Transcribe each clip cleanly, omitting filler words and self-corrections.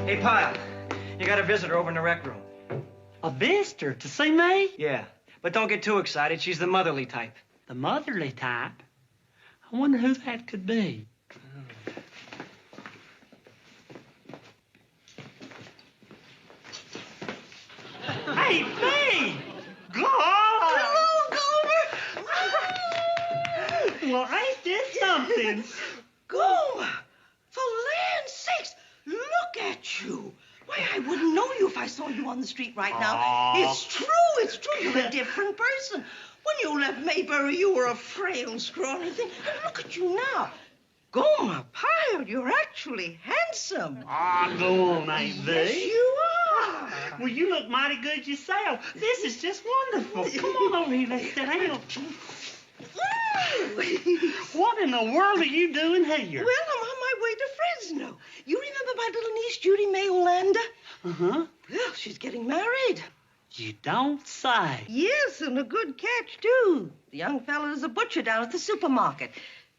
Hey, Pyle, you got a visitor over in the rec room. A visitor to see me? Yeah, but don't get too excited. She's the motherly type. The motherly type? I wonder who that could be. Hey, me! Hello, Gomer! Well, ain't this something? Gomer! For land's sakes, look at you. Why, I wouldn't know you if I saw you on the street right now. Aw. It's true. You're a different person. When you left Maybury, you were a frail, scrawny thing. And look at you now. Gomer Pyle, you're actually handsome. Go on, ain't Yes, they? you are. Well, you look mighty good yourself. This is just wonderful. Come on over here, let's sit down. What in the world are you doing here? Well, I'm on my way to Fresno. You remember my little niece, Judy May Olander? Uh-huh. Well, she's getting married. You don't say. Yes, and a good catch, too. The young fella's a butcher down at the supermarket.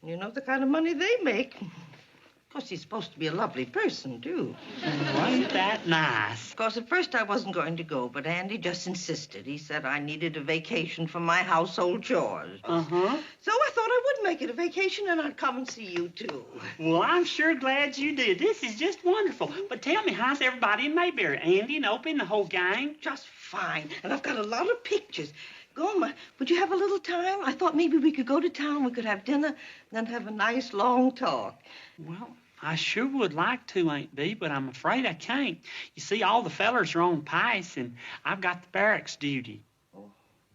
You know the kind of money they make. Of course, he's supposed to be a lovely person, too. Well, ain't that nice? Of course, at first I wasn't going to go, but Andy just insisted. He said I needed a vacation from my household chores. Uh-huh. So I thought I would make it a vacation, and I'd come and see you, too. Well, I'm sure glad you did. This is just wonderful. But tell me, how's everybody in Mayberry? Andy and Opie and the whole gang? Just fine. And I've got a lot of pictures. Gomer, would you have a little time? I thought maybe we could go to town, we could have dinner, then have a nice long talk. Well, I sure would like to, Aunt Bee, but I'm afraid I can't. You see, all the fellers are on pice, and I've got the barracks duty.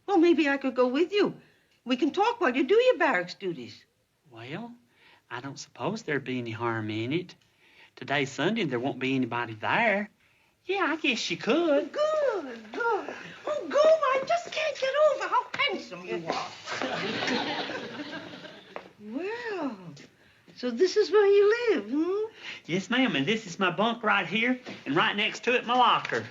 Well, maybe I could go with you. We can talk while you do your barracks duties. Well, I don't suppose there'd be any harm in it. Today's Sunday, and there won't be anybody there. Yeah, I guess you could. Good. Oh, Gomer, I just can't get over how handsome you are. Well, so this is where you live, hmm? Yes, ma'am, and this is my bunk right here, and right next to it, my locker.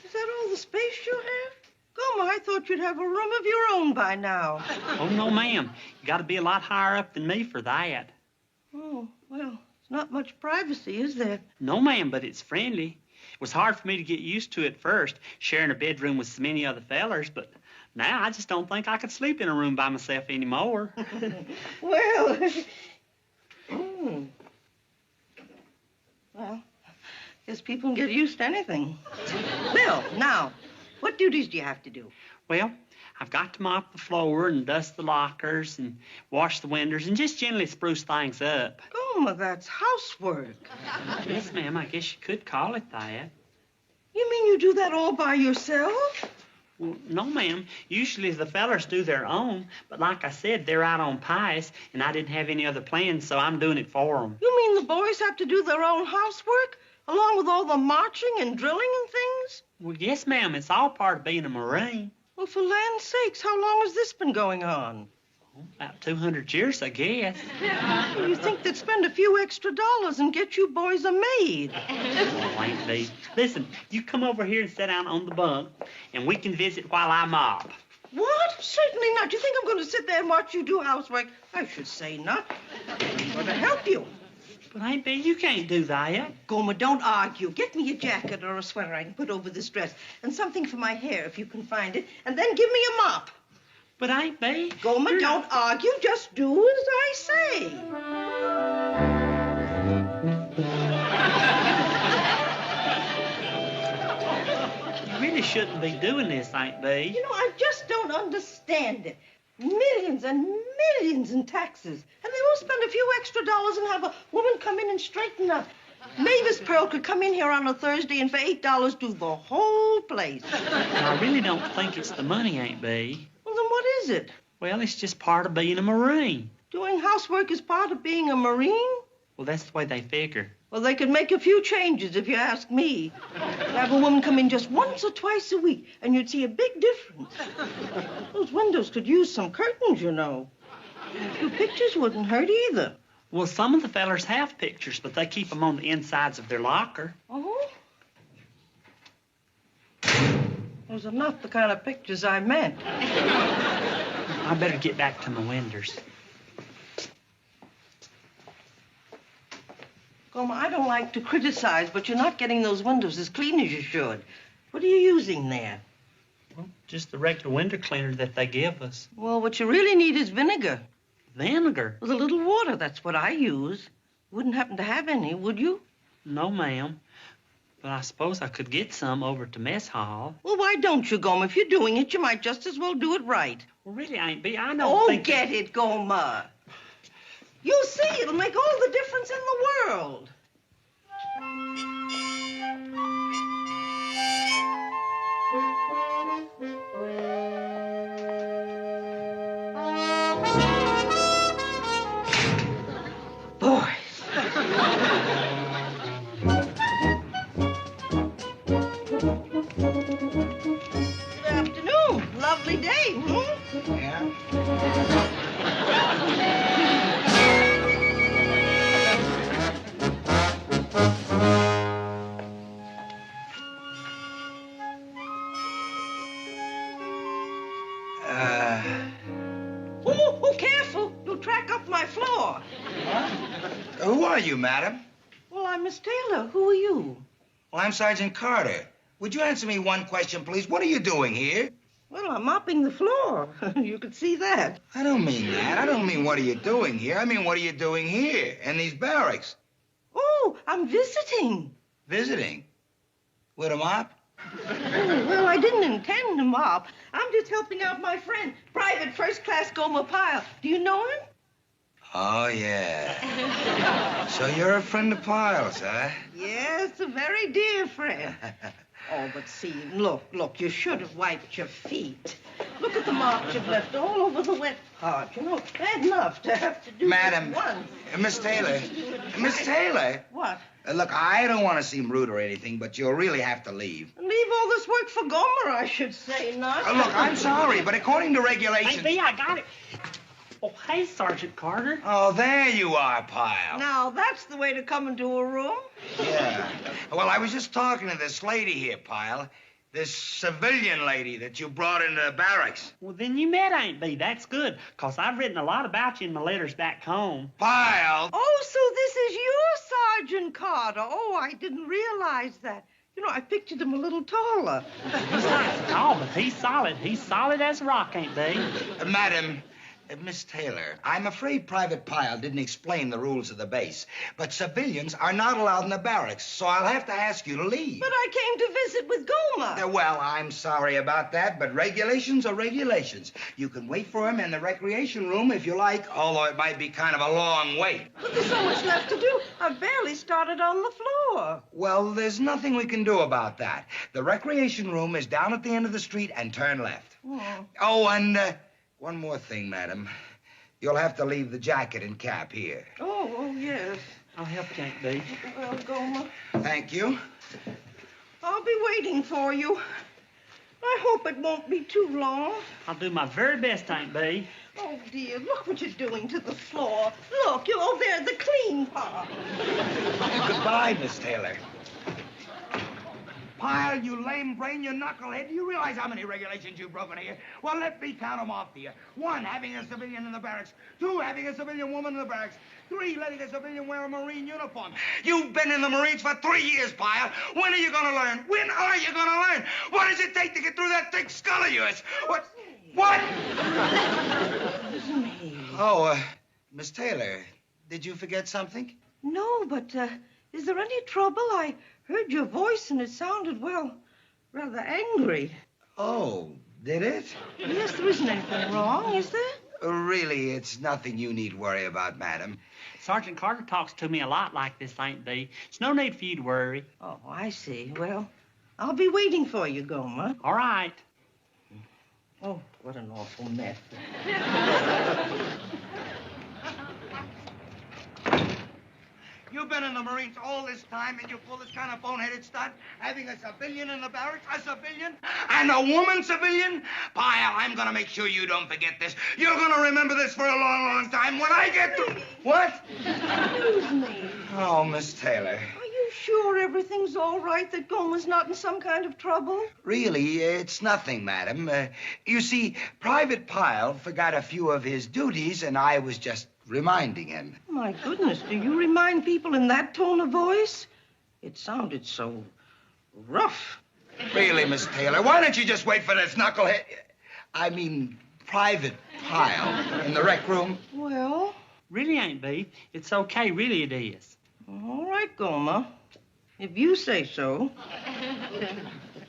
Is that all the space you have? Gomer, I thought you'd have a room of your own by now. Oh, no, ma'am. You got to be a lot higher up than me for that. Oh, well, it's not much privacy, is there? No, ma'am, but it's friendly. It was hard for me to get used to at first, sharing a bedroom with so many other fellers, but now I just don't think I could sleep in a room by myself anymore. Well, well, guess people can get used to anything. Bill, now, what duties do you have to do? Well, I've got to mop the floor and dust the lockers and wash the windows and just generally spruce things up. Gomer, that's housework. Yes, ma'am, I guess you could call it that. You mean you do that all by yourself? Well, no, ma'am. Usually the fellers do their own, but like I said, they're out on pies, and I didn't have any other plans, so I'm doing it for them. You mean the boys have to do their own housework, along with all the marching and drilling and things? Well, yes, ma'am. It's all part of being a Marine. Well, for land's sakes, how long has this been going on? About 200 years, I guess. You think they'd spend a few extra dollars and get you boys a maid? Oh, Aunt Bee. Listen, you come over here and sit down on the bunk, and we can visit while I mop. What? Certainly not. You think I'm going to sit there and watch you do housework? I should say not. I'm going to help you. But, Aunt Bee, you can't do that. Gomer, don't argue. Get me a jacket or a sweater I can put over this dress, and something for my hair if you can find it, and then give me a mop. But, Aunt Bee... Gomer, don't argue. Just do as I say. You really shouldn't be doing this, Aunt Bee. You know, I just don't understand it. Millions and millions in taxes. And they won't spend a few extra dollars and have a woman come in and straighten up. Mavis Pearl could come in here on a Thursday and for $8 do the whole place. I really don't think it's the money, Aunt Bee. Well, then what is it? Well, it's just part of being a Marine. Doing housework is part of being a Marine? Well, that's the way they figure. Well, they could make a few changes if you ask me. Have a woman come in just once or twice a week, and you'd see a big difference. Those windows could use some curtains, you know. A few pictures wouldn't hurt either. Well, some of the fellers have pictures, but they keep them on the insides of their locker. Oh? Those are not the kind of pictures I meant. I better get back to my windows. Gomer, I don't like to criticize, but you're not getting those windows as clean as you should. What are you using there? Well, just the regular window cleaner that they give us. Well, what you really need is vinegar. Vinegar? With a little water, that's what I use. Wouldn't happen to have any, would you? No, ma'am. But I suppose I could get some over to mess hall. Well, why don't you, Gomer? If you're doing it, you might just as well do it right. Well, really, Aunt Bee, I don't think... Get it, Gomer. You'll see, it'll make all the difference in the world. Lovely day, hmm? Yeah. Oh, careful. You'll track up my floor. Who are you, madam? Well, I'm Miss Taylor. Who are you? Well, I'm Sergeant Carter. Would you answer me one question, please? What are you doing here? Well, I'm mopping the floor. You could see that. I don't mean that. I don't mean what are you doing here. I mean, what are you doing here in these barracks? Oh, I'm visiting. Visiting? With a mop? Oh, well, I didn't intend to mop. I'm just helping out my friend, Private First Class Gomer Pyle. Do you know him? Oh, yeah. So you're a friend of Pyle's, huh? Yes, a very dear friend. Oh, but see, look, you should have wiped your feet. Look at the marks you've left all over the wet part. You know, it's bad enough to have to do Madam, this once. Miss Taylor. Miss Taylor. What? Look, I don't want to seem rude or anything, but you'll really have to leave. Leave all this work for Gomer, I should say, not. Look, I'm sorry, but according to regulations... Aunt Bee, I got it. Oh, hey, Sergeant Carter. Oh, there you are, Pyle. Now, that's the way to come into a room. Yeah. Well, I was just talking to this lady here, Pyle. This civilian lady that you brought into the barracks. Well, then you met Aunt Bee. That's good, because I've written a lot about you in my letters back home. Pyle! Oh, so this is you, Sergeant Carter. Oh, I didn't realize that. You know, I pictured him a little taller. He's not tall, but he's solid. He's solid as a rock, Aunt Bee. Madam, Miss Taylor, I'm afraid Private Pyle didn't explain the rules of the base, but civilians are not allowed in the barracks, so I'll have to ask you to leave. But I came to visit with Gomer. Well, I'm sorry about that, but regulations are regulations. You can wait for him in the recreation room if you like, although it might be kind of a long wait. But there's so much left to do. I've barely started on the floor. Well, there's nothing we can do about that. The recreation room is down at the end of the street and turn left. Oh, and one more thing, madam. You'll have to leave the jacket and cap here. Oh, yes. I'll help you, Aunt Bee. Well, Gomer, Thank you. I'll be waiting for you. I hope it won't be too long. I'll do my very best, Aunt Bee. Oh, dear, look what you're doing to the floor. Look, you're over there, the clean part. Goodbye, Miss Taylor. Pyle, you lame brain, you knucklehead. Do you realize how many regulations you've broken here? Well, let me count them off to you. 1, having a civilian in the barracks. 2, having a civilian woman in the barracks. 3, letting a civilian wear a Marine uniform. You've been in the Marines for 3 years, Pyle. When are you going to learn? When are you going to learn? What does it take to get through that thick skull of yours? What? Oh, Miss Taylor, did you forget something? No, but is there any trouble? I heard your voice and it sounded, well, rather angry. Oh, did it? Yes, there isn't anything wrong, is there? Really, it's nothing you need worry about, madam. Sergeant Carter talks to me a lot like this, Aunt Bee. It's no need for you to worry. Oh, I see. Well, I'll be waiting for you, Gomer. All right. Oh, what an awful mess. You've been in the Marines all this time, and you pull this kind of boneheaded stunt? Having a civilian in the barracks? A civilian? And a woman civilian? Pyle, I'm gonna make sure you don't forget this. You're gonna remember this for a long, long time when I get to... What? Excuse me. Oh, Miss Taylor. Are you sure everything's all right, that Gomer's not in some kind of trouble? Really, it's nothing, madam. You see, Private Pyle forgot a few of his duties, and I was just reminding him. My goodness, do you remind people in that tone of voice? It sounded so rough. Really, Miss Taylor, why don't you just wait for this knucklehead? I mean, Private Pyle in the rec room. Well, Really ain't, Beef. It's okay. Really it is. all right, Gomer. If you say so.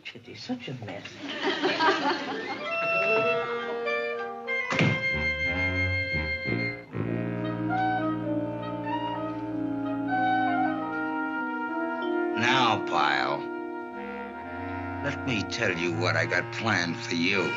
Pity, such a mess. Now, Pyle, let me tell you what I got planned for you.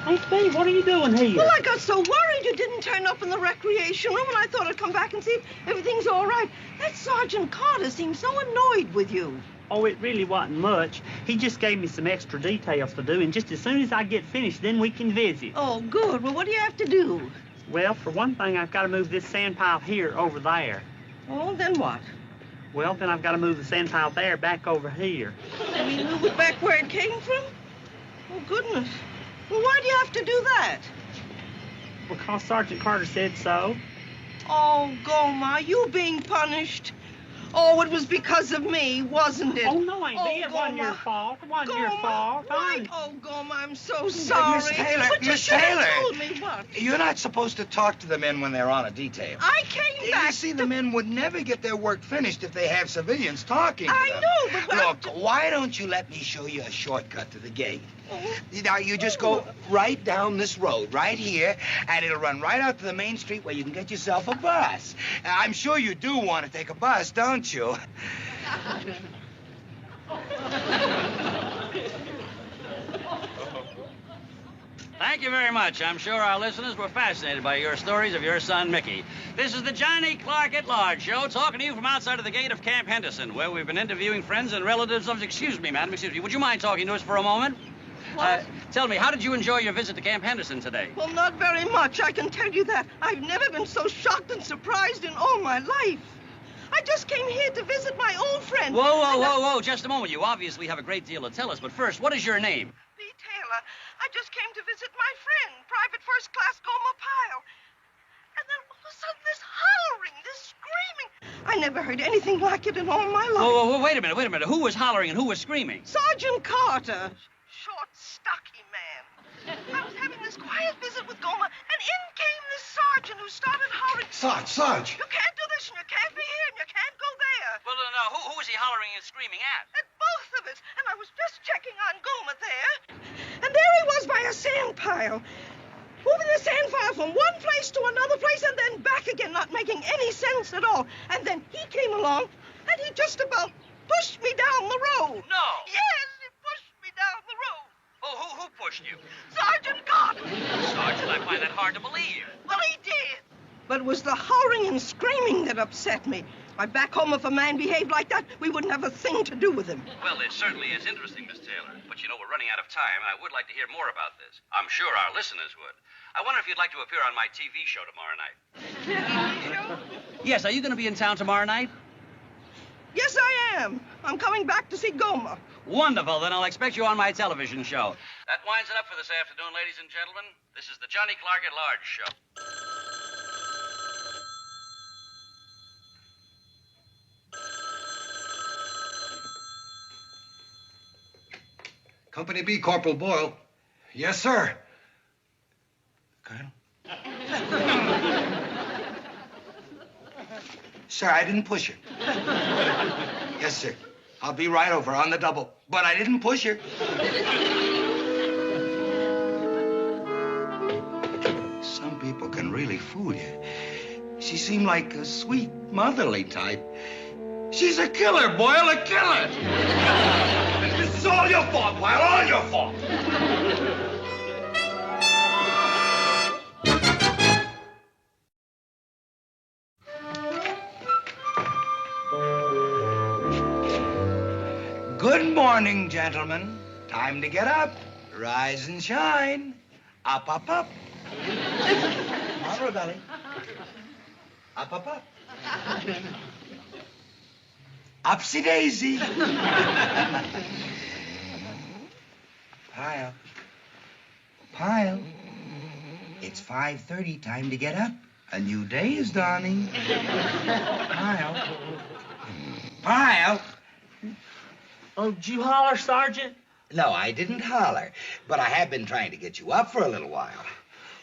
Hey, Steve, what are you doing here? Well, I got so worried you didn't turn up in the recreation room, and I thought I'd come back and see if everything's all right. That Sergeant Carter seemed so annoyed with you. Oh, it really wasn't much. He just gave me some extra details to do, and just as soon as I get finished, then we can visit. Oh, good. Well, what do you have to do? Well, for one thing, I've got to move this sand pile here over there. Oh, then what? Well, then I've got to move the sand pile there back over here. You mean move it back where it came from? Oh, goodness. Well, why do you have to do that? Because Sergeant Carter said so. Oh, Gomer, you being punished. Oh, it was because of me, wasn't it? Oh, no, ain't it? It wasn't Gomer. your fault. It wasn't your Gomer, fault. Right. Oh, Gomer, I'm so sorry. Miss Taylor, But you Miss should have Taylor. told me what. You're not supposed to talk to the men when they're on a detail. I came back. You see, the men would never get their work finished if they have civilians talking to I them. know, but Look, why don't you let me show you a shortcut to the gate? Oh. Now, you just go right down this road, right here, and it'll run right out to the main street where you can get yourself a bus. I'm sure you do want to take a bus, don't you? Thank you very much. I'm sure our listeners were fascinated by your stories of your son, Mickey. This is the Johnny Clark at Large show, talking to you from outside of the gate of Camp Henderson, where we've been interviewing friends and relatives of... Excuse me, madam, excuse me. Would you mind talking to us for a moment? What? Tell me, how did you enjoy your visit to Camp Henderson today? Well, not very much, I can tell you that. I've never been so shocked and surprised in all my life. I just came here to visit my old friend. Whoa, just a moment. You obviously have a great deal to tell us, but first, what is your name? B. Taylor. I just came to visit my friend, Private First Class Gomer Pyle. And then all of a sudden, this hollering, this screaming. I never heard anything like it in all my life. Whoa, wait a minute. Who was hollering and who was screaming? Sergeant Carter. Short, stocky man. I was having this quiet visit with Gomer, and in came this sergeant who started hollering. Sarge. You can't do this, and you can't be here, and you can't go there. Well, no. Who was he hollering and screaming at? At both of us, and I was just checking on Gomer there. And there he was by a sand pile. Moving the sand pile from one place to another place and then back again, not making any sense at all. And then he came along, and he just about pushed me down the road. No. Yes, he pushed me down the road. Oh, who pushed you? Sergeant Carter. Sergeant, I find that hard to believe. Well, he did. But it was the hollering and screaming that upset me. Why, back home, if a man behaved like that, we wouldn't have a thing to do with him. Well, it certainly is interesting, Miss Taylor. But you know, we're running out of time, and I would like to hear more about this. I'm sure our listeners would. I wonder if you'd like to appear on my TV show tomorrow night. Yes, are you going to be in town tomorrow night? Yes, I am. I'm coming back to see Gomer. Wonderful. Then I'll expect you on my television show. That winds it up for this afternoon, ladies and gentlemen. This is the Johnny Clark at Large show. Company B, Corporal Boyle. Yes, sir. Colonel? Sir, I didn't push her. Yes, sir. I'll be right over on the double. But I didn't push her. Some people can really fool you. She seemed like a sweet, motherly type. She's a killer, Boyle, a killer. This is all your fault, Boyle, all your fault. Good morning, gentlemen. Time to get up. Rise and shine. Up, up, up. Come on, Rebelli. Up, up, up. Upsy daisy. Pyle. Pyle. It's 5:30. Time to get up. A new day is dawning. Pyle. Pyle. Oh, did you holler, Sergeant? No, I didn't holler, but I have been trying to get you up for a little while.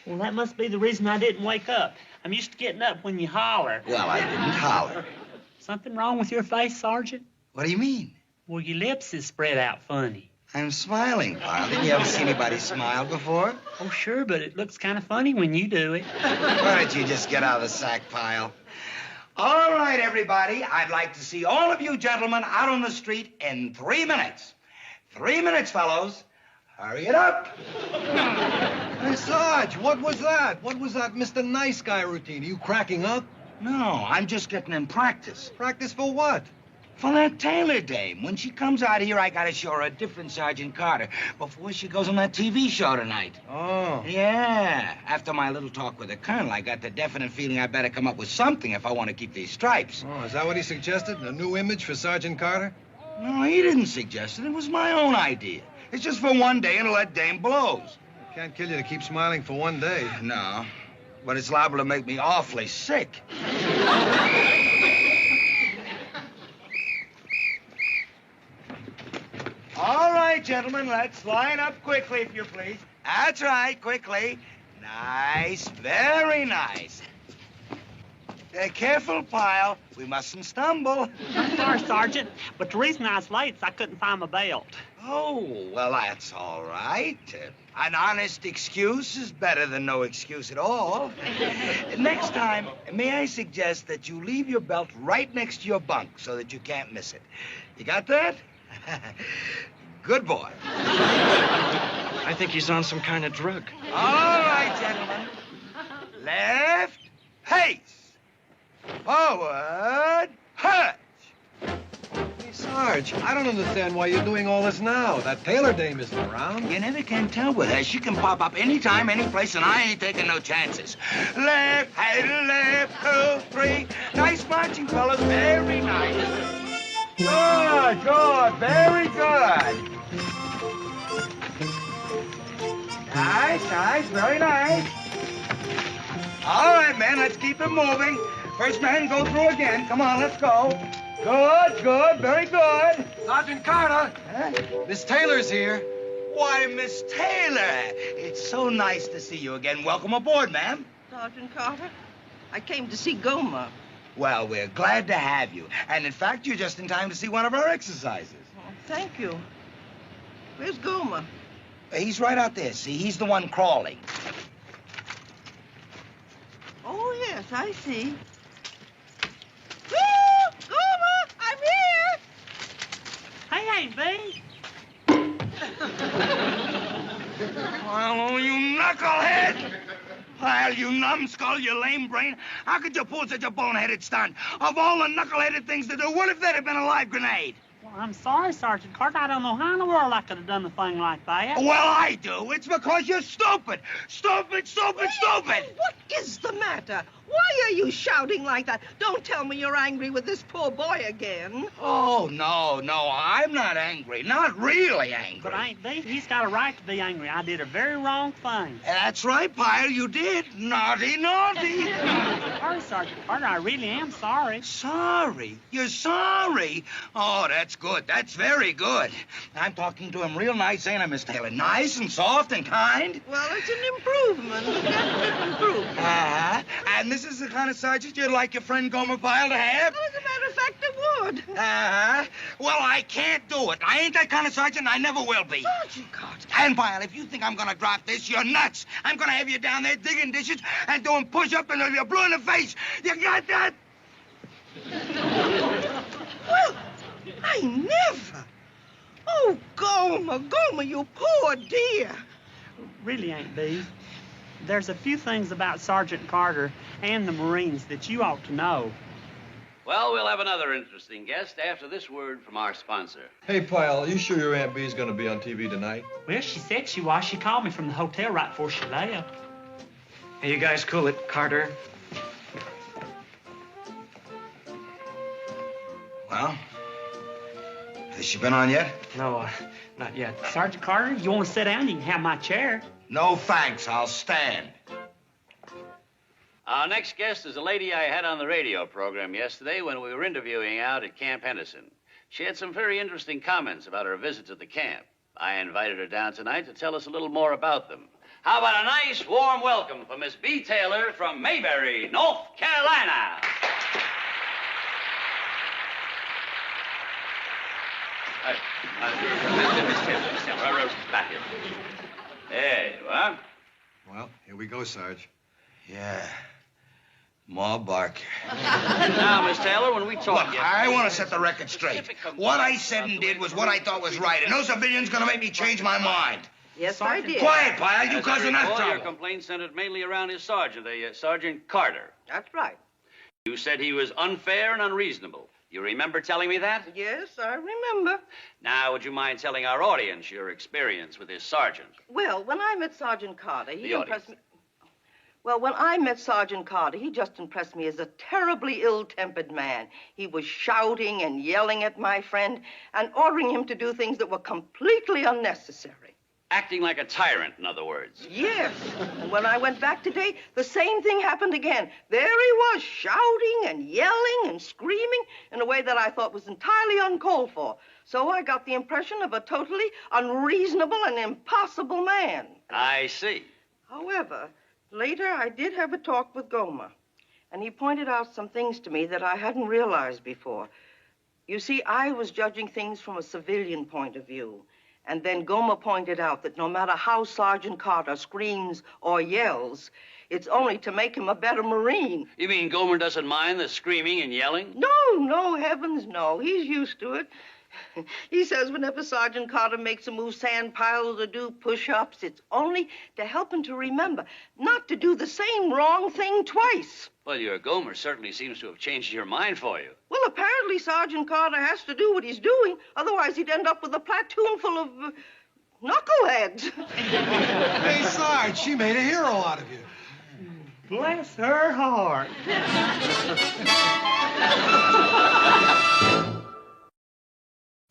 Well, that must be the reason I didn't wake up. I'm used to getting up when you holler. Well, I didn't holler. Something wrong with your face, Sergeant? What do you mean? Well, your lips is spread out funny. I'm smiling, Pyle. Didn't you ever see anybody smile before? Oh, sure, but it looks kind of funny when you do it. Why don't you just get out of the sack, Pyle? All right, everybody. I'd like to see all of you gentlemen out on the street in 3 minutes. 3 minutes, fellows. Hurry it up. Hey, Sarge, what was that? What was that Mr. Nice Guy routine? Are you cracking up? No, I'm just getting in practice. Practice for what? For that Taylor dame. When she comes out here, I gotta show her a different Sergeant Carter before she goes on that TV show tonight. Oh. Yeah. After my little talk with the colonel, I got the definite feeling I better come up with something if I want to keep these stripes. Oh, is that what he suggested? A new image for Sergeant Carter? No, he didn't suggest it. It was my own idea. It's just for one day and to let dame blows. Can't kill you to keep smiling for one day. No, but it's liable to make me awfully sick. All right, gentlemen, let's line up quickly, if you please. That's right, quickly. Nice, very nice. Careful, Pyle. We mustn't stumble. I'm sorry, Sergeant, but the reason I was late is I couldn't find my belt. Oh, well, that's all right. An honest excuse is better than no excuse at all. Next time, may I suggest that you leave your belt right next to your bunk so that you can't miss it. You got that? Good boy. I think he's on some kind of drug. All right, gentlemen. Left, pace. Forward, hut. Hey, Sarge, I don't understand why you're doing all this now. That Taylor dame isn't around. You never can tell with her. She can pop up anytime, any place, and I ain't taking no chances. Left, head, left, 2, 3. Nice marching, fellas. Very nice. Good, good, very good. Nice, nice, very nice. All right, man, let's keep it moving. First man, go through again. Come on, let's go. Good, good, very good. Sergeant Carter! Huh? Miss Taylor's here. Why, Miss Taylor, it's so nice to see you again. Welcome aboard, ma'am. Sergeant Carter, I came to see Gomer. Well, we're glad to have you. And in fact, you're just in time to see one of our exercises. Oh, thank you. Where's Gomer? He's right out there. See, he's the one crawling. Oh, yes, I see. Woo! Gomer, I'm here! Hey, B. Oh, you knucklehead! Pyle, you numbskull, you lame brain. How could you pull such a boneheaded stunt? Of all the knuckleheaded things to do, what if that had been a live grenade? Well, I'm sorry, Sergeant Carter. I don't know how in the world I could have done a thing like that. Well, I do. It's because you're stupid. Stupid, stupid, stupid. What is the matter? Why are you shouting like that? Don't tell me you're angry with this poor boy again. Oh, no, I'm not angry. Not really angry. But ain't B? He's got a right to be angry. I did a very wrong thing. That's right, Pyle, you did. Naughty, naughty. Sorry, Sergeant Carter. I really am sorry. Sorry? You're sorry? Oh, that's good. That's very good. I'm talking to him real nice, ain't I, Miss Taylor? Nice and soft and kind. Well, it's an improvement. A definite improvement. Uh-huh. And this is the kind of sergeant you'd like your friend Gomer Pyle to have? Well, as a matter of fact, I would. Uh-huh. Well, I can't do it. I ain't that kind of sergeant, and I never will be. Sergeant Carter. And, Pyle, if you think I'm gonna drop this, you're nuts. I'm gonna have you down there digging dishes and doing push-ups until you're blue in the face. You got that? Well, I never. Oh, Gomer, you poor dear. Really ain't B. There's a few things about Sergeant Carter and the Marines that you ought to know. Well, we'll have another interesting guest after this word from our sponsor. Hey, Pyle, are you sure your Aunt Bee's gonna be on TV tonight? Well, she said she was. She called me from the hotel right before she left. Hey, you guys cool it, Carter? Well, has she been on yet? No, not yet. Sergeant Carter, you want to sit down? You can have my chair. No, thanks. I'll stand. Our next guest is a lady I had on the radio program yesterday when we were interviewing out at Camp Henderson. She had some very interesting comments about her visit to the camp. I invited her down tonight to tell us a little more about them. How about a nice, warm welcome for Miss B. Taylor from Mayberry, North Carolina. Miss Taylor, back here. There you are. Well, here we go, Sarge. Yeah. More bark. Now, Miss Taylor, when we talked Look, yesterday... I want to set the record straight. What I said and did was what I thought was right, and no civilian's going to make me change my mind. Yes, I did. Quiet, Pyle. You As caused I enough recall, trouble. your complaint centered mainly around his sergeant, Sergeant Carter. That's right. You said he was unfair and unreasonable. You remember telling me that? Yes, I remember. Now, would you mind telling our audience your experience with his sergeant? Well, when I met Sergeant Carter, he The impressed me. Well, when I met Sergeant Carter, he just impressed me as a terribly ill-tempered man. He was shouting and yelling at my friend and ordering him to do things that were completely unnecessary. Acting like a tyrant, in other words. Yes. And when I went back today, the same thing happened again. There he was, shouting and yelling and screaming in a way that I thought was entirely uncalled for. So I got the impression of a totally unreasonable and impossible man. I see. However, later I did have a talk with Gomer, and he pointed out some things to me that I hadn't realized before. You see, I was judging things from a civilian point of view. And then Gomer pointed out that no matter how Sergeant Carter screams or yells, it's only to make him a better Marine. You mean Gomer doesn't mind the screaming and yelling? No, heavens no. He's used to it. He says whenever Sergeant Carter makes him move sand piles or do push-ups, it's only to help him to remember not to do the same wrong thing twice. Well, your Gomer certainly seems to have changed your mind for you. Well, apparently Sergeant Carter has to do what he's doing, otherwise he'd end up with a platoon full of knuckleheads. Hey, Sarge, she made a hero out of you. Bless her heart.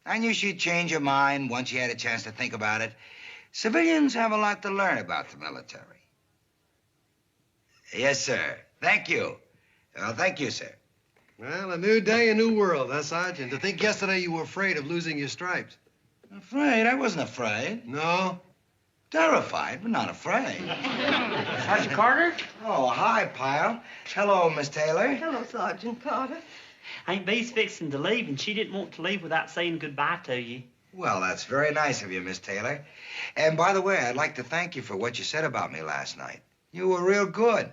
I knew she'd change her mind once she had a chance to think about it. Civilians have a lot to learn about the military. Yes, sir. Thank you. Well, thank you, sir. Well, a new day, a new world, huh, Sarge? And to think yesterday you were afraid of losing your stripes. Afraid? I wasn't afraid. No? Terrified, but not afraid. Sergeant Carter? Oh, hi, Pyle. Hello, Miss Taylor. Hello, Sergeant Carter. Aunt Bee's fixing to leave, and she didn't want to leave without saying goodbye to you. Well, that's very nice of you, Miss Taylor. And by the way, I'd like to thank you for what you said about me last night. You were real good.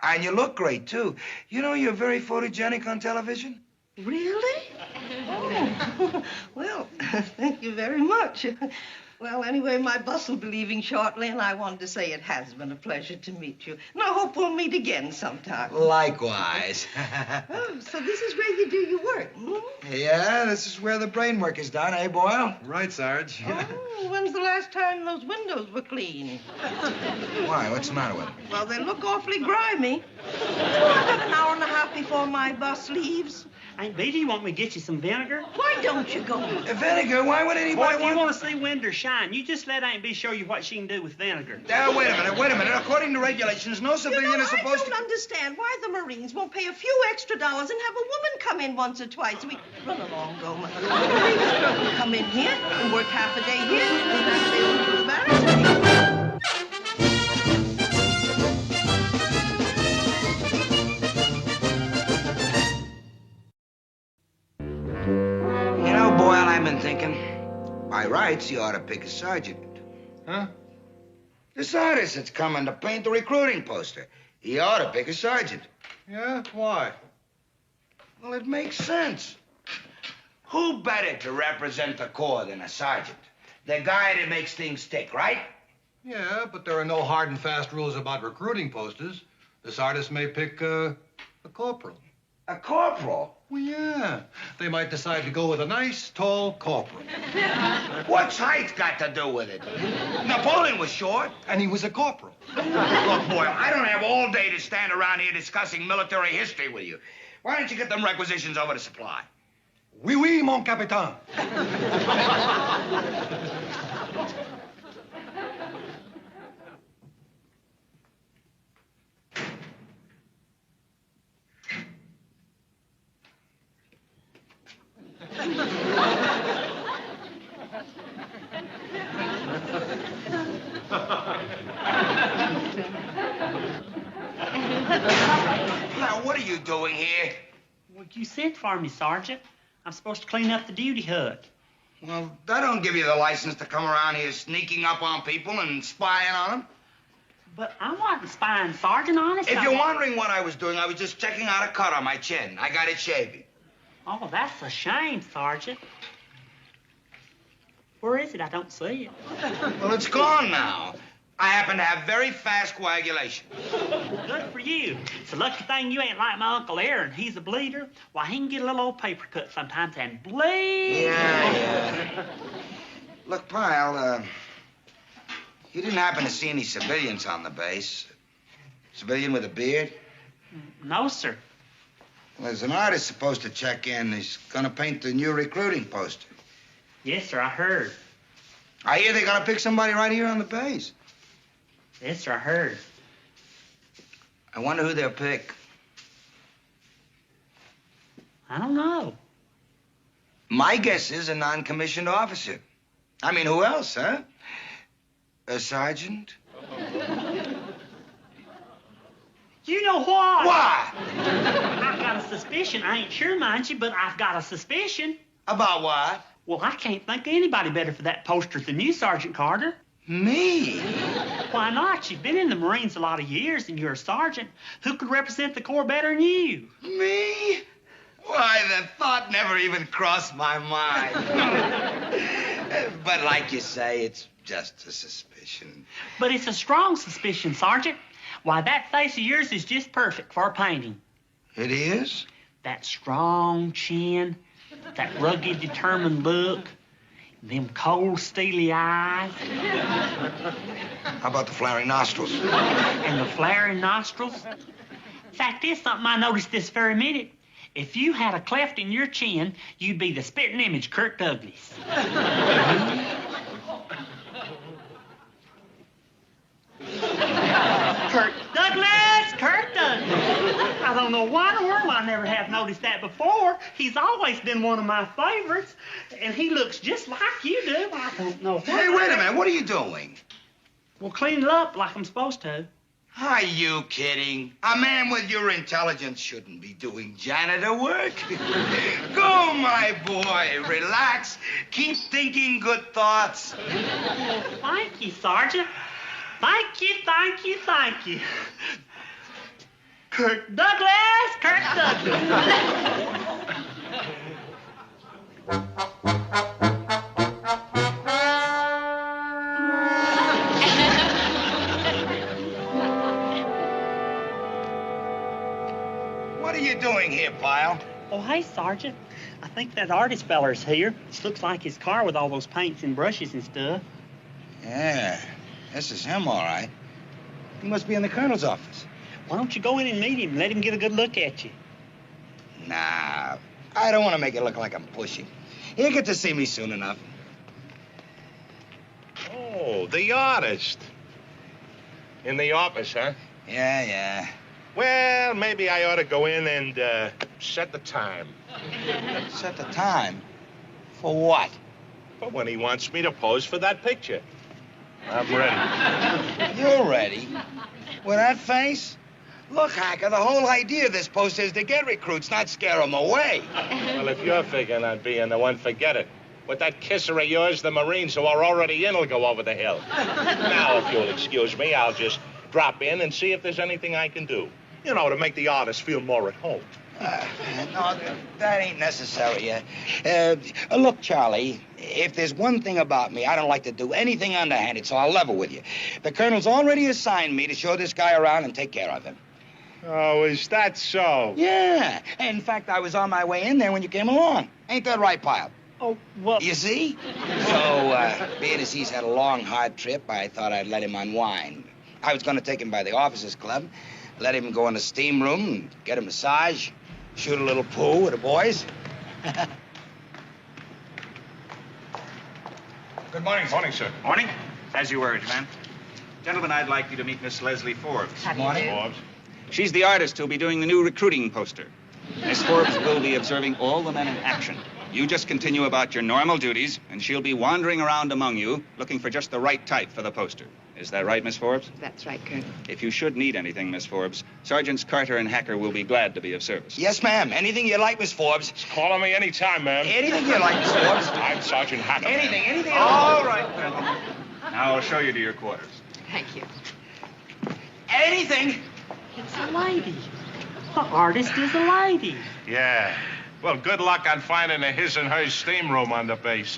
And you look great, too. You know, you're very photogenic on television. Really? Oh, well, thank you very much. Well, anyway, my bus will be leaving shortly, and I wanted to say it has been a pleasure to meet you. And I hope we'll meet again sometime. Likewise. Oh, so this is where you do your work, hmm? Yeah, this is where the brain work is done, eh, Boyle? Right, Sarge. Oh, when's the last time those windows were clean? Why? What's the matter with them? Well, they look awfully grimy. Oh, I've got an hour and a half before my bus leaves. Aunt Bee, do you want me to get you some vinegar? Why don't you go? Vinegar? Why would Boy, anybody if you want... want to see windows shine, you just let Aunt Bee show you what she can do with vinegar. Now, wait a minute. According to regulations, no You civilian know, is I supposed don't understand why the Marines won't pay a few extra dollars and have a woman come in once or twice a week. Run along, Gomer. The Marines will come in here and work half a day here and half a day over to the barracks. You know, Boyle, I've been thinking, by rights, you ought to pick a sergeant. Huh? This artist that's coming to paint the recruiting poster. He ought to pick a sergeant. Yeah? Why? Well, it makes sense. Who better to represent the Corps than a sergeant? The guy that makes things stick, right? Yeah, but there are no hard and fast rules about recruiting posters. This artist may pick a corporal. A corporal? Well, yeah. They might decide to go with a nice, tall corporal. What's height got to do with it? Napoleon was short. And he was a corporal. Look, Boyle, I don't have all day to stand around here discussing military history with you. Why don't you get them requisitions over to Supply? Oui, oui, mon capitaine. Now, what are you doing here? Well, you sent for me, Sergeant. I'm supposed to clean up the duty hut. Well, that don't give you the license to come around here sneaking up on people and spying on them. But I wasn't spying, Sergeant, honest. If you're wondering what I was doing, I was just checking out a cut on my chin. I got it shaving. Oh, that's a shame, Sergeant. Where is it? I don't see it. Well, it's gone now. I happen to have very fast coagulation. Good for you. It's a lucky thing you ain't like my Uncle Aaron. He's a bleeder. Why, he can get a little old paper cut sometimes and bleed. Yeah. Look, Pyle, you didn't happen to see any civilians on the base? Civilian with a beard? No, sir. Well, there's an artist supposed to check in. He's gonna paint the new recruiting poster. Yes, sir, I heard. I hear they're gonna pick somebody right here on the base. Yes, sir, I heard. I wonder who they'll pick. I don't know. My guess is a non-commissioned officer. I mean, who else, huh? A sergeant? You know what? What? I've got a suspicion. I ain't sure, mind you, but I've got a suspicion. About what? Well, I can't think of anybody better for that poster than you, Sergeant Carter. Me? Why not? You've been in the Marines a lot of years, and you're a sergeant. Who could represent the Corps better than you? Me? Why, the thought never even crossed my mind. But like you say, it's just a suspicion. But it's a strong suspicion, Sergeant. Why, that face of yours is just perfect for a painting. It is? That strong chin, that rugged, determined look, them cold, steely eyes. How about the flaring nostrils? And the flaring nostrils. Fact is, something I noticed this very minute. If you had a cleft in your chin, you'd be the spitting image Kirk Douglas. Kirk Douglas! Kirk Douglas! I don't know why in the world I never have noticed that before. He's always been one of my favorites, and he looks just like you do. I don't know why. Hey, wait a minute. What are you doing? Well, clean it up like I'm supposed to. Are you kidding? A man with your intelligence shouldn't be doing janitor work. Go, my boy. Relax. Keep thinking good thoughts. Well, thank you, Sergeant. Thank you, thank you, thank you. Kirk Douglas! Kirk Douglas! What are you doing here, Pyle? Oh, hey, Sergeant. I think that artist feller's here. This looks like his car with all those paints and brushes and stuff. Yeah, this is him, all right. He must be in the colonel's office. Why don't you go in and meet him and let him get a good look at you? Nah, I don't want to make it look like I'm pushing. He'll get to see me soon enough. Oh, the artist. In the office, huh? Yeah. Well, maybe I ought to go in and set the time. Set the time? For what? For when he wants me to pose for that picture. I'm ready. You're ready? With that face? Look, Hacker, the whole idea of this post is to get recruits, not scare them away. Well, if you're figuring on being the one, forget it. With that kisser of yours, the Marines who are already in will go over the hill. Now, if you'll excuse me, I'll just drop in and see if there's anything I can do. You know, to make the artist feel more at home. No, that ain't necessary. Look, Charlie, if there's one thing about me, I don't like to do anything underhanded, so I'll level with you. The colonel's already assigned me to show this guy around and take care of him. Oh, is that so? Yeah. In fact, I was on my way in there when you came along. Ain't that right, Pyle? Oh, well... You see? So, being as he's had a long, hard trip, I thought I'd let him unwind. I was going to take him by the officers' club, let him go in the steam room, get a massage, shoot a little pool with the boys. Good morning, sir. Morning, sir. Morning. As you urge, ma'am. Gentlemen, I'd like you to meet Miss Leslie Forbes. Morning. Forbes. She's the artist who'll be doing the new recruiting poster. Miss Forbes will be observing all the men in action. You just continue about your normal duties, and she'll be wandering around among you, looking for just the right type for the poster. Is that right, Miss Forbes? That's right, Colonel. If you should need anything, Miss Forbes, Sergeants Carter and Hacker will be glad to be of service. Yes, ma'am. Anything you like, Miss Forbes. Just call on me any time, ma'am. Anything you like, Miss Forbes. I'm Sergeant Hacker. Anything. All right, Colonel. Now I'll show you to your quarters. Thank you. Anything. It's a lady. The artist is a lady. Yeah. Well, good luck on finding a his and hers steam room on the base.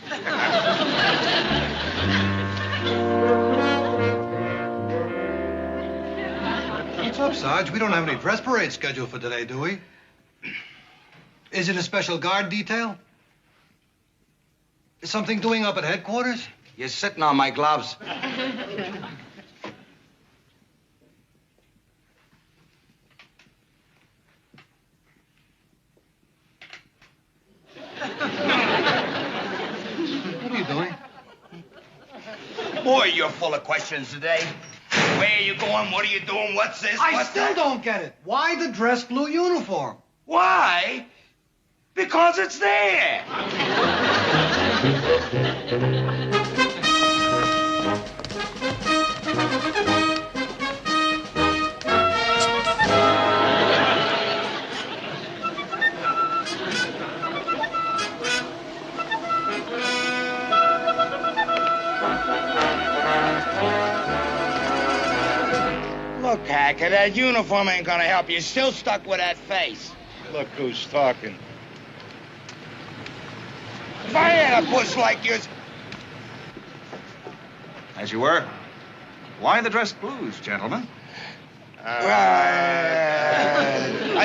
What's up, Sarge? We don't have any dress parade scheduled for today, do we? Is it a special guard detail? Is something doing up at headquarters? You're sitting on my gloves. What are you doing? Boy, you're full of questions today. Where are you going? What are you doing? What's this? I What's still that? don't get it. Why the dress blue uniform? Why? Because it's there. Look, Hacker, that uniform ain't gonna help you. You're still stuck with that face. Look who's talking. If I had a puss like yours... As you were. Why the dress blues, gentlemen? I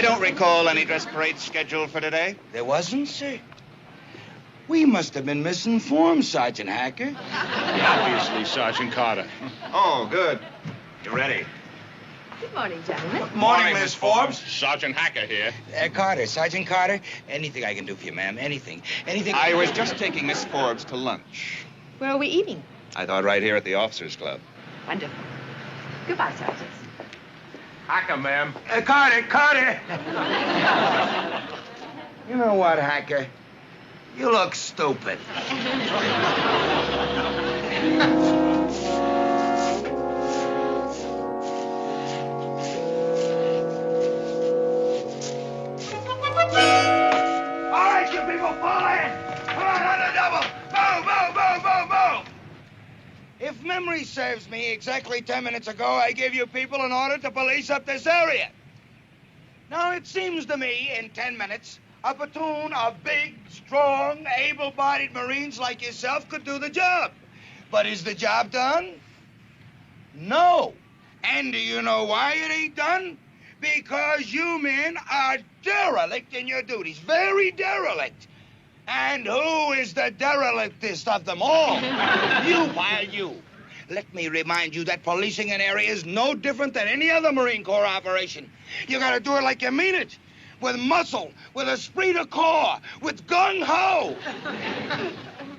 don't recall any dress parade scheduled for today. There wasn't, sir? We must have been misinformed, Sergeant Hacker. Obviously, Sergeant Carter. Oh, good. You ready? Good morning, gentlemen. Morning, Miss Forbes. Sergeant Hacker here. Carter, Sergeant Carter. Anything I can do for you, ma'am. Anything. I was just taking Miss Forbes to lunch. Where are we eating? I thought right here at the Officers Club. Wonderful. Goodbye, Sergeants. Hacker, ma'am. Carter. You know what, Hacker? You look stupid. All right, you people, fall in. Come on the double. Move. If memory serves me, exactly 10 minutes ago, I gave you people an order to police up this area. Now, it seems to me, in 10 minutes, a platoon of big, strong, able-bodied Marines like yourself could do the job. But is the job done? No. And do you know why it ain't done? Because you men are derelict in your duties. Very derelict. And who is the derelictest of them all? You. Let me remind you that policing an area is no different than any other Marine Corps operation. You gotta do it like you mean it. With muscle, with esprit de corps, with gung-ho.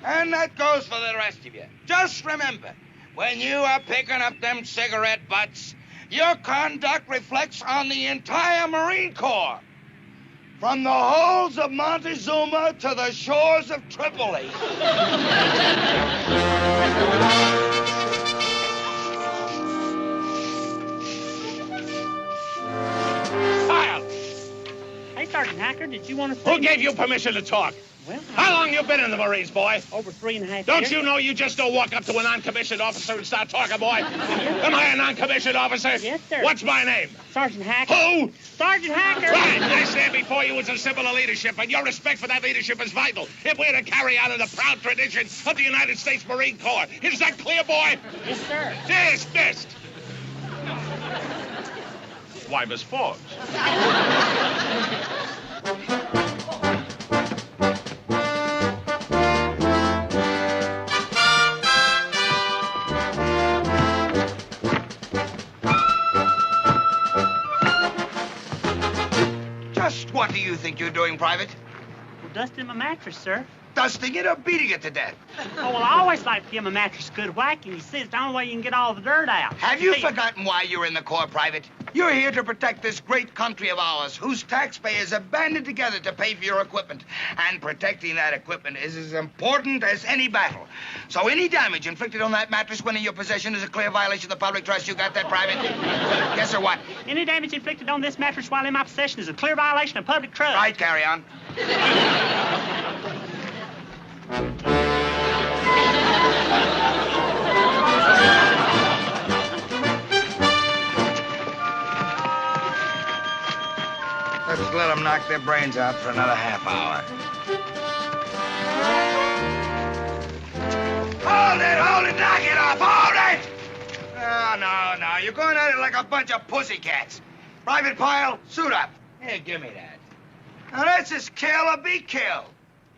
And that goes for the rest of you. Just remember, when you are picking up them cigarette butts, your conduct reflects on the entire Marine Corps. From the halls of Montezuma to the shores of Tripoli. Pyle! Hey, Sergeant Hacker, did you want to say... Who gave you permission to talk? Well, How long you been in the Marines, boy? over 3.5 years. Don't you know you just don't walk up to a non-commissioned officer and start talking, boy? Am I a non-commissioned officer? Yes, sir. What's my name? Sergeant Hacker. Who? Sergeant Hacker. Right. I stand before you as a symbol of leadership, and your respect for that leadership is vital if we're to carry on in the proud tradition of the United States Marine Corps. Is that clear, boy? Yes, sir. Dismissed. Why, Miss Forbes? Just what do you think you're doing, Private? Well, dusting my mattress, sir. dusting it or beating it to death? Oh, well, I always like to give him a mattress a good whack, and he says the only way you can get all the dirt out. Have you forgotten why you're in the Corps, Private? You're here to protect this great country of ours, whose taxpayers have banded together to pay for your equipment. And protecting that equipment is as important as any battle. So any damage inflicted on that mattress when in your possession is a clear violation of the public trust. You got that, Private? Yes or what? Any damage inflicted on this mattress while in my possession is a clear violation of public trust. Right, carry on. Let's let them knock their brains out for another half hour. Hold it, knock it off, hold it! No, you're going at it like a bunch of pussycats. Private Pyle, suit up. Here, give me that. Now, this is kill or be killed.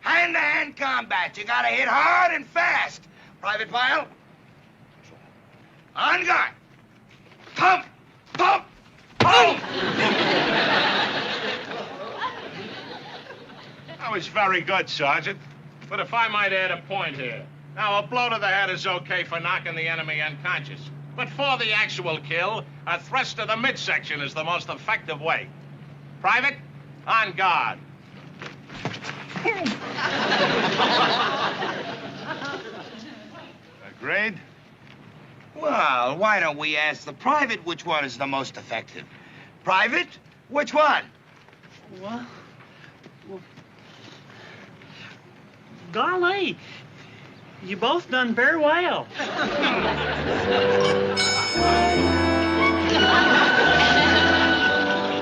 Hand-to-hand combat. You gotta hit hard and fast. Private Pyle, on guard. Pump, pump, pump! That was very good, Sergeant. But if I might add a point here. Now, a blow to the head is okay for knocking the enemy unconscious. But for the actual kill, a thrust to the midsection is the most effective way. Private, on guard. Agreed? Well, why don't we ask the private which one is the most effective? Private, which one? Well, golly, you both done very well.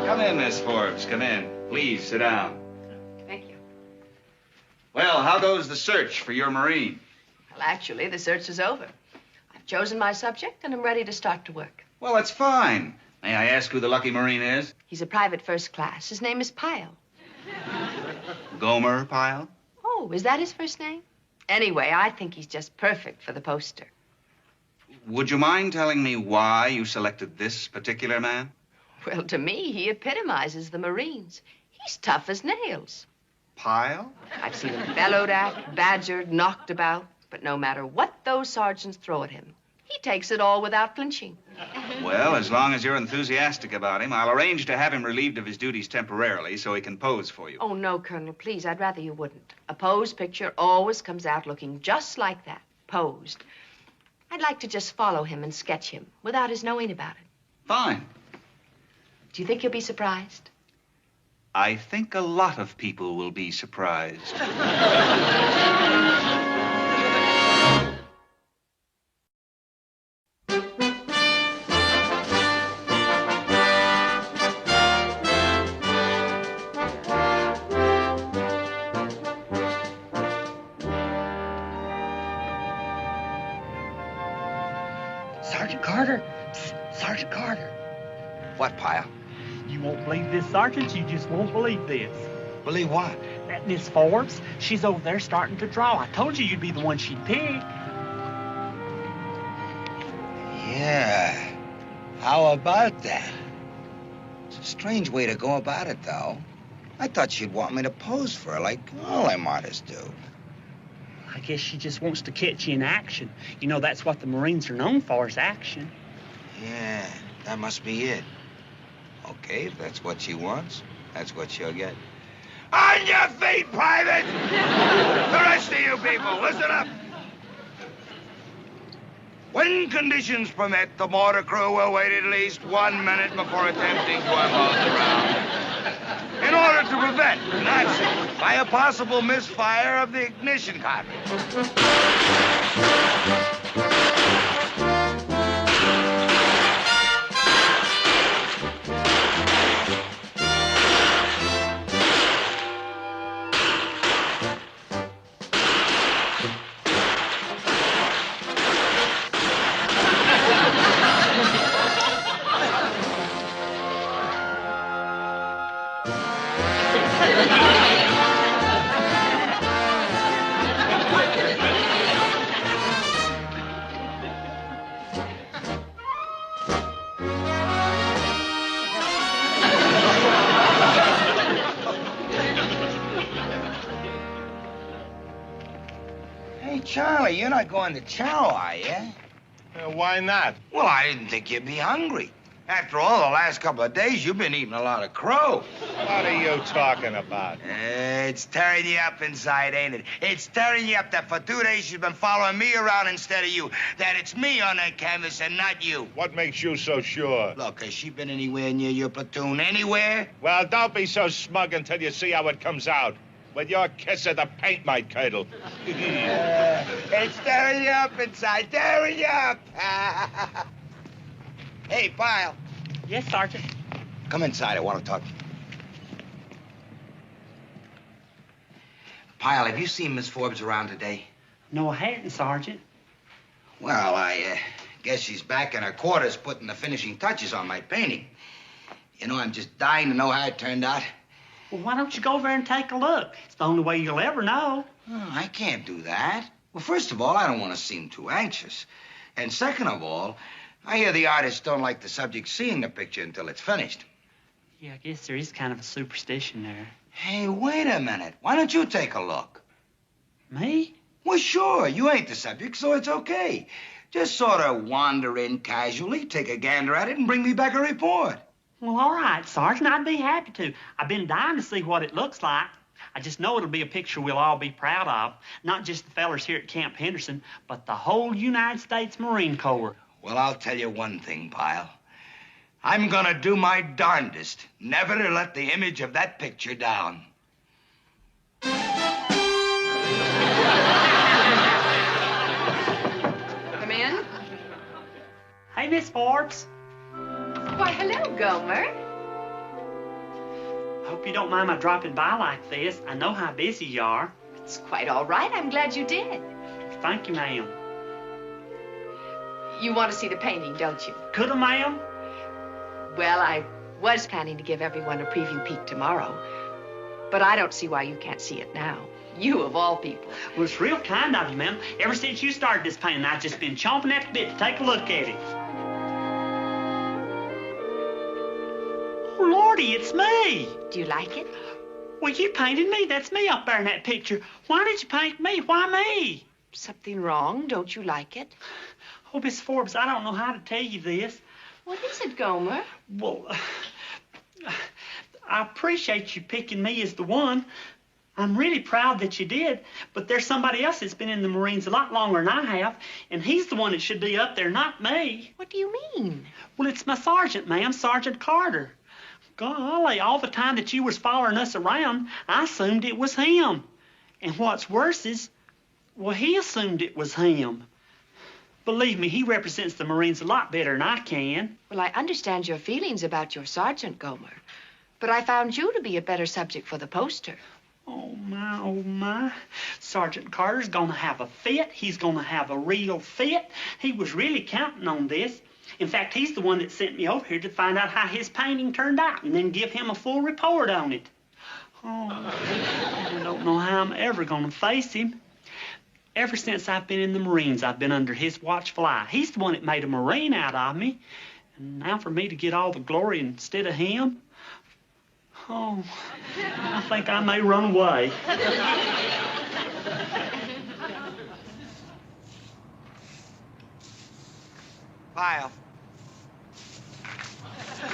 Come in, Miss Forbes. Come in. Please, sit down. Thank you. Well, how goes the search for your Marine? Well, actually, the search is over. I've chosen my subject, and I'm ready to start to work. Well, that's fine. May I ask who the lucky Marine is? He's a private first class. His name is Pyle. Gomer Pyle? Oh, is that his first name? Anyway, I think he's just perfect for the poster. Would you mind telling me why you selected this particular man? Well, to me, he epitomizes the Marines. He's tough as nails. Pyle? I've seen him bellowed at, badgered, knocked about, but no matter what those sergeants throw at him, he takes it all without flinching. Well, as long as you're enthusiastic about him, I'll arrange to have him relieved of his duties temporarily so he can pose for you. Oh, no, Colonel, please, I'd rather you wouldn't. A posed picture always comes out looking just like that, posed. I'd like to just follow him and sketch him without his knowing about it. Fine. Do you think he'll be surprised? I think a lot of people will be surprised. Sergeant Carter. Psst, Sergeant Carter. What, Pyle? You won't believe this, Sergeant. You just won't believe this. Believe what? That Miss Forbes, she's over there starting to draw. I told you you'd be the one she'd pick. Yeah. How about that? It's a strange way to go about it, though. I thought she'd want me to pose for her like all them artists do. I guess she just wants to catch you in action. You know, that's what the Marines are known for, is action. Yeah, that must be it. Okay, if that's what she wants, that's what she'll get. On your feet, Private! The rest of you people, listen up. When conditions permit, the mortar crew will wait at least 1 minute before attempting to unload the round, in order to prevent an accident by a possible misfire of the ignition cartridge. Hey, Charlie, you're not going to chow, are you? Why not? Well, I didn't think you'd be hungry. After all, the last couple of days, you've been eating a lot of crow. What are you talking about? It's tearing you up inside, ain't it? It's tearing you up that for 2 days you've been following me around instead of you. That it's me on that canvas and not you. What makes you so sure? Look, has she been anywhere near your platoon? Anywhere? Well, don't be so smug until you see how it comes out. With your kiss of the paint might curdle. It's tearing you up inside, tearing you up. Hey, Pyle. Yes, Sergeant. Come inside. I want to talk to you. Pyle, have you seen Miss Forbes around today? No, I hadn't, Sergeant. Well, I guess she's back in her quarters putting the finishing touches on my painting. You know, I'm just dying to know how it turned out. Well, why don't you go over there and take a look? It's the only way you'll ever know. Oh, I can't do that. Well, first of all, I don't want to seem too anxious. And second of all, I hear the artists don't like the subject seeing the picture until it's finished. Yeah, I guess there is kind of a superstition there. Hey, wait a minute. Why don't you take a look? Me? Well, sure. You ain't the subject, so it's okay. Just sort of wander in casually, take a gander at it, and bring me back a report. Well, all right, Sergeant. I'd be happy to. I've been dying to see what it looks like. I just know it'll be a picture we'll all be proud of. Not just the fellers here at Camp Henderson, but the whole United States Marine Corps. Well, I'll tell you one thing, Pyle. I'm gonna do my darndest never to let the image of that picture down. Come in. Hey, Miss Forbes. Why, hello, Gomer. Hope you don't mind my dropping by like this. I know how busy you are. It's quite all right. I'm glad you did. Thank you, ma'am. You want to see the painting, don't you? Could I, ma'am? Well, I was planning to give everyone a preview peek tomorrow, but I don't see why you can't see it now. You, of all people. Well, it's real kind of you, ma'am. Ever since you started this painting, I've just been chomping at the bit to take a look at it. Oh, Lordy, it's me. Do you like it? Well, you painted me. That's me up there in that picture. Why did you paint me? Why me? Something wrong? Don't you like it? Oh, Miss Forbes, I don't know how to tell you this. What is it, Gomer? Well, I appreciate you picking me as the one. I'm really proud that you did, but there's somebody else that's been in the Marines a lot longer than I have, and he's the one that should be up there, not me. What do you mean? Well, it's my sergeant, ma'am, Sergeant Carter. Golly, all the time that you was following us around, I assumed it was him. And what's worse is, well, he assumed it was him. Believe me, he represents the Marines a lot better than I can. Well, I understand your feelings about your sergeant, Gomer, but I found you to be a better subject for the poster. Oh, my, oh, my. Sergeant Carter's gonna have a fit. He's gonna have a real fit. He was really counting on this. In fact, he's the one that sent me over here to find out how his painting turned out and then give him a full report on it. Oh, I don't know how I'm ever gonna face him. Ever since I've been in the Marines, I've been under his watchful eye. He's the one that made a Marine out of me. And now for me to get all the glory instead of him? Oh, I think I may run away. Pyle.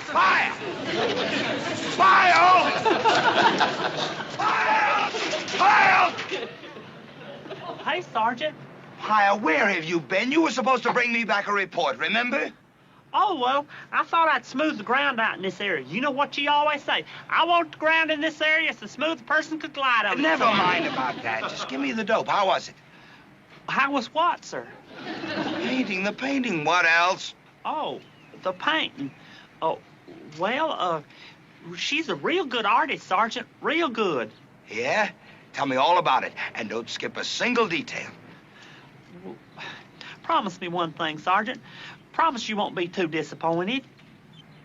Pyle! Pyle! Pyle! Pyle! Hey, Sergeant. Pyle, where have you been? You were supposed to bring me back a report, remember? Oh, well, I thought I'd smooth the ground out in this area. You know what you always say. I want the ground in this area so smooth a person could glide over it. Never mind about that. Just give me the dope. How was it? How was what, sir? The painting. What else? Oh, the painting. Oh, well, she's a real good artist, Sergeant. Real good. Yeah? Tell me all about it, and don't skip a single detail. Well, promise me one thing, Sergeant. Promise you won't be too disappointed.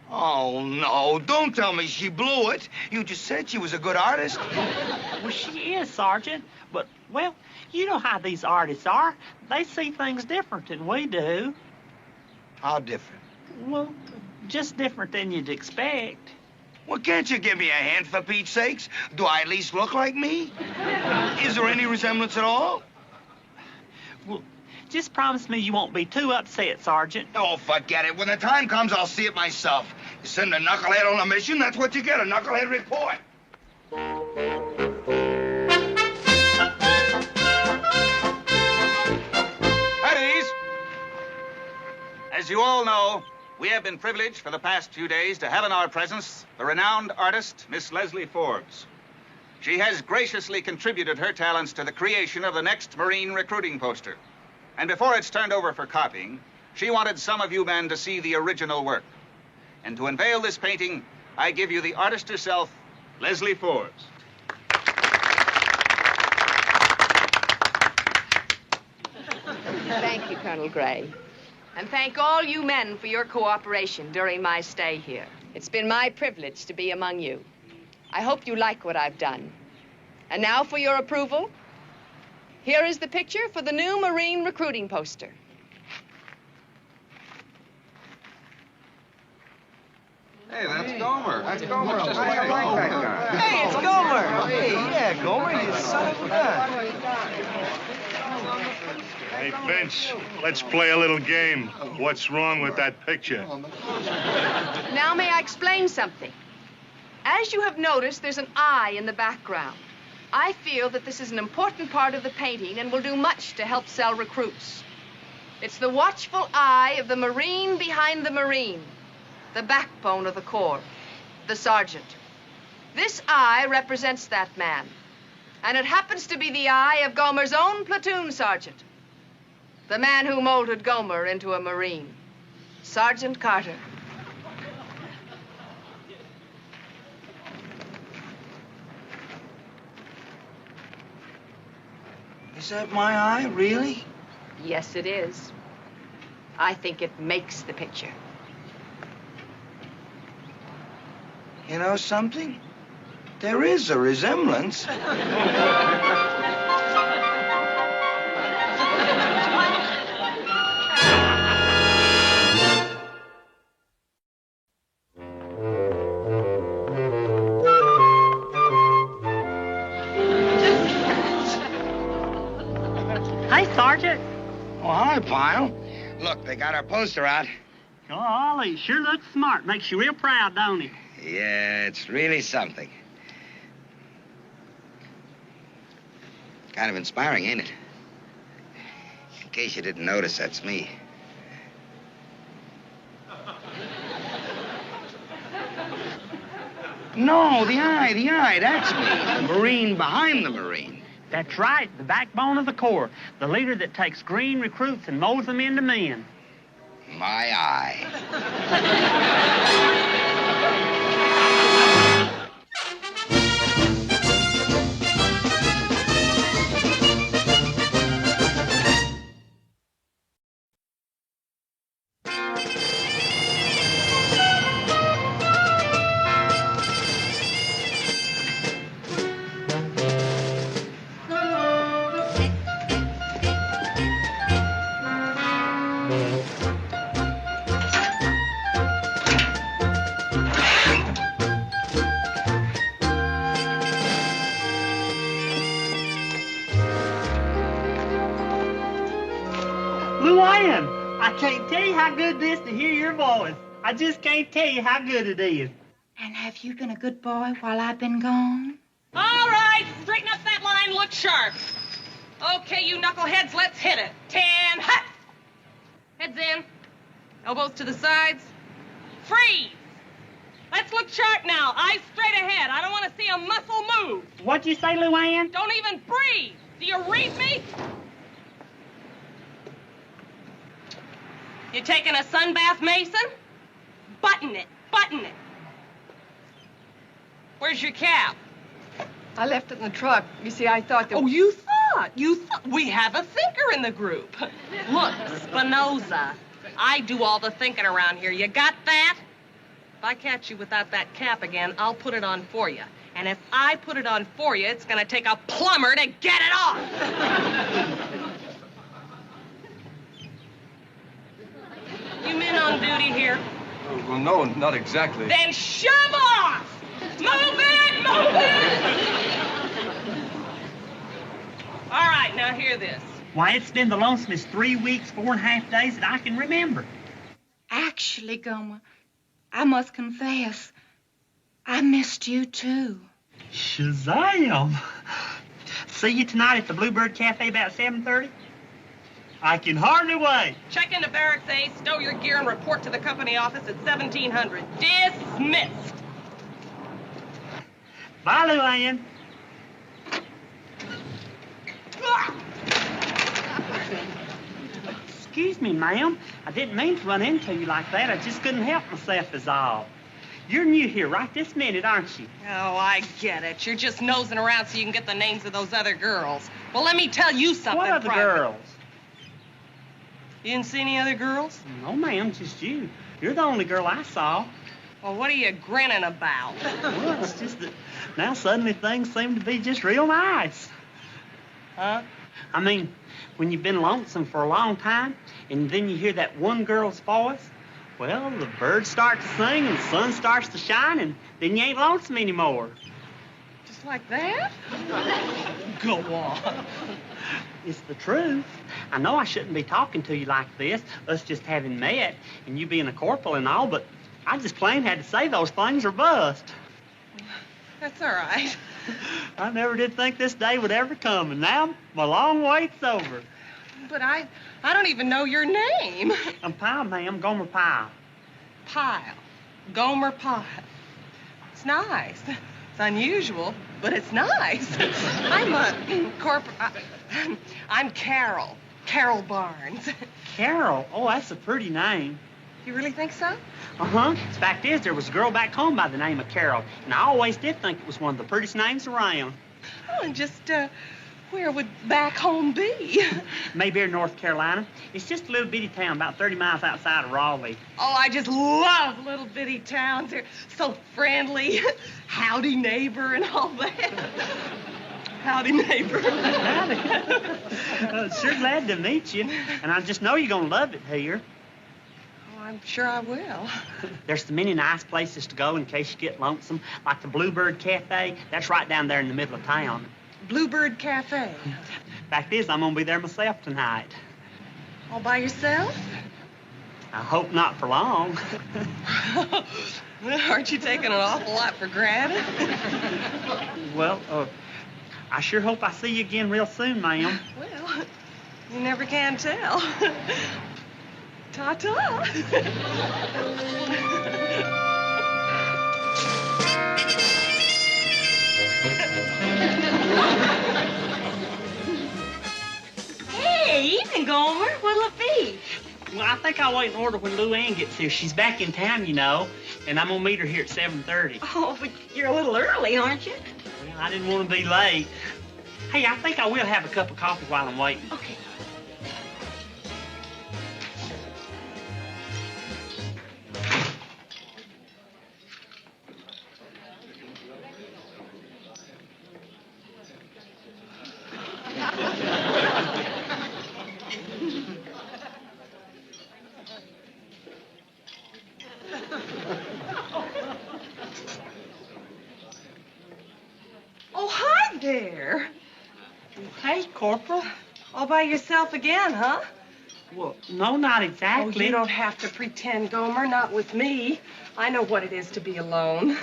Oh, no. Don't tell me she blew it. You just said she was a good artist. Well, she is, Sergeant. But, well, you know how these artists are. They see things different than we do. How different? Well, just different than you'd expect. Well, can't you give me a hint, for Pete's sakes? Do I at least look like me? Is there any resemblance at all? Well, just promise me you won't be too upset, Sergeant. Oh, forget it. When the time comes, I'll see it myself. You send a knucklehead on a mission, that's what you get, a knucklehead report. At ease. As you all know, we have been privileged for the past few days to have in our presence the renowned artist, Miss Leslie Forbes. She has graciously contributed her talents to the creation of the next Marine recruiting poster. And before it's turned over for copying, she wanted some of you men to see the original work. And to unveil this painting, I give you the artist herself, Leslie Forbes. Thank you, Colonel Gray. And thank all you men for your cooperation during my stay here. It's been my privilege to be among you. I hope you like what I've done. And now for your approval, here is the picture for the new Marine recruiting poster. Hey, that's Gomer. That's Gomer. Just like that. Hey, it's Gomer. Hey, yeah, Gomer, you son of a gun. Hey, Vince, let's play a little game. What's wrong with that picture? Now may I explain something? As you have noticed, there's an eye in the background. I feel that this is an important part of the painting and will do much to help sell recruits. It's the watchful eye of the Marine behind the Marine, the backbone of the Corps, the sergeant. This eye represents that man, and it happens to be the eye of Gomer's own platoon sergeant, the man who molded Gomer into a Marine, Sergeant Carter. Is that my eye, really? Yes, it is. I think it makes the picture. You know something? There is a resemblance. Hey, Sergeant. Oh, hi, Pyle. Look, they got our poster out. Golly, sure looks smart. Makes you real proud, don't it? Yeah, it's really something. Kind of inspiring, ain't it? In case you didn't notice, that's me. No, the eye, that's me. The Marine behind the Marine. That's right, the backbone of the Corps. The leader that takes green recruits and molds them into men. My eye. Luann, I can't tell you how good it is to hear your voice. I just can't tell you how good it is. And have you been a good boy while I've been gone? All right, straighten up that line, look sharp. Okay, you knuckleheads, let's hit it. 10, hut! Heads in, elbows to the sides. Freeze! Let's look sharp now, eyes straight ahead. I don't want to see a muscle move. What'd you say, Luann? Don't even breathe. Do you read me? You taking a sunbath, Mason? Button it, button it. Where's your cap? I left it in the truck. You see, I thought that... Oh, you thought. We have a thinker in the group. Look, Spinoza, I do all the thinking around here. You got that? If I catch you without that cap again, I'll put it on for you. And if I put it on for you, it's gonna take a plumber to get it off. You men on duty here? Well, no, not exactly. Then shove off! Move it! Move it! All right, now hear this. Why, it's been the lonesomest 3 weeks, 4.5 days that I can remember. Actually, Gomer, I must confess, I missed you, too. Shazam! See you tonight at the Bluebird Cafe about 7:30? I can hardly wait. Check into Barracks A, stow your gear, and report to the company office at 1700. Dismissed. Bye, Luann. Excuse me, ma'am. I didn't mean to run into you like that. I just couldn't help myself is all. You're new here right this minute, aren't you? Oh, I get it. You're just nosing around so you can get the names of those other girls. Well, let me tell you something. What other girls? You didn't see any other girls? No, ma'am, just you. You're the only girl I saw. Well, what are you grinning about? Well, it's just that now suddenly things seem to be just real nice. Huh? I mean, when you've been lonesome for a long time, and then you hear that one girl's voice, well, the birds start to sing and the sun starts to shine, and then you ain't lonesome anymore. Just like that? Go on. It's the truth. I know I shouldn't be talking to you like this, us just having met, and you being a corporal and all, but I just plain had to say those things or bust. That's all right. I never did think this day would ever come, and now my long wait's over. But I don't even know your name. I'm Pyle, ma'am, Gomer Pyle. Pyle. Gomer Pyle. It's nice. It's unusual, but it's nice. I'm I'm Carol. Carol Barnes. Carol? Oh, that's a pretty name. You really think so? Uh-huh. The fact is, there was a girl back home by the name of Carol, and I always did think it was one of the prettiest names around. Oh, and just, where would back home be? Mayberry, North Carolina. It's just a little bitty town about 30 miles outside of Raleigh. Oh, I just love little bitty towns. They're so friendly. Howdy, neighbor, and all that. Howdy, neighbor. Howdy. Sure glad to meet you, and I just know you're going to love it here. I'm sure I will. There's so many nice places to go in case you get lonesome, like the Bluebird Cafe. That's right down there in the middle of town. Bluebird Cafe? Fact is, I'm going to be there myself tonight. All by yourself? I hope not for long. Aren't you taking an awful lot for granted? Well, I sure hope I see you again real soon, ma'am. Well, you never can tell. Ta-ta. Hey, evening, Gomer. What'll it be? Well, I think I'll wait and order when Luann gets here. She's back in town, you know, and I'm gonna meet her here at 7:30. Oh, but you're a little early, aren't you? Well, I didn't want to be late. Hey, I think I will have a cup of coffee while I'm waiting. Okay. Oh, hi there. Hey, Corporal. All by yourself again, huh? Well, no, not exactly. Oh, you don't have to pretend, Gomer, not with me. I know what it is to be alone.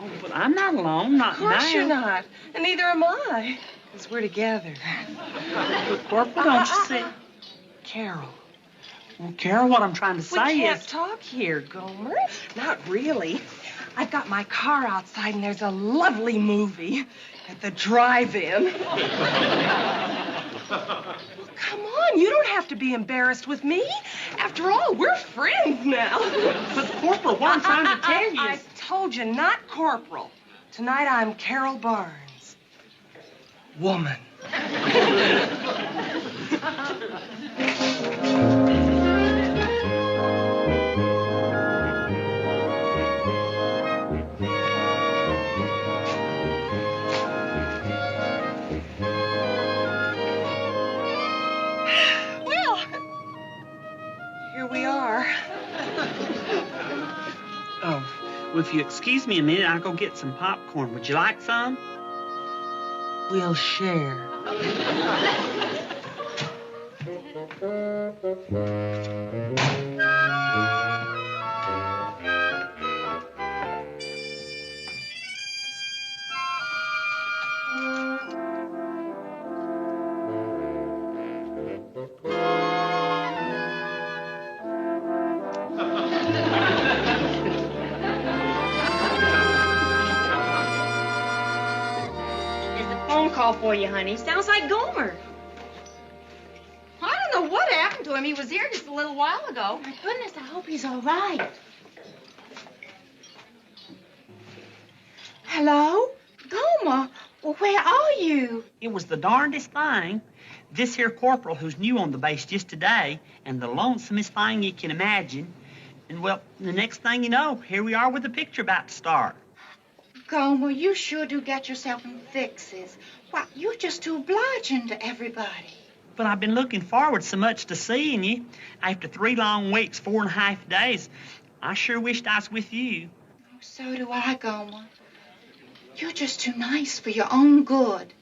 Oh, but I'm not alone, not now. Of course you're not, and neither am I, because we're together. But, Corporal, don't you see? Carol. Well, Carol, what I'm trying to say We can't is... talk here, Gomer. Not really. I've got my car outside, and there's a lovely movie at the drive-in. Come on, you don't have to be embarrassed with me. After all, we're friends now. But, Corporal, what I'm trying to tell you I is... told you, not Corporal. Tonight I'm Carol Barnes. Woman. Well, here we are. Oh, well, if you excuse me a minute, I'll go get some popcorn. Would you like some? We'll share. Phone call for you, honey. Sounds like Gomer. I don't know what happened to him. He was here just a little while ago. My goodness, I hope he's all right. Hello? Gomer? Well, where are you? It was the darndest thing. This here corporal who's new on the base just today, and the lonesomest thing you can imagine. And, well, the next thing you know, here we are with the picture about to start. Gomer, you sure do get yourself in fixes. Why, you're just too obliging to everybody. But I've been looking forward so much to seeing you. After 3 long weeks, 4.5 days, I sure wished I was with you. Oh, so do I, Gomer. You're just too nice for your own good.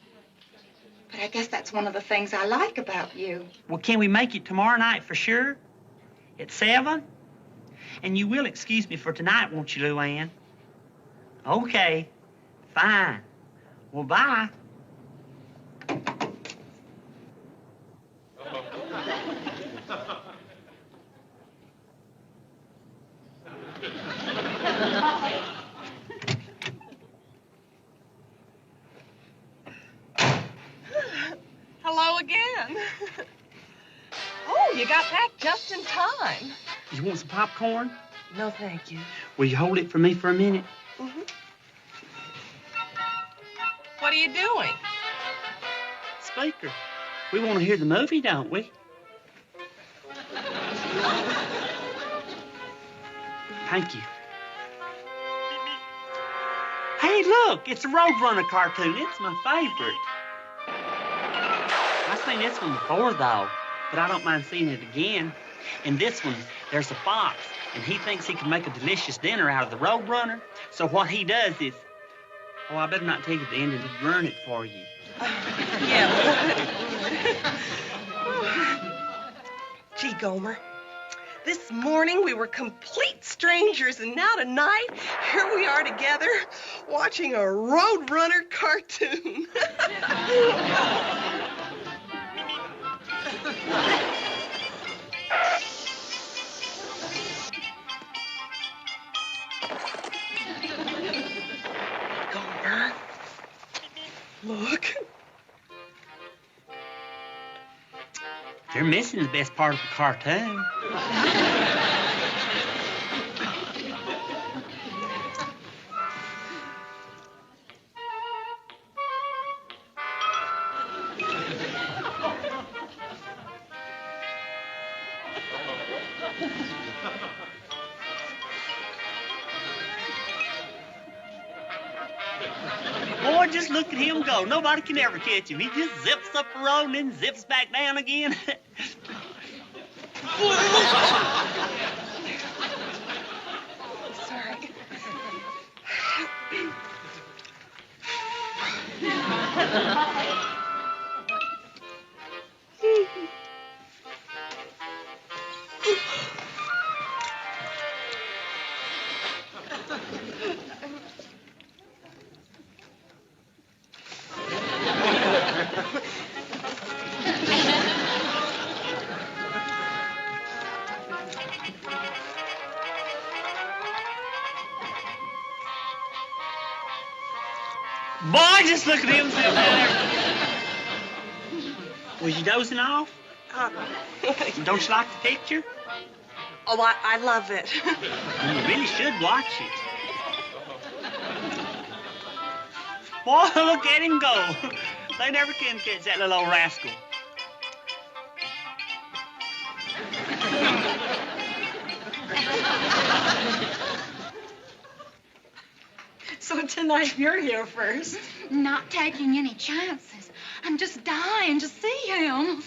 But I guess that's one of the things I like about you. Well, can we make it tomorrow night for sure? At 7? And you will excuse me for tonight, won't you, Luann? Okay, fine. Well, bye. Hello again. Oh, you got back just in time. You want some popcorn? No, thank you. Will you hold it for me for a minute? Mm-hmm. What are you doing? Speaker, we want to hear the movie, don't we? Thank you. Hey, look, it's a Roadrunner cartoon. It's my favorite. I've seen this one before, though, but I don't mind seeing it again. In this one, there's a fox, and he thinks he can make a delicious dinner out of the Roadrunner. So what he does is... Oh, I better not take it to the end and just ruin it for you. Yeah. Gee, Gomer, this morning we were complete strangers, and now tonight, here we are together watching a Roadrunner cartoon. Gomer, look. They're missing the best part of the cartoon. Boy, just look at him go. Nobody can ever catch him. He just zips up the road and then zips back down again. Sorry. Boy, just look at him sitting there. Was you dozing off? Don't you like the picture? Oh, I love it. You really should watch it. Boy, look at him go. They never can catch that little old rascal. So tonight you're here first. Not taking any chances. I'm just dying to see him.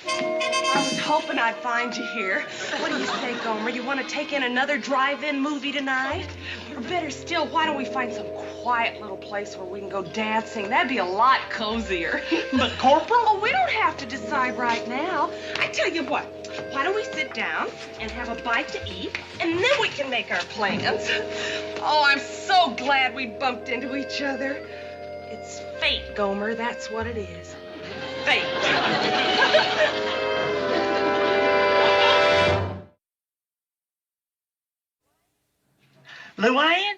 I was hoping hoping I'd find you here. What do you say, Gomer? You want to take in another drive-in movie tonight? Or better still, why don't we find some quiet little place where we can go dancing? That'd be a lot cozier. But, Corporal? Oh, we don't have to decide right now. I tell you what, why don't we sit down and have a bite to eat, and then we can make our plans. Oh, I'm so glad we bumped into each other. It's fate, Gomer, that's what it is. Fate. Luann?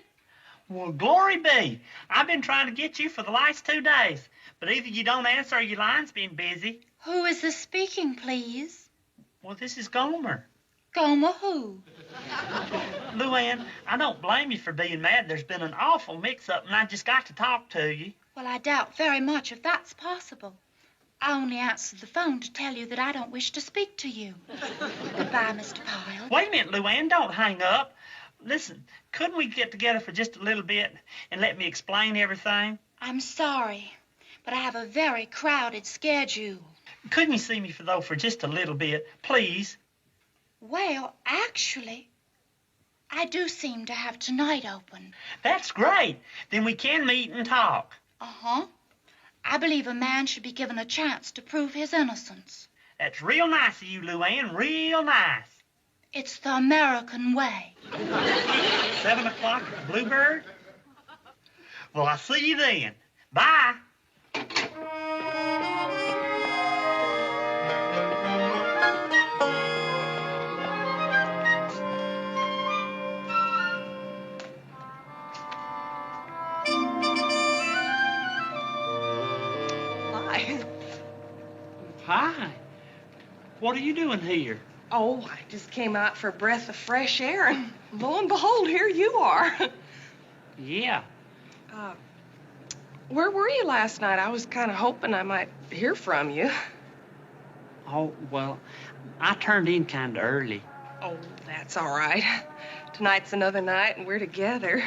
Well, glory be. I've been trying to get you for the last 2 days, but either you don't answer or your line's been busy. Who is this speaking, please? Well, this is Gomer. Gomer who? Luann, I don't blame you for being mad. There's been an awful mix-up, and I just got to talk to you. Well, I doubt very much if that's possible. I only answered the phone to tell you that I don't wish to speak to you. Goodbye, Mr. Pyle. Wait a minute, Luann. Don't hang up. Listen, couldn't we get together for just a little bit and let me explain everything? I'm sorry, but I have a very crowded schedule. Couldn't you see me for just a little bit, please? Well, actually, I do seem to have tonight open. That's great. Then we can meet and talk. Uh-huh. I believe a man should be given a chance to prove his innocence. That's real nice of you, Luann, real nice. It's the American way. 7 o'clock at the Bluebird? Well, I'll see you then. Bye. Hi. What are you doing here? Oh, I just came out for a breath of fresh air, and lo and behold, here you are. Yeah. Where were you last night? I was kind of hoping I might hear from you. Oh, well, I turned in kind of early. Oh, that's all right. Tonight's another night, and we're together.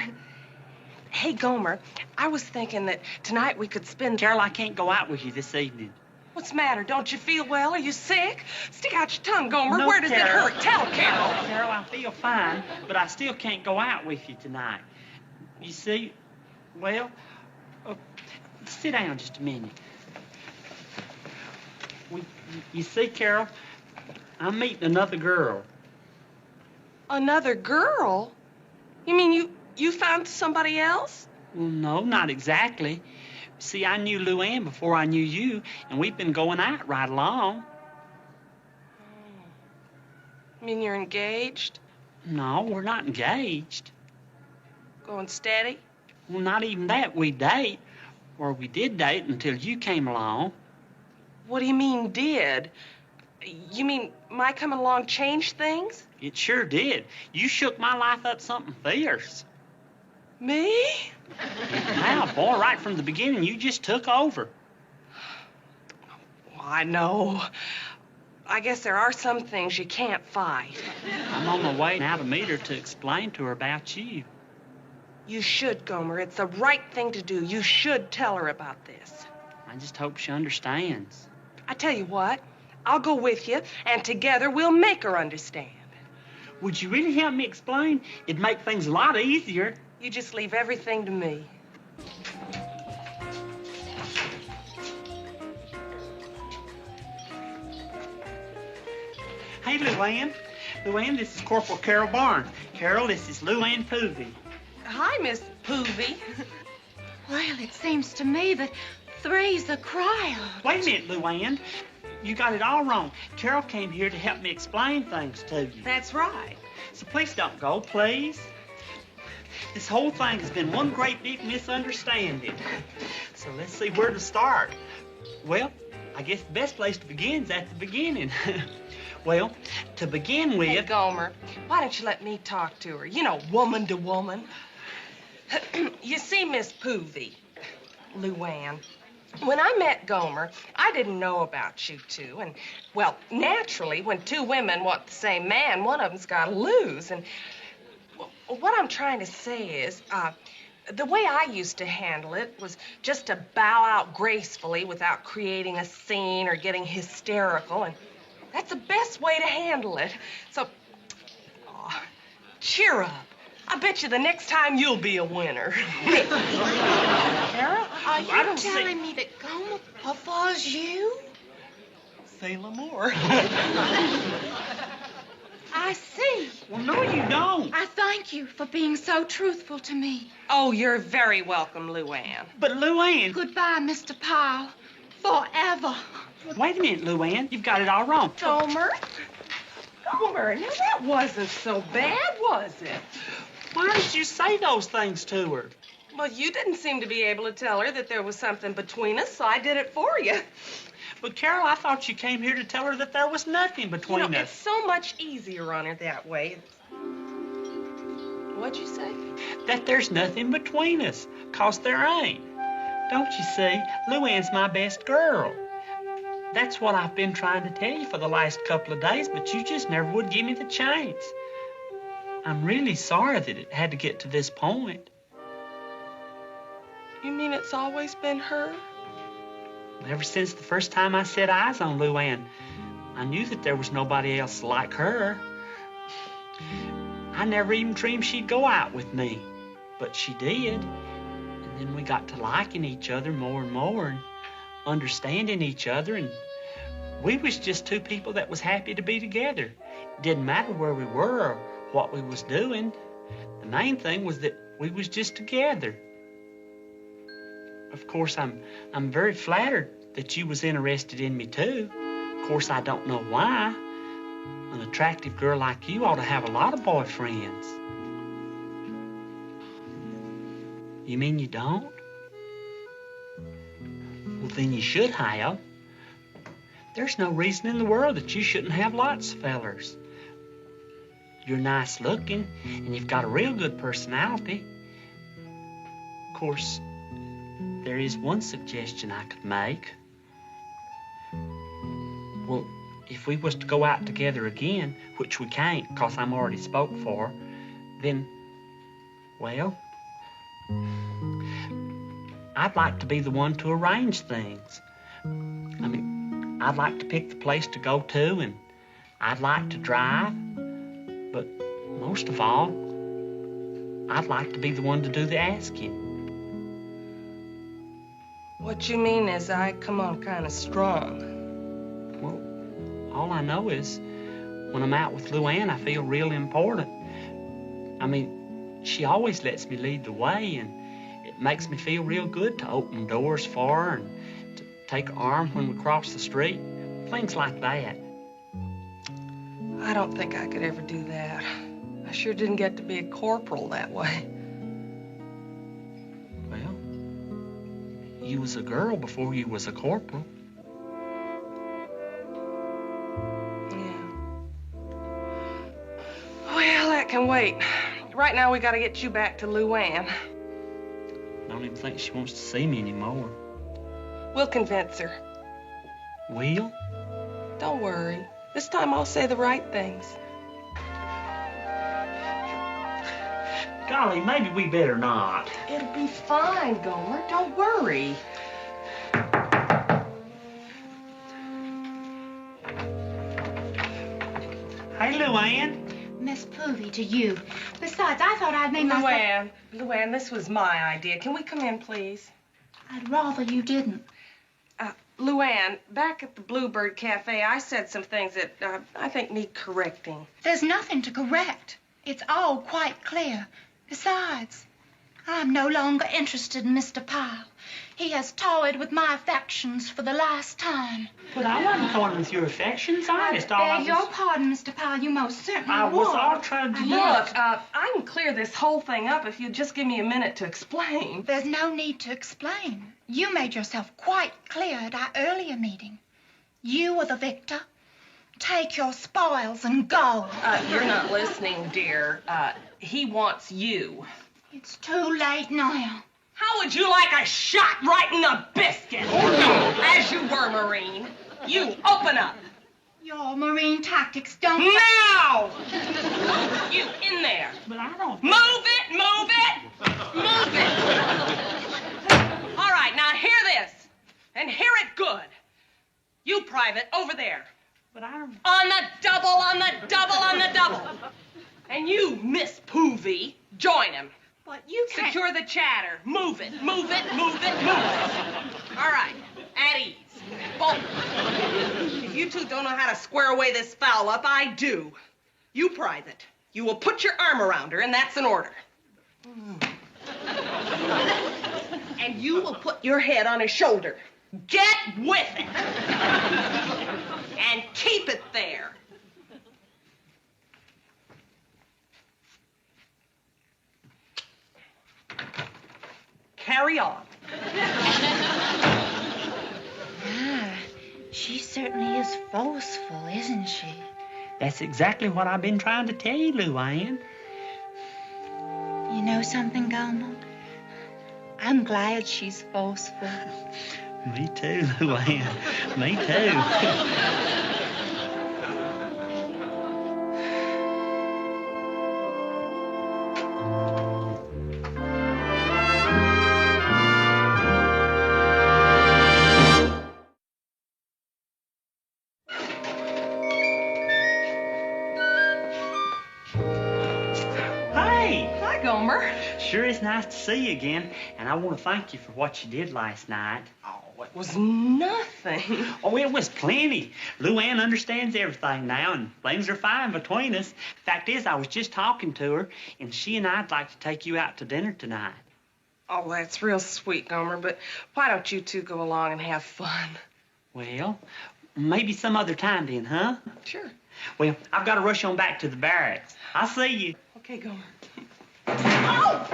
Hey, Gomer, I was thinking that tonight we could spend... Carol, I can't go out with you this evening. What's the matter? Don't you feel well? Are you sick? Stick out your tongue, Gomer. No, Where does Carol. it hurt? Tell Carol. Carol, I feel fine, but I still can't go out with you tonight. You see, well, sit down just a minute. You see, Carol, I'm meeting another girl. Another girl? You mean you found somebody else? Well, no, not exactly. See, I knew Luann before I knew you, and we've been going out right along. You mean you're engaged? No, we're not engaged. Going steady? Well, not even that. We date, or we did date until you came along. What do you mean, did? You mean my coming along changed things? It sure did. You shook my life up something fierce. Me? Now, boy, right from the beginning, you just took over. Well, I know. I guess there are some things you can't fight. I'm on my way now to meet her to explain to her about you. You should, Gomer. It's the right thing to do. You should tell her about this. I just hope she understands. I tell you what, I'll go with you, and together we'll make her understand. Would you really help me explain? It'd make things a lot easier. You just leave everything to me. Hey, Luann. Luann, this is Corporal Carol Barnes. Carol, this is Luann Poovie. Hi, Miss Poovie. Well, it seems to me that three's a crowd. Wait a minute, Luann. You got it all wrong. Carol came here to help me explain things to you. That's right. So please don't go, please. This whole thing has been one great big misunderstanding. So let's see where to start. Well, I guess the best place to begin is at the beginning. Well, to begin with... Hey, Gomer, why don't you let me talk to her? You know, woman to woman. You see, Miss Poovie, Luann, when I met Gomer, I didn't know about you two. And, well, naturally, when two women want the same man, one of them's got to lose. And what I'm trying to say is, the way I used to handle it was just to bow out gracefully without creating a scene or getting hysterical. And That's the best way to handle it. So, cheer up. I bet you the next time you'll be a winner. Carol, are you I don't telling me that Gomer prefers you? Say no more. I see. Well, no, you don't. I thank you for being so truthful to me. Oh, you're very welcome, Luann. But, Luann... Goodbye, Mr. Pyle. Forever. Wait a minute, Luann. You've got it all wrong. Gomer? Gomer, now that wasn't so bad, was it? Why did you say those things to her? Well, you didn't seem to be able to tell her that there was something between us, so I did it for you. But, Carol, I thought you came here to tell her that there was nothing between us. It's so much easier on her that way. What'd you say? That there's nothing between us, 'cause there ain't. Don't you see? Luann's my best girl. That's what I've been trying to tell you for the last couple of days, but you just never would give me the chance. I'm really sorry that it had to get to this point. You mean it's always been her? Ever since the first time I set eyes on Luann, I knew that there was nobody else like her. I never even dreamed she'd go out with me, but she did. And then we got to liking each other more and more and understanding each other, and we was just two people that was happy to be together. It didn't matter where we were or what we was doing. The main thing was that we was just together. Of course, I'm very flattered that you was interested in me, too. Of course, I don't know why. An attractive girl like you ought to have a lot of boyfriends. You mean you don't? Well, then you should have. There's no reason in the world that you shouldn't have lots of fellers. You're nice looking, and you've got a real good personality. Of course, there is one suggestion I could make. Well, if we was to go out together again, which we can't, 'cause I'm already spoke for, then, well, I'd like to be the one to arrange things. I mean, I'd like to pick the place to go to, and I'd like to drive, but most of all, I'd like to be the one to do the asking. What you mean is I come on kind of strong. Well, all I know is when I'm out with Luann, I feel real important. I mean, she always lets me lead the way, and it makes me feel real good to open doors for her and to take her arm when we cross the street, things like that. I don't think I could ever do that. I sure didn't get to be a corporal that way. Well, you was a girl before you was a corporal. Well, that can wait. Right now, we gotta get you back to Luann. I don't even think she wants to see me anymore. We'll convince her. Will? Don't worry. This time I'll say the right things. Golly, maybe we better not. It'll be fine, Gomer. Don't worry. Hey, Luann. Miss Poovie, to you. Besides, I thought I'd made myself... Luann, this was my idea. Can we come in, please? I'd rather you didn't. Luann, back at the Bluebird Cafe, I said some things that I think need correcting. There's nothing to correct. It's all quite clear. Besides, I'm no longer interested in Mr. Pyle. He has toyed with my affections for the last time. But I wasn't toying with your affections, honest. I beg your pardon, Mr. Pyle. You most certainly I was all trying to Look, I can clear this whole thing up if you just give me a minute to explain. There's no need to explain. You made yourself quite clear at our earlier meeting. You were the victor. Take your spoils and go. You're not listening, dear. He wants you. It's too late now. How would you like a shot right in the biscuit? As you were, Marine. You, open up. Your marine tactics don't... Now! You, in there. But I don't... Move it, move it, move it. All right, now hear this, and hear it good. You, Private, over there. But I don't... On the double, on the double, on the double. And you, Miss Poovie, join him. But you can't... Secure the chatter. Move it, move it, move it, move it. All right, at ease. Both. If you two don't know how to square away this foul up, I do. You prize it. You will put your arm around her, and that's an order. And you will put your head on his shoulder. Get with it. And keep it there. Carry on. She certainly is forceful, isn't she? That's exactly what I've been trying to tell you, Luann. You know something, Gomer? I'm glad she's forceful. Me too, Luann. Me too. Gomer. Sure is nice to see you again, and I want to thank you for what you did last night. Oh, it was nothing. Oh, it was plenty. Luann understands everything now, and things are fine between us. Fact is, I was just talking to her, and she and I'd like to take you out to dinner tonight. Oh, that's real sweet, Gomer, but why don't you two go along and have fun? Well, maybe some other time then, huh? Sure. Well, I've got to rush on back to the barracks. I'll see you. Okay, Gomer. Oh!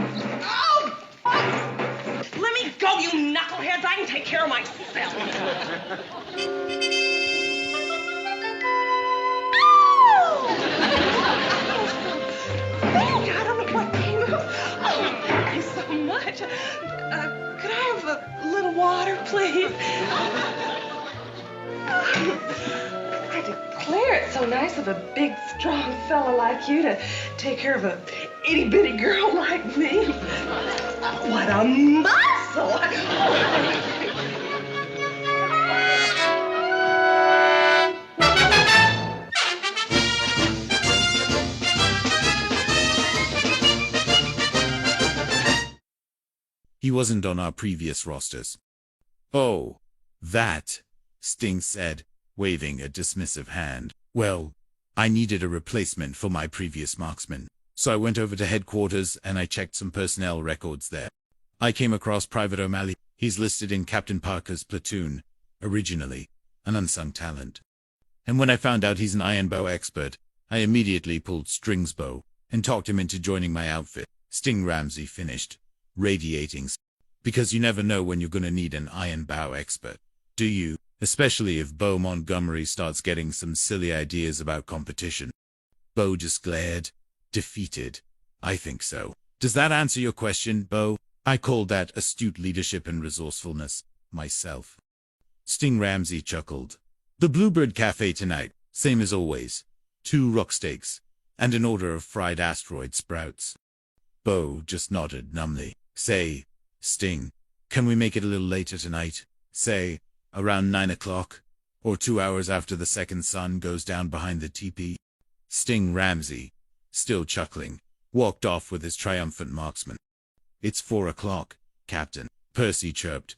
Oh! Oh! Let me go, you knuckleheads. I can take care of myself. Oh! Oh, God, I don't know what came out. Oh, thank you so much. Could I have a little water, please? I declare it's so nice of a big, strong fella like you to take care of a itty-bitty girl like me. What a muscle! He wasn't on our previous rosters. Oh, that, Sting said, waving a dismissive hand. Well, I needed a replacement for my previous marksman. So I went over to headquarters and I checked some personnel records there. I came across Private O'Malley. He's listed in Captain Parker's platoon, originally an unsung talent. And when I found out he's an iron bow expert, I immediately pulled String's bow and talked him into joining my outfit. Sting Ramsey finished, radiating, because you never know when you're gonna need an iron bow expert, do you? Especially if Bo Montgomery starts getting some silly ideas about competition. Bo just glared. Defeated. I think so. Does that answer your question, Bo? I call that astute leadership and resourcefulness, myself. Sting Ramsey chuckled. The Bluebird Cafe tonight, same as always. 2 rock steaks, and an order of fried asteroid sprouts. Bo just nodded numbly. Say, Sting, can we make it a little later tonight? Say, around 9 o'clock, or 2 hours after the second sun goes down behind the teepee? Sting Ramsey, still chuckling, walked off with his triumphant marksman. It's 4 o'clock, Captain, Percy chirped.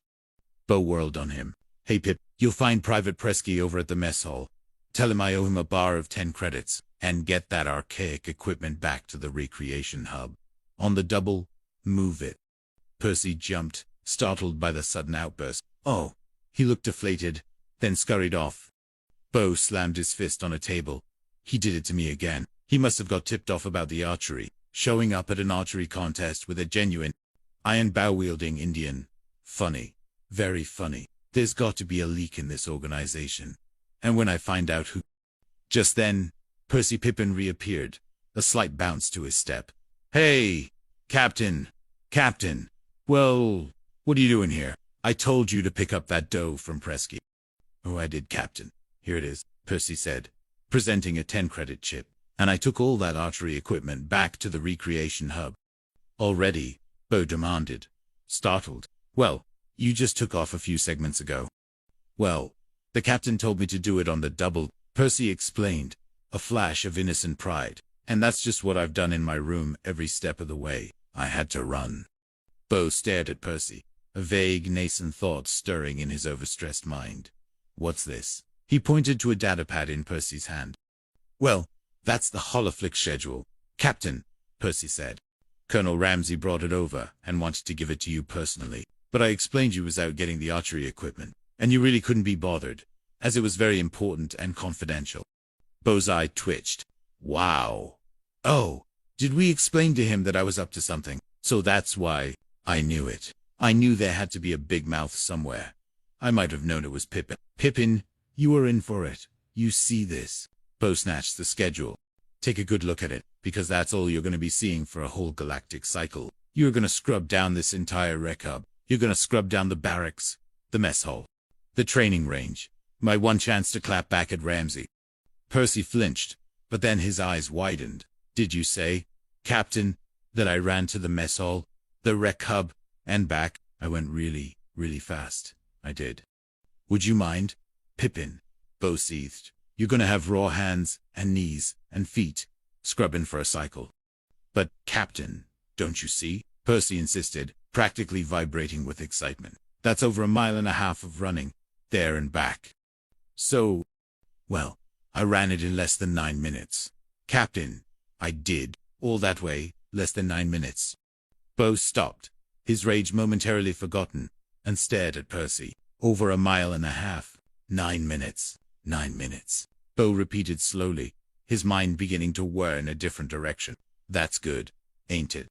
Bo whirled on him. Hey Pip, you'll find Private Presky over at the mess hall. Tell him I owe him a bar of 10 credits, and get that archaic equipment back to the recreation hub. On the double, move it. Percy jumped, startled by the sudden outburst. Oh, he looked deflated, then scurried off. Bo slammed his fist on a table. He did it to me again. He must have got tipped off about the archery, showing up at an archery contest with a genuine iron bow-wielding Indian. Funny. Very funny. There's got to be a leak in this organization. And when I find out who... Just then, Percy Pippin reappeared, a slight bounce to his step. Hey, Captain. Captain. Well, what are you doing here? I told you to pick up that dough from Presky. Oh, I did, Captain. Here it is, Percy said, presenting a 10-credit chip. And I took all that archery equipment back to the recreation hub. Already? Bo demanded, startled. Well, you just took off a few segments ago. Well, the captain told me to do it on the double. Percy explained, a flash of innocent pride. And that's just what I've done in my room every step of the way. I had to run. Bo stared at Percy, a vague, nascent thought stirring in his overstressed mind. What's this? He pointed to a datapad in Percy's hand. Well, that's the holoflick schedule, Captain, Percy said. Colonel Ramsey brought it over and wanted to give it to you personally, but I explained you was out getting the archery equipment, and you really couldn't be bothered, as it was very important and confidential. Bo's eye twitched. Wow. Oh, did we explain to him that I was up to something? So that's why I knew it. I knew there had to be a big mouth somewhere. I might have known it was Pippin. Pippin, you were in for it. You see this. Bo snatched the schedule. Take a good look at it, because that's all you're going to be seeing for a whole galactic cycle. You're going to scrub down this entire rec hub. You're going to scrub down the barracks, the mess hall, the training range. My one chance to clap back at Ramsey. Percy flinched, but then his eyes widened. Did you say, Captain, that I ran to the mess hall, the rec hub, and back? I went really, really fast. I did. Would you mind? Pippin, Bo seethed. You're going to have raw hands and knees and feet, scrubbing for a cycle. But, Captain, don't you see? Percy insisted, practically vibrating with excitement. That's over 1.5 miles of running, there and back. So, well, I ran it in less than 9 minutes. Captain, I did. All that way, less than 9 minutes. Bo stopped, his rage momentarily forgotten, and stared at Percy. Over 1.5 miles. 9 minutes. 9 minutes. Bo repeated slowly, his mind beginning to whir in a different direction. That's good, ain't it?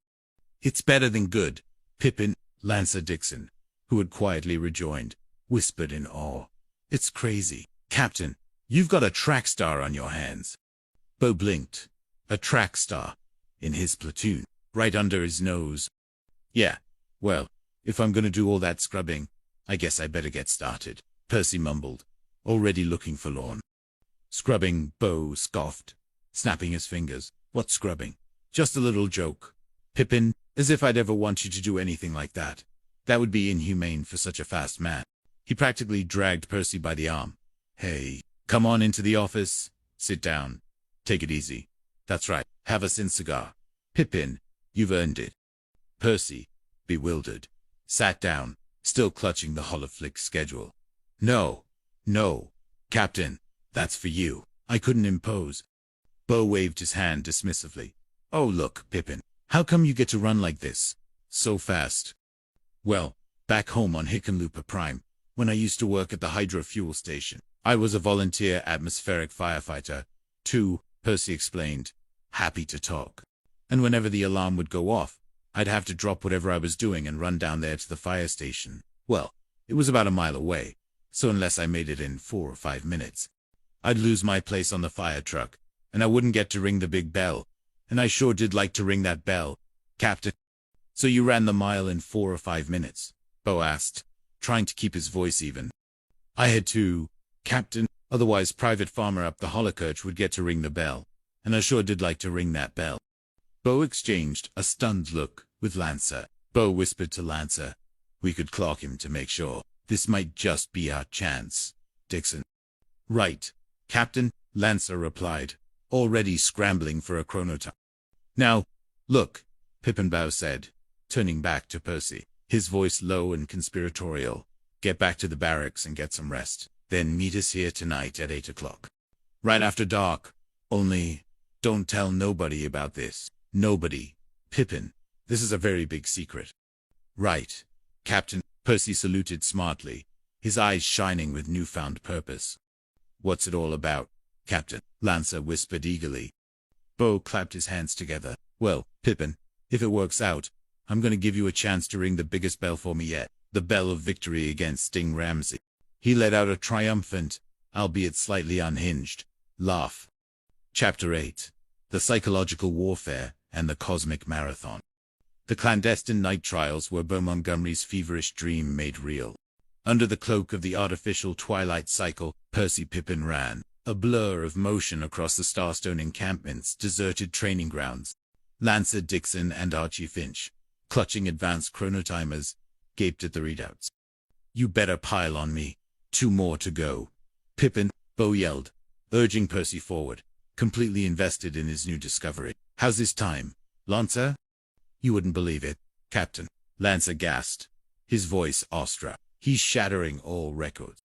It's better than good, Pippin, Lancer Dixon, who had quietly rejoined, whispered in awe. It's crazy. Captain, you've got a track star on your hands. Bo blinked. A track star. In his platoon. Right under his nose. Yeah, well, if I'm going to do all that scrubbing, I guess I better get started, Percy mumbled, already looking forlorn. Scrubbing, Bo scoffed, snapping his fingers. What scrubbing? Just a little joke. Pippin, as if I'd ever want you to do anything like that. That would be inhumane for such a fast man. He practically dragged Percy by the arm. Hey, come on into the office. Sit down. Take it easy. That's right. Have a cigar. Pippin, you've earned it. Percy, bewildered, sat down, still clutching the holoflick schedule. No, Captain, that's for you. I couldn't impose. Bo waved his hand dismissively. Oh, look, Pippin, how come you get to run like this? So fast. Well, back home on Hickenlooper Prime, when I used to work at the hydro fuel station, I was a volunteer atmospheric firefighter, too, Percy explained, happy to talk. And whenever the alarm would go off, I'd have to drop whatever I was doing and run down there to the fire station. Well, it was about 1 mile away, so unless I made it in 4 or 5 minutes, I'd lose my place on the fire truck, and I wouldn't get to ring the big bell. And I sure did like to ring that bell, Captain. So you ran the mile in 4 or 5 minutes? Bo asked, trying to keep his voice even. I had to, Captain, otherwise Private Farmer up the Holokirch would get to ring the bell, and I sure did like to ring that bell. Bo exchanged a stunned look with Lancer. Bo whispered to Lancer, we could clock him to make sure. This might just be our chance, Dixon. Right, Captain, Lancer replied, already scrambling for a chronotime. Now, look, Pippinbow said, turning back to Percy, his voice low and conspiratorial. Get back to the barracks and get some rest. Then meet us here tonight at 8 o'clock. Right after dark. Only, don't tell nobody about this. Nobody. Pippin, this is a very big secret. Right, Captain. Percy saluted smartly, his eyes shining with newfound purpose. What's it all about, Captain? Lancer whispered eagerly. Bo clapped his hands together. Well, Pippin, if it works out, I'm going to give you a chance to ring the biggest bell for me yet. The bell of victory against Sting Ramsey. He let out a triumphant, albeit slightly unhinged, laugh. Chapter 8. The Psychological Warfare and the Cosmic Marathon. The clandestine night trials were Bo Montgomery's feverish dream made real. Under the cloak of the artificial twilight cycle, Percy Pippin ran, a blur of motion across the Starstone encampment's deserted training grounds. Lancer Dixon and Archie Finch, clutching advanced chronotimers, gaped at the readouts. You better pile on me. 2 more to go. Pippin, Bo yelled, urging Percy forward, completely invested in his new discovery. How's this time, Lancer? You wouldn't believe it, Captain. Lancer gasped, his voice awestruck. He's shattering all records.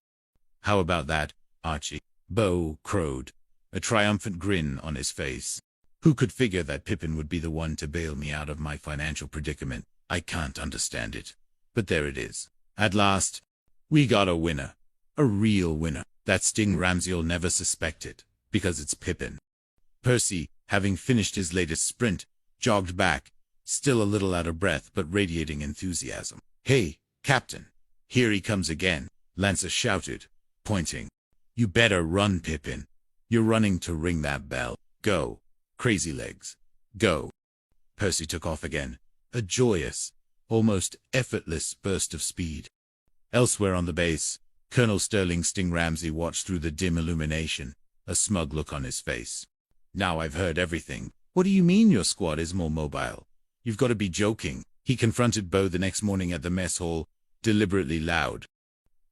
How about that, Archie? Bo crowed, a triumphant grin on his face. Who could figure that Pippin would be the one to bail me out of my financial predicament? I can't understand it. But there it is. At last, we got a winner. A real winner. That Sting Ramsey'll never suspect it, because it's Pippin. Percy, having finished his latest sprint, jogged back, still a little out of breath but radiating enthusiasm. Hey, Captain, here he comes again, Lancer shouted, pointing. You better run, Pippin. You're running to ring that bell. Go, crazy legs. Go. Percy took off again, a joyous, almost effortless burst of speed. Elsewhere on the base, Colonel Sterling Sting Ramsey watched through the dim illumination, a smug look on his face. Now I've heard everything. What do you mean your squad is more mobile? You've got to be joking. He confronted Bo the next morning at the mess hall, deliberately loud.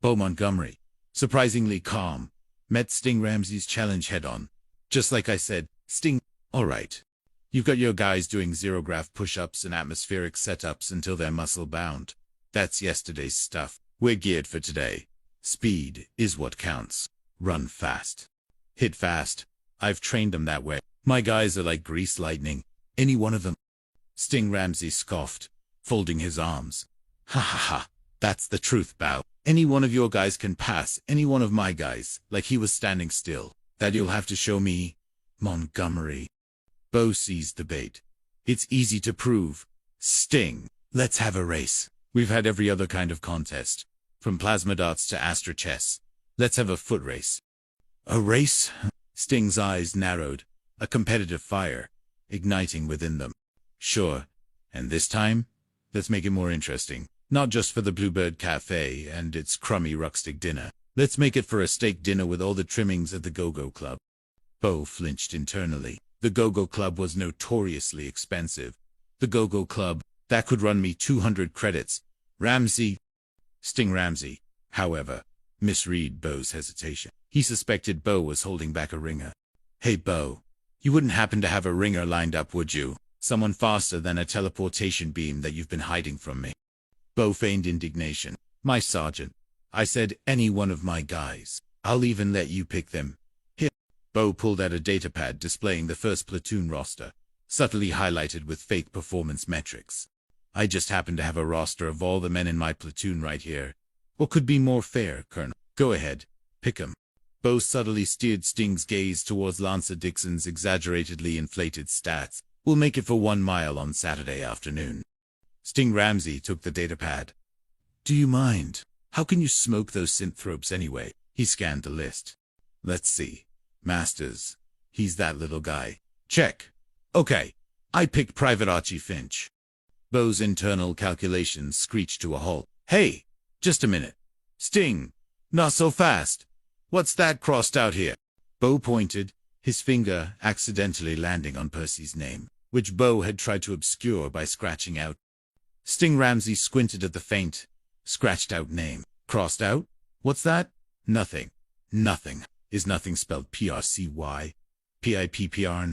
Bo Montgomery, surprisingly calm, met Sting Ramsey's challenge head-on. Just like I said, Sting, all right. You've got your guys doing zero-graph push-ups and atmospheric setups until they're muscle-bound. That's yesterday's stuff. We're geared for today. Speed is what counts. Run fast. Hit fast. I've trained them that way. My guys are like greased lightning. Any one of them. Sting Ramsey scoffed, folding his arms. Ha ha ha. That's the truth, Bow. Any one of your guys can pass any one of my guys, like he was standing still. That you'll have to show me, Montgomery. Bo seized the bait. It's easy to prove. Sting, let's have a race. We've had every other kind of contest, from plasma darts to Astra chess. Let's have a foot race. A race? Sting's eyes narrowed, a competitive fire igniting within them. Sure, and this time, let's make it more interesting. Not just for the Bluebird Cafe and its crummy rustic dinner. Let's make it for a steak dinner with all the trimmings at the Go-Go Club. Bo flinched internally. The Go-Go Club was notoriously expensive. The Go-Go Club, that could run me 200 credits. Sting Ramsey, however, misread Bo's hesitation. He suspected Bo was holding back a ringer. Hey, Bo, you wouldn't happen to have a ringer lined up, would you? Someone faster than a teleportation beam that you've been hiding from me. Bo feigned indignation. My sergeant. I said any one of my guys. I'll even let you pick them. Here. Bo pulled out a datapad displaying the first platoon roster, subtly highlighted with fake performance metrics. I just happen to have a roster of all the men in my platoon right here. What could be more fair, Colonel? Go ahead. Pick 'em. Bo subtly steered Sting's gaze towards Lancer Dixon's exaggeratedly inflated stats. We'll make it for 1 mile on Saturday afternoon. Sting Ramsey took the datapad. Do you mind? How can you smoke those synthropes anyway? He scanned the list. Let's see. Masters. He's that little guy. Check. Okay. I picked Private Archie Finch. Bo's internal calculations screeched to a halt. Hey, just a minute. Sting, not so fast. What's that crossed out here? Bo pointed, his finger accidentally landing on Percy's name, which Bo had tried to obscure by scratching out. Sting Ramsey squinted at the faint, scratched-out name. Crossed out? What's that? Nothing. Nothing. Is nothing spelled P-R-C-Y? P-I-P-P-R?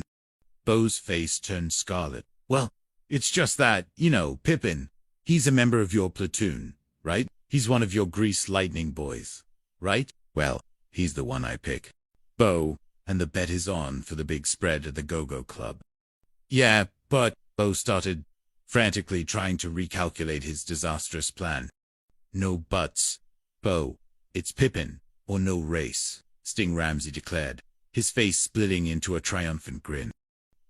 Bo's face turned scarlet. Well, it's just that, you know, Pippin. He's a member of your platoon, right? He's one of your grease lightning boys, right? Well, he's the one I pick. Bo, and the bet is on for the big spread at the Go-Go Club. Yeah, but, Bo started, frantically trying to recalculate his disastrous plan. No buts. Bo, it's Pippin, or no race, Sting Ramsey declared, his face splitting into a triumphant grin.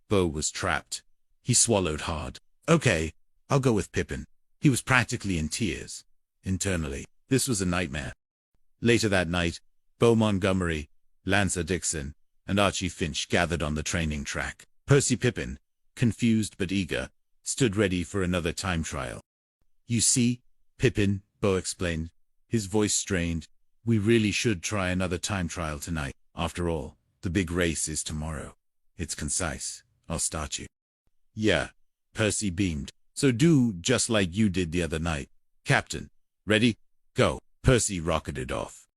Bo was trapped. He swallowed hard. Okay, I'll go with Pippin. He was practically in tears. Internally, this was a nightmare. Later that night, Bo Montgomery, Lancer Dixon, and Archie Finch gathered on the training track. Percy Pippin, confused but eager, stood ready for another time trial. You see, Pippin, Bo explained, his voice strained, we really should try another time trial tonight. After all, the big race is tomorrow. It's concise. I'll start you. Yeah, Percy beamed. So do just like you did the other night. Captain, ready? Go. Percy rocketed off.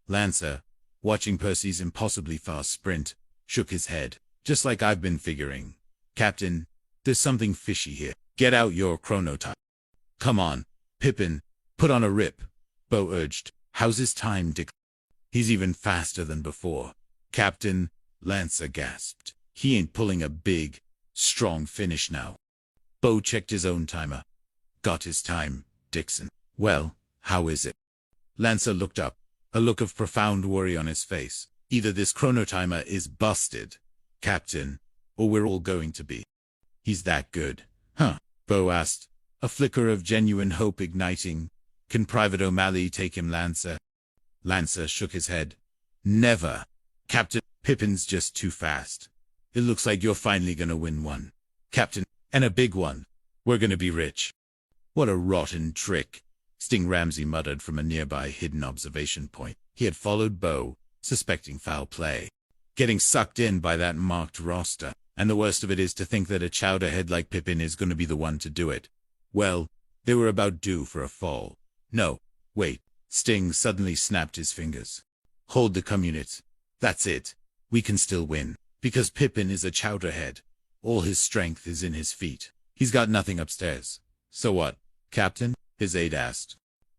Lancer, watching Percy's impossibly fast sprint, shook his head. Just like I've been figuring. Captain, there's something fishy here. Get out your chronotype. Come on, Pippin, put on a rip, Bo urged. How's his time, Dick? He's even faster than before. Captain, Lancer gasped. He ain't pulling a big, strong finish now. Bo checked his own timer. Got his time, Dixon. Well, how is it? Lancer looked up, a look of profound worry on his face. Either this chronotimer is busted, Captain, or we're all going to be. He's that good, huh? Bo asked, a flicker of genuine hope igniting. Can Private O'Malley take him, Lancer? Lancer shook his head. Never. Captain, Pippin's just too fast. It looks like you're finally gonna win one. Captain, and a big one. We're gonna be rich. What a rotten trick, Sting Ramsey muttered from a nearby hidden observation point. He had followed Bo, suspecting foul play. Getting sucked in by that marked roster. And the worst of it is to think that a chowderhead like Pippin is gonna be the one to do it. Well, they were about due for a fall. No, wait. Sting suddenly snapped his fingers. Hold the communits. That's it. We can still win. Because Pippin is a chowderhead. All his strength is in his feet. He's got nothing upstairs. So what, Captain? His aide asked.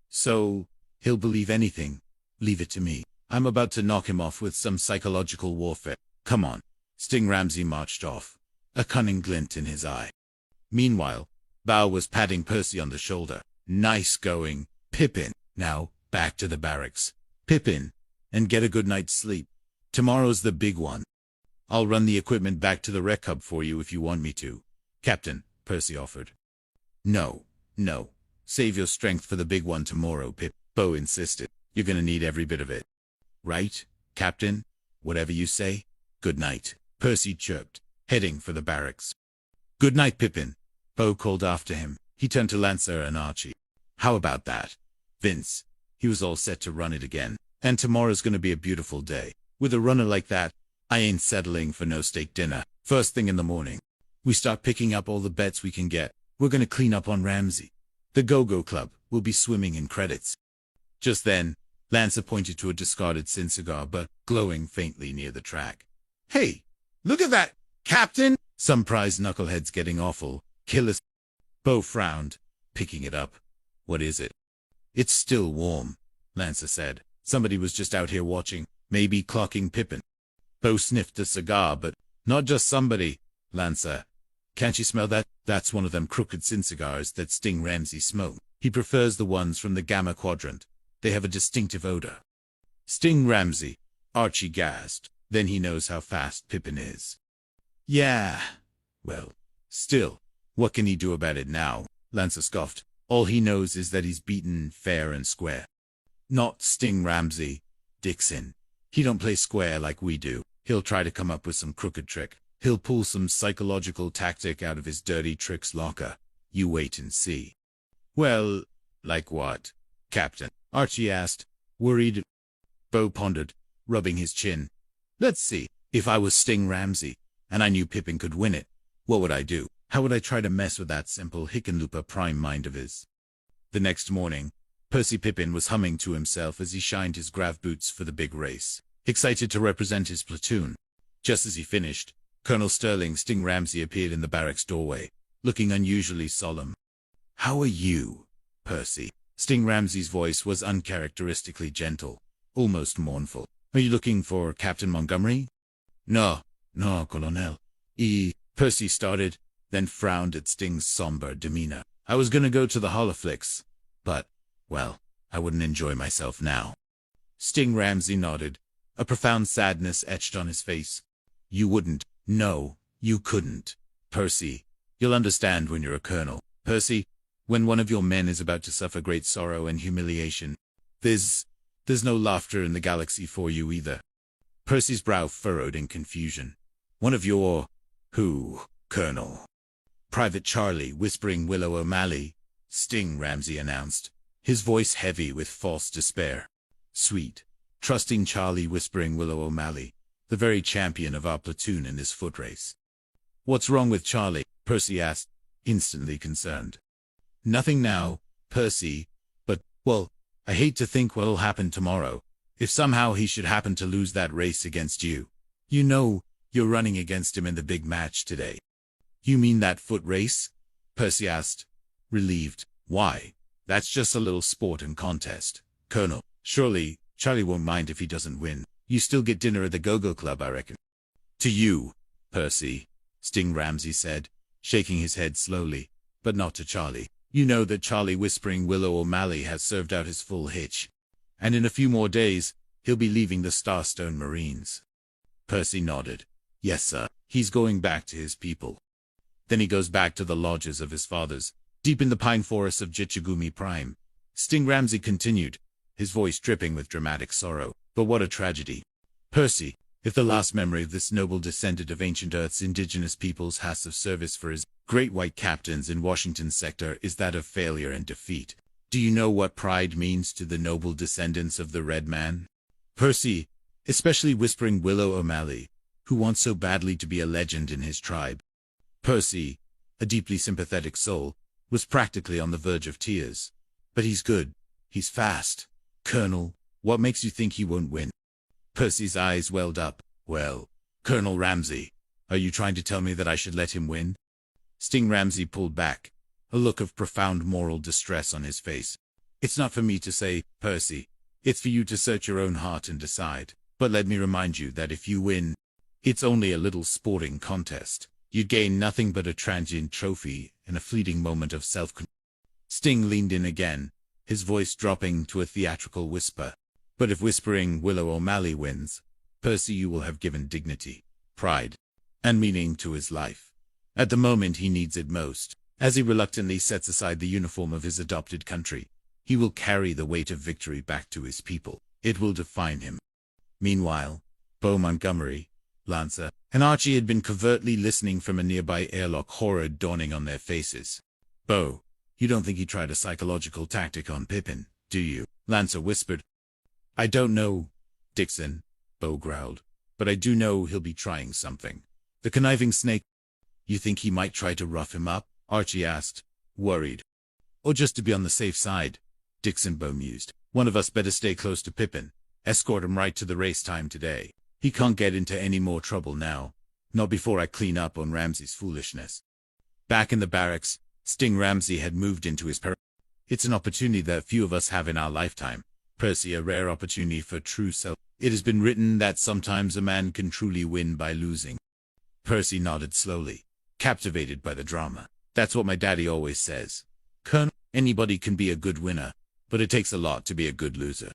So, he'll believe anything. Leave it to me. I'm about to knock him off with some psychological warfare. Come on. Sting Ramsey marched off, a cunning glint in his eye. Meanwhile, Bow was patting Percy on the shoulder. Nice going, Pippin. Now, back to the barracks. Pippin, and get a good night's sleep. Tomorrow's the big one. I'll run the equipment back to the rec hub for you if you want me to. Captain, Percy offered. No. Save your strength for the big one tomorrow, Pip. Bo insisted. You're gonna need every bit of it. Right, Captain? Whatever you say. Good night, Percy chirped, heading for the barracks. Good night, Pippin, Bo called after him. He turned to Lancer and Archie. How about that, Vince? He was all set to run it again. And tomorrow's gonna be a beautiful day. With a runner like that, I ain't settling for no steak dinner. First thing in the morning, we start picking up all the bets we can get. We're gonna clean up on Ramsey. The Go-Go Club will be swimming in credits. Just then, Lancer pointed to a discarded sin cigar butt glowing faintly near the track. Hey, look at that, Captain! Some prize knucklehead's getting awful. Killers. Bo frowned, picking it up. What is it? It's still warm, Lancer said. Somebody was just out here watching, maybe clocking Pippin. Bo sniffed a cigar, but not just somebody, Lancer. Can't you smell that? That's one of them crooked sin cigars that Sting Ramsey smoked. He prefers the ones from the Gamma Quadrant. They have a distinctive odor. Sting Ramsey, Archie gasped. Then he knows how fast Pippin is. Yeah. Well, still, what can he do about it now? Lancer scoffed. All he knows is that he's beaten fair and square. Not Sting Ramsey, Dixon. He don't play square like we do. He'll try to come up with some crooked trick. He'll pull some psychological tactic out of his dirty tricks locker. You wait and see. Well, like what, Captain? Archie asked, worried. Bo pondered, rubbing his chin. Let's see. If I was Sting Ramsey, and I knew Pippin could win it, what would I do? How would I try to mess with that simple Hickenlooper prime mind of his? The next morning, Percy Pippin was humming to himself as he shined his grav boots for the big race, excited to represent his platoon. Just as he finished, Colonel Sterling Sting Ramsey appeared in the barracks doorway, looking unusually solemn. How are you, Percy? Sting Ramsey's voice was uncharacteristically gentle, almost mournful. Are you looking for Captain Montgomery? No, Colonel. Percy started, then frowned at Sting's somber demeanor. I was gonna go to the Holoflix, but, well, I wouldn't enjoy myself now. Sting Ramsey nodded, a profound sadness etched on his face. You wouldn't. No, you couldn't. Percy, you'll understand when you're a colonel. Percy, when one of your men is about to suffer great sorrow and humiliation, there's no laughter in the galaxy for you either. Percy's brow furrowed in confusion. One of your... who, Colonel? Private Charlie whispering Willow O'Malley, Sting Ramsey announced, his voice heavy with false despair. Sweet, trusting Charlie whispering Willow O'Malley, the very champion of our platoon in this foot race. What's wrong with Charlie? Percy asked, instantly concerned. Nothing now, Percy, but, well, I hate to think what'll happen tomorrow. If somehow he should happen to lose that race against you, you know you're running against him in the big match today. You mean that foot race? Percy asked, relieved. Why, that's just a little sport and contest, Colonel. Surely, Charlie won't mind if he doesn't win. You still get dinner at the Go-Go Club, I reckon. To you, Percy, Sting Ramsey said, shaking his head slowly, but not to Charlie. You know that Charlie Whispering Willow O'Malley has served out his full hitch, and in a few more days, he'll be leaving the Starstone Marines. Percy nodded. Yes, sir. He's going back to his people. Then he goes back to the lodges of his fathers, deep in the pine forests of Jichigumi Prime. Sting Ramsey continued, his voice dripping with dramatic sorrow. But what a tragedy. Percy, if the last memory of this noble descendant of ancient Earth's indigenous peoples has of service for his great white captains in Washington's sector is that of failure and defeat, do you know what pride means to the noble descendants of the Red Man? Percy, especially Whispering Willow O'Malley, who wants so badly to be a legend in his tribe. Percy, a deeply sympathetic soul, was practically on the verge of tears. But he's good. He's fast. Colonel, what makes you think he won't win? Percy's eyes welled up. Well, Colonel Ramsey, are you trying to tell me that I should let him win? Sting Ramsey pulled back, a look of profound moral distress on his face. It's not for me to say, Percy. It's for you to search your own heart and decide. But let me remind you that if you win, it's only a little sporting contest. You'd gain nothing but a transient trophy and a fleeting moment of self-control. Sting leaned in again, his voice dropping to a theatrical whisper. But if Whispering Willow O'Malley wins, Percy, you will have given dignity, pride, and meaning to his life. At the moment he needs it most, as he reluctantly sets aside the uniform of his adopted country. He will carry the weight of victory back to his people. It will define him. Meanwhile, Beau Montgomery, Lancer, and Archie had been covertly listening from a nearby airlock, horror dawning on their faces. Beau, you don't think he tried a psychological tactic on Pippin, do you? Lancer whispered. I don't know, Dixon, Beau growled, but I do know he'll be trying something. The conniving snake. You think he might try to rough him up? Archie asked, worried. Or just to be on the safe side, Dixon mused. One of us better stay close to Pippin, escort him right to the race time today. He can't get into any more trouble now, not before I clean up on Ramsey's foolishness. Back in the barracks, Sting Ramsey had moved into his It's an opportunity that few of us have in our lifetime. Percy, a rare opportunity for true self. It has been written that sometimes a man can truly win by losing. Percy nodded slowly, captivated by the drama. That's what my daddy always says. Colonel, anybody can be a good winner, but it takes a lot to be a good loser.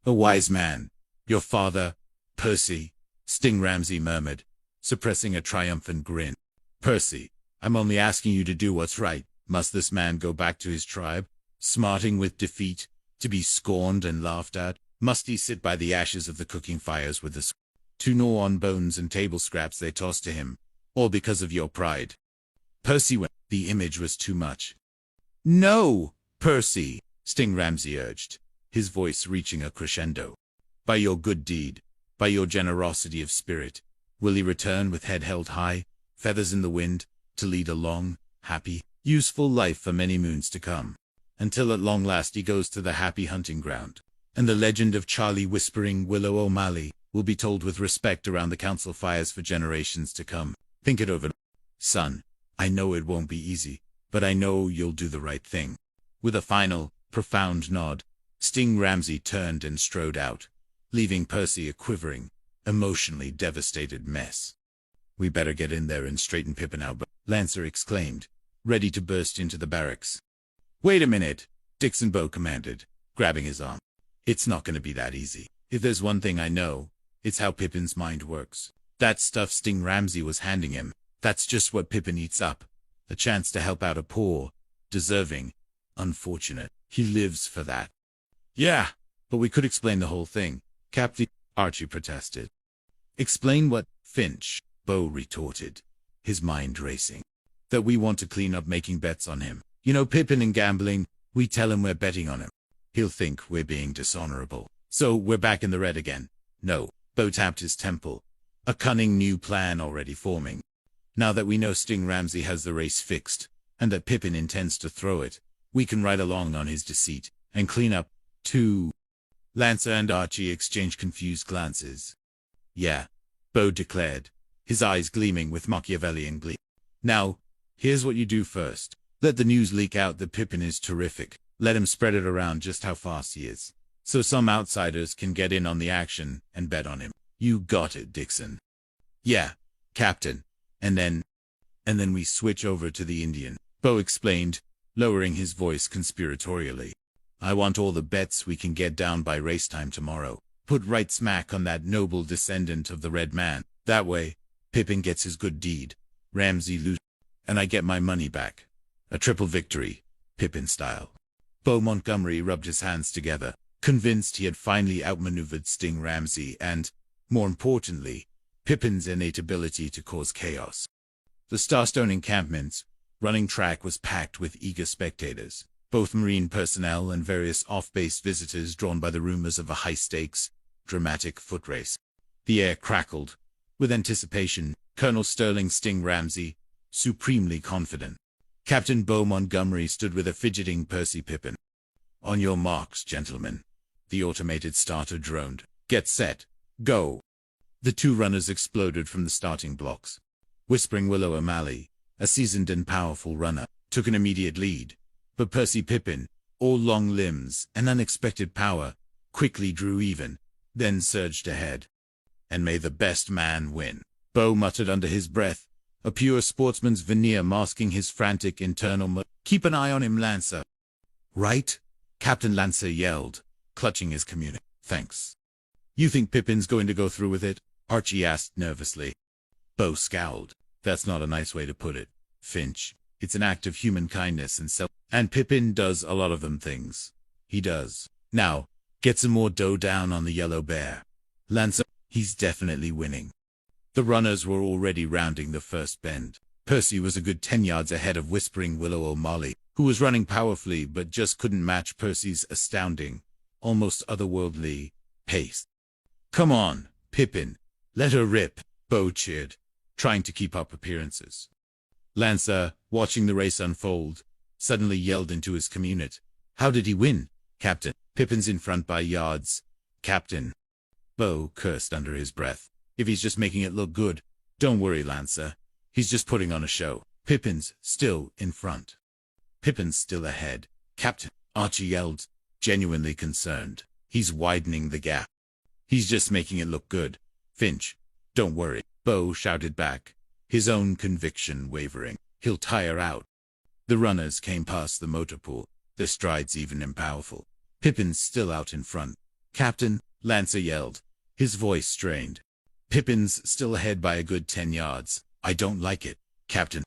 A wise man. Your father, Percy, Sting Ramsey murmured, suppressing a triumphant grin. Percy, I'm only asking you to do what's right. Must this man go back to his tribe, smarting with defeat, to be scorned and laughed at? Must he sit by the ashes of the cooking fires with the to gnaw on bones and table scraps they tossed to him, all because of your pride? Percy went. The image was too much. No, Percy, Sting Ramsey urged, his voice reaching a crescendo. By your good deed, by your generosity of spirit, will he return with head held high, feathers in the wind, to lead a long, happy, useful life for many moons to come, until at long last he goes to the happy hunting ground, and the legend of Charlie Whispering Willow O'Malley will be told with respect around the council fires for generations to come. Think it over. Son, I know it won't be easy, but I know you'll do the right thing. With a final, profound nod, Sting Ramsey turned and strode out, leaving Percy a quivering, emotionally devastated mess. We better get in there and straighten Pippin out, Lancer exclaimed, ready to burst into the barracks. Wait a minute, Dixon Beau commanded, grabbing his arm. It's not going to be that easy. If there's one thing I know, it's how Pippin's mind works. That stuff Sting Ramsey was handing him, that's just what Pippin eats up. A chance to help out a poor, deserving, unfortunate. He lives for that. Yeah, but we could explain the whole thing, Captain, Archie protested. Explain what? Finch, Beau retorted, his mind racing. That we want to clean up making bets on him. You know, Pippin and gambling, we tell him we're betting on him. He'll think we're being dishonorable. So we're back in the red again. No, Beau tapped his temple, a cunning new plan already forming. Now that we know Sting Ramsey has the race fixed, and that Pippin intends to throw it, we can ride along on his deceit, and clean up, too. Lancer and Archie exchanged confused glances. Yeah, Bo declared, his eyes gleaming with Machiavellian glee. Now, here's what you do first. Let the news leak out that Pippin is terrific. Let him spread it around just how fast he is, so some outsiders can get in on the action and bet on him. You got it, Dixon. Yeah, Captain. And then we switch over to the Indian, Bo explained, lowering his voice conspiratorially. I want all the bets we can get down by race time tomorrow. Put right smack on that noble descendant of the Red Man. That way, Pippin gets his good deed, Ramsey loses, and I get my money back. A triple victory, Pippin style. Bo Montgomery rubbed his hands together, convinced he had finally outmaneuvered Sting Ramsey and, more importantly, Pippin's innate ability to cause chaos. The Starstone encampment's running track was packed with eager spectators, both Marine personnel and various off-base visitors drawn by the rumors of a high-stakes, dramatic foot race. The air crackled with anticipation. Colonel Sterling Sting Ramsey, supremely confident. Captain Bo Montgomery stood with a fidgeting Percy Pippin. On your marks, gentlemen. The automated starter droned. Get set. Go. The two runners exploded from the starting blocks. Whispering Willow O'Malley, a seasoned and powerful runner, took an immediate lead. But Percy Pippin, all long limbs and unexpected power, quickly drew even, then surged ahead. And may the best man win, Bo muttered under his breath, a pure sportsman's veneer masking his frantic internal Keep an eye on him, Lancer. Right? Captain Lancer yelled, clutching his communicator. Thanks. You think Pippin's going to go through with it? Archie asked nervously. Bo scowled. That's not a nice way to put it, Finch. It's an act of human kindness and self. And Pippin does a lot of them things. He does. Now, get some more dough down on the yellow bear. Lancer, he's definitely winning. The runners were already rounding the first bend. Percy was a good 10 yards ahead of Whispering Willow O'Malley, who was running powerfully but just couldn't match Percy's astounding, almost otherworldly, pace. Come on, Pippin. Let her rip, Bo cheered, trying to keep up appearances. Lancer, watching the race unfold, suddenly yelled into his community. How did he win, Captain? Pippin's in front by yards. Captain. Bo cursed under his breath. If he's just making it look good, don't worry, Lancer. He's just putting on a show. Pippin's still in front. Pippin's still ahead. Captain, Archie yelled, genuinely concerned. He's widening the gap. He's just making it look good. Finch, don't worry, Bo shouted back, his own conviction wavering. He'll tire out. The runners came past the motor pool, their strides even and powerful. Pippin's still out in front. Captain, Lancer yelled, his voice strained. Pippin's still ahead by a good 10 yards. I don't like it, Captain.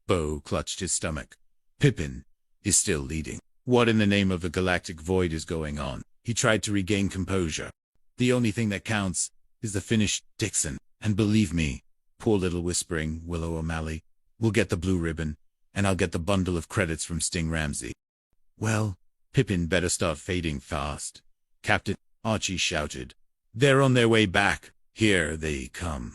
Bo clutched his stomach. Pippin is still leading. What in the name of the galactic void is going on? He tried to regain composure. The only thing that counts is the finish, Dixon. And believe me, poor little Whispering Willow O'Malley will get the blue ribbon, and I'll get the bundle of credits from Sting Ramsey. Well, Pippin better start fading fast. Captain, Archie shouted. They're on their way back. Here they come.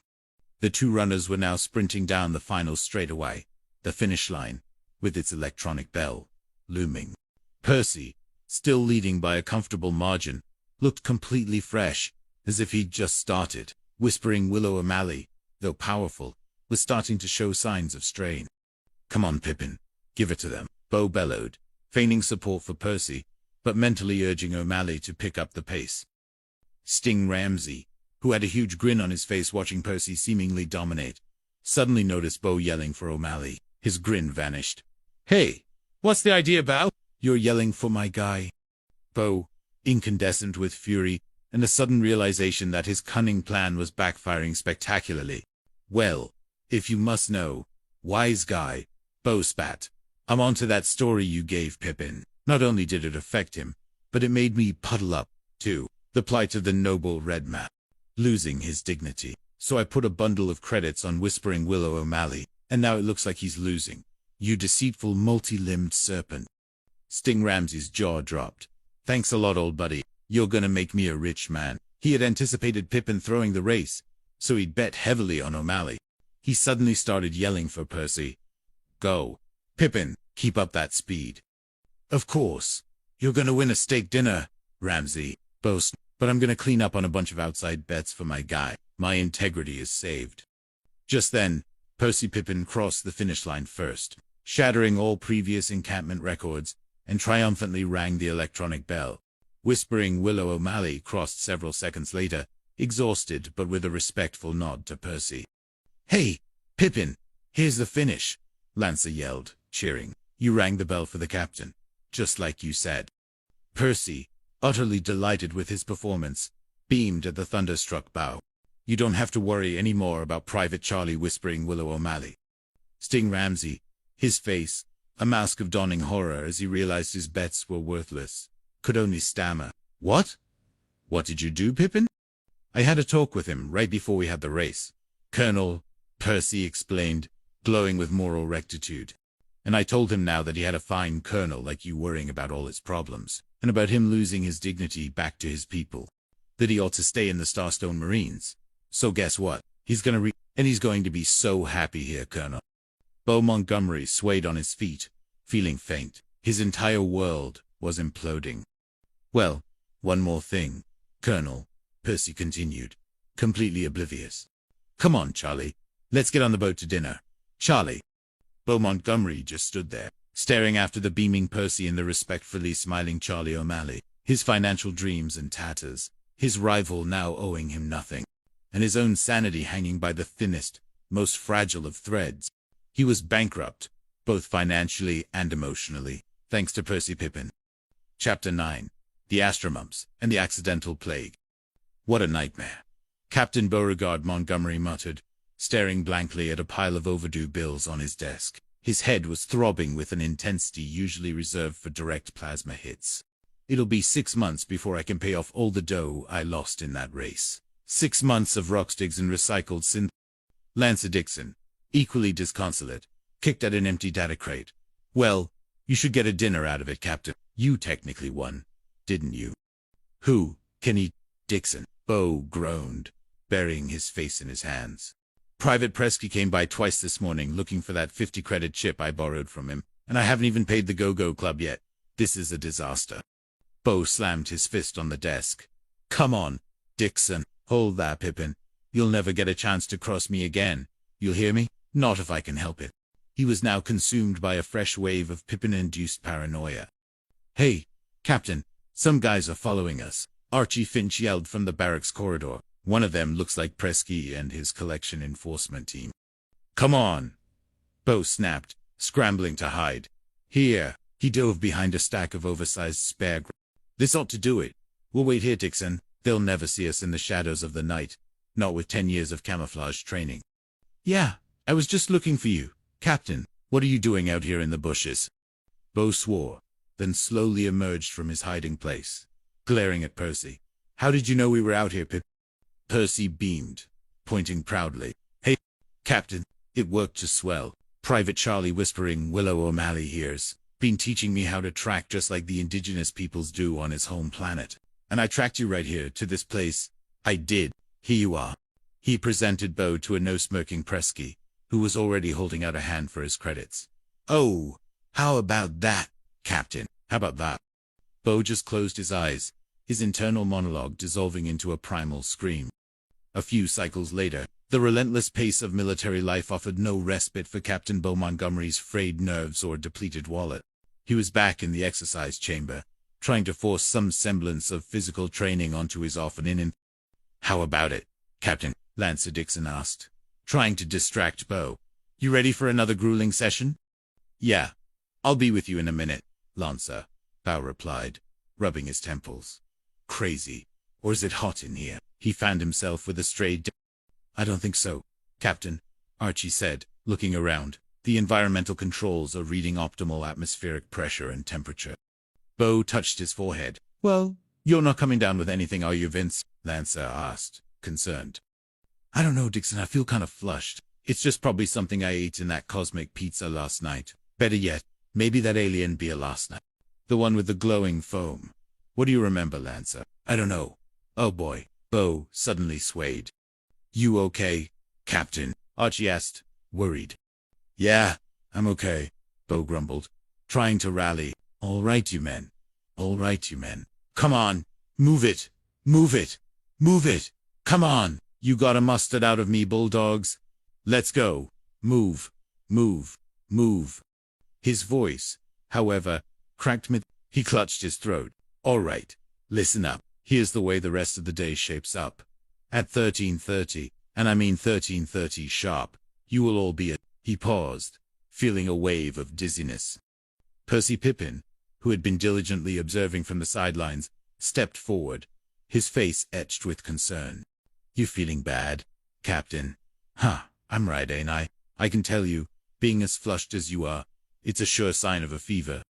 The two runners were now sprinting down the final straightaway, the finish line, with its electronic bell looming. Percy, still leading by a comfortable margin, looked completely fresh, as if he'd just started. Whispering Willow O'Malley, though powerful, was starting to show signs of strain. Come on, Pippin, give it to them, Bo bellowed, feigning support for Percy, but mentally urging O'Malley to pick up the pace. Sting Ramsey, who had a huge grin on his face watching Percy seemingly dominate, suddenly noticed Bo yelling for O'Malley. His grin vanished. Hey, what's the idea, Bo? You're yelling for my guy. Bo, incandescent with fury, and a sudden realization that his cunning plan was backfiring spectacularly. Well, if you must know, wise guy, Bo spat. I'm onto that story you gave Pippin. Not only did it affect him, but it made me puddle up, too. The plight of the noble Red Man, losing his dignity. So I put a bundle of credits on Whispering Willow O'Malley, and now it looks like he's losing. You deceitful multi-limbed serpent. Sting Ramsey's jaw dropped. Thanks a lot, old buddy. You're gonna make me a rich man. He had anticipated Pippin throwing the race, so he'd bet heavily on O'Malley. He suddenly started yelling for Percy. Go. Pippin, keep up that speed. Of course. You're gonna win a steak dinner, Ramsey, Boast, but I'm gonna clean up on a bunch of outside bets for my guy. My integrity is saved. Just then, Percy Pippin crossed the finish line first, shattering all previous encampment records, and triumphantly rang the electronic bell. Whispering Willow O'Malley crossed several seconds later, exhausted but with a respectful nod to Percy. "Hey, Pippin, here's the finish," Lancer yelled, cheering. "You rang the bell for the captain, just like you said." Percy, utterly delighted with his performance, beamed at the thunderstruck bow. "You don't have to worry any more about Private Charlie," whispering Willow O'Malley. Sting Ramsey, his face a mask of dawning horror as he realized his bets were worthless, could only stammer, "What? What did you do, Pippin?" "I had a talk with him right before we had the race, Colonel," Percy explained, glowing with moral rectitude. "And I told him now that he had a fine colonel like you worrying about all his problems, and about him losing his dignity back to his people, that he ought to stay in the Starstone Marines. So guess what? He's gonna and he's going to be so happy here, Colonel." Bo Montgomery swayed on his feet, feeling faint. His entire world was imploding. "Well, one more thing, Colonel," Percy continued, completely oblivious. "Come on, Charlie. Let's get on the boat to dinner. Charlie." Bo Montgomery just stood there, staring after the beaming Percy and the respectfully smiling Charlie O'Malley, his financial dreams in tatters, his rival now owing him nothing, and his own sanity hanging by the thinnest, most fragile of threads. He was bankrupt, both financially and emotionally, thanks to Percy Pippin. Chapter 9. The Astromumps and the Accidental Plague. "What a nightmare," Captain Beauregard Montgomery muttered, staring blankly at a pile of overdue bills on his desk. His head was throbbing with an intensity usually reserved for direct plasma hits. "It'll be 6 months before I can pay off all the dough I lost in that race. 6 months of rockstigs and recycled synth." Lancer Dixon, equally disconsolate, kicked at an empty data crate. "Well, you should get a dinner out of it, Captain. You technically won, didn't you?" "Who can eat Dixon?" Bo groaned, burying his face in his hands. "Private Presky came by twice this morning looking for that 50-credit chip I borrowed from him, and I haven't even paid the Go-Go Club yet. This is a disaster." Bo slammed his fist on the desk. "Come on, Dixon. Hold that, Pippin. You'll never get a chance to cross me again. You'll hear me? Not if I can help it." He was now consumed by a fresh wave of Pippin-induced paranoia. "Hey, Captain, some guys are following us," Archie Finch yelled from the barracks corridor. "One of them looks like Presky and his collection enforcement team." "Come on," Bo snapped, scrambling to hide. "Here." He dove behind a stack of oversized spare. "This ought to do it. We'll wait here, Dixon. They'll never see us in the shadows of the night, not with 10 years of camouflage training." "Yeah, I was just looking for you, Captain. What are you doing out here in the bushes?" Bo swore, then slowly emerged from his hiding place, glaring at Percy. "How did you know we were out here, Pip?" Percy beamed, pointing proudly. "Hey, Captain, it worked just swell. Private Charlie whispering Willow O'Malley here's been teaching me how to track just like the indigenous peoples do on his home planet. And I tracked you right here to this place. I did. Here you are." He presented Bo to a no-smirking Presky, who was already holding out a hand for his credits. "Oh, how about that, Captain? How about that?" Bo just closed his eyes, his internal monologue dissolving into a primal scream. A few cycles later, the relentless pace of military life offered no respite for Captain Bo Montgomery's frayed nerves or depleted wallet. He was back in the exercise chamber, trying to force some semblance of physical training onto his often in. "How about it, Captain?" Lancer Dixon asked, trying to distract Bo. "You ready for another grueling session?" "Yeah, I'll be with you in a minute, Lancer," Bo replied, rubbing his temples. "Crazy. Or is it hot in here?" He found himself with a stray "I don't think so, Captain," Archie said, looking around. "The environmental controls are reading optimal atmospheric pressure and temperature." Bo touched his forehead. "Well, you're not coming down with anything, are you, Vince?" Lancer asked, concerned. "I don't know, Dixon. I feel kind of flushed. It's just probably something I ate in that cosmic pizza last night. Better yet, maybe that alien beer last night. The one with the glowing foam. What do you remember, Lancer?" "I don't know." "Oh boy." Bo suddenly swayed. "You okay, Captain?" Archie asked, worried. "Yeah, I'm okay," Bo grumbled, trying to rally. All right, you men. Come on, move it, Move it! Move it! Come on! You got a mustard out of me, bulldogs. Let's go. Move. Move. Move. His voice, however, cracked mid. He clutched his throat. All right. Listen up. Here's the way the rest of the day shapes up. At 13:30, and I mean 13:30 sharp, you will all be at... He paused, feeling a wave of dizziness. Percy Pippin, who had been diligently observing from the sidelines, stepped forward, his face etched with concern. You feeling bad, Captain? Huh, I'm right, ain't I? I can tell you, being as flushed as you are, it's a sure sign of a fever.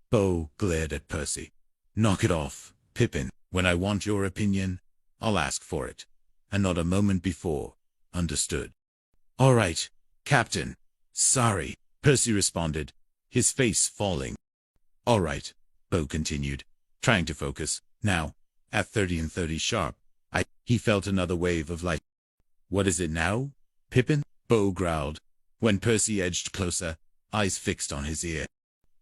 Bo glared at Percy. Knock it off, Pippin. When I want your opinion, I'll ask for it. And not a moment before. Understood? All right, Captain. Sorry, Percy responded, his face falling. All right, Bo continued, trying to focus. Now, at 13:30 sharp, he felt another wave of light. What is it now, Pippin? Bo growled, when Percy edged closer, eyes fixed on his ear.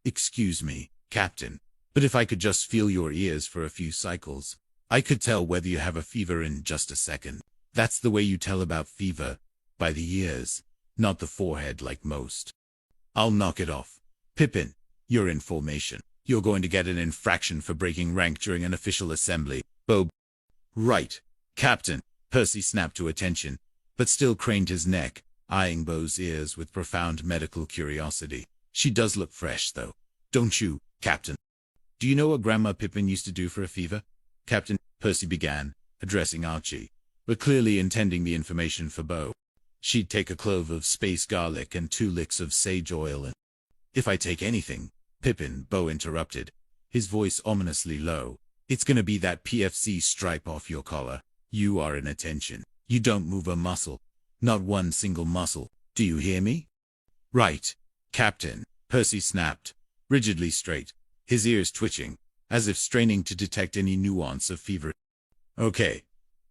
Excuse me, Captain, but if I could just feel your ears for a few cycles, I could tell whether you have a fever in just a second. That's the way you tell about fever, by the ears, not the forehead like most. I'll knock it off. Pippin, you're in formation. You're going to get an infraction for breaking rank during an official assembly. Bo. Right, Captain. Percy snapped to attention, but still craned his neck, eyeing Bo's ears with profound medical curiosity. She does look fresh, though. Don't you, Captain? Do you know what Grandma Pippin used to do for a fever? Captain, Percy began, addressing Archie, but clearly intending the information for Bo. She'd take a clove of space garlic and 2 licks of sage oil and... If I take anything, Pippin, Bo interrupted, his voice ominously low, it's gonna be that PFC stripe off your collar. You are in attention. You don't move a muscle. Not one single muscle. Do you hear me? Right, Captain, Percy snapped, rigidly straight, his ears twitching, as if straining to detect any nuance of fever. Okay,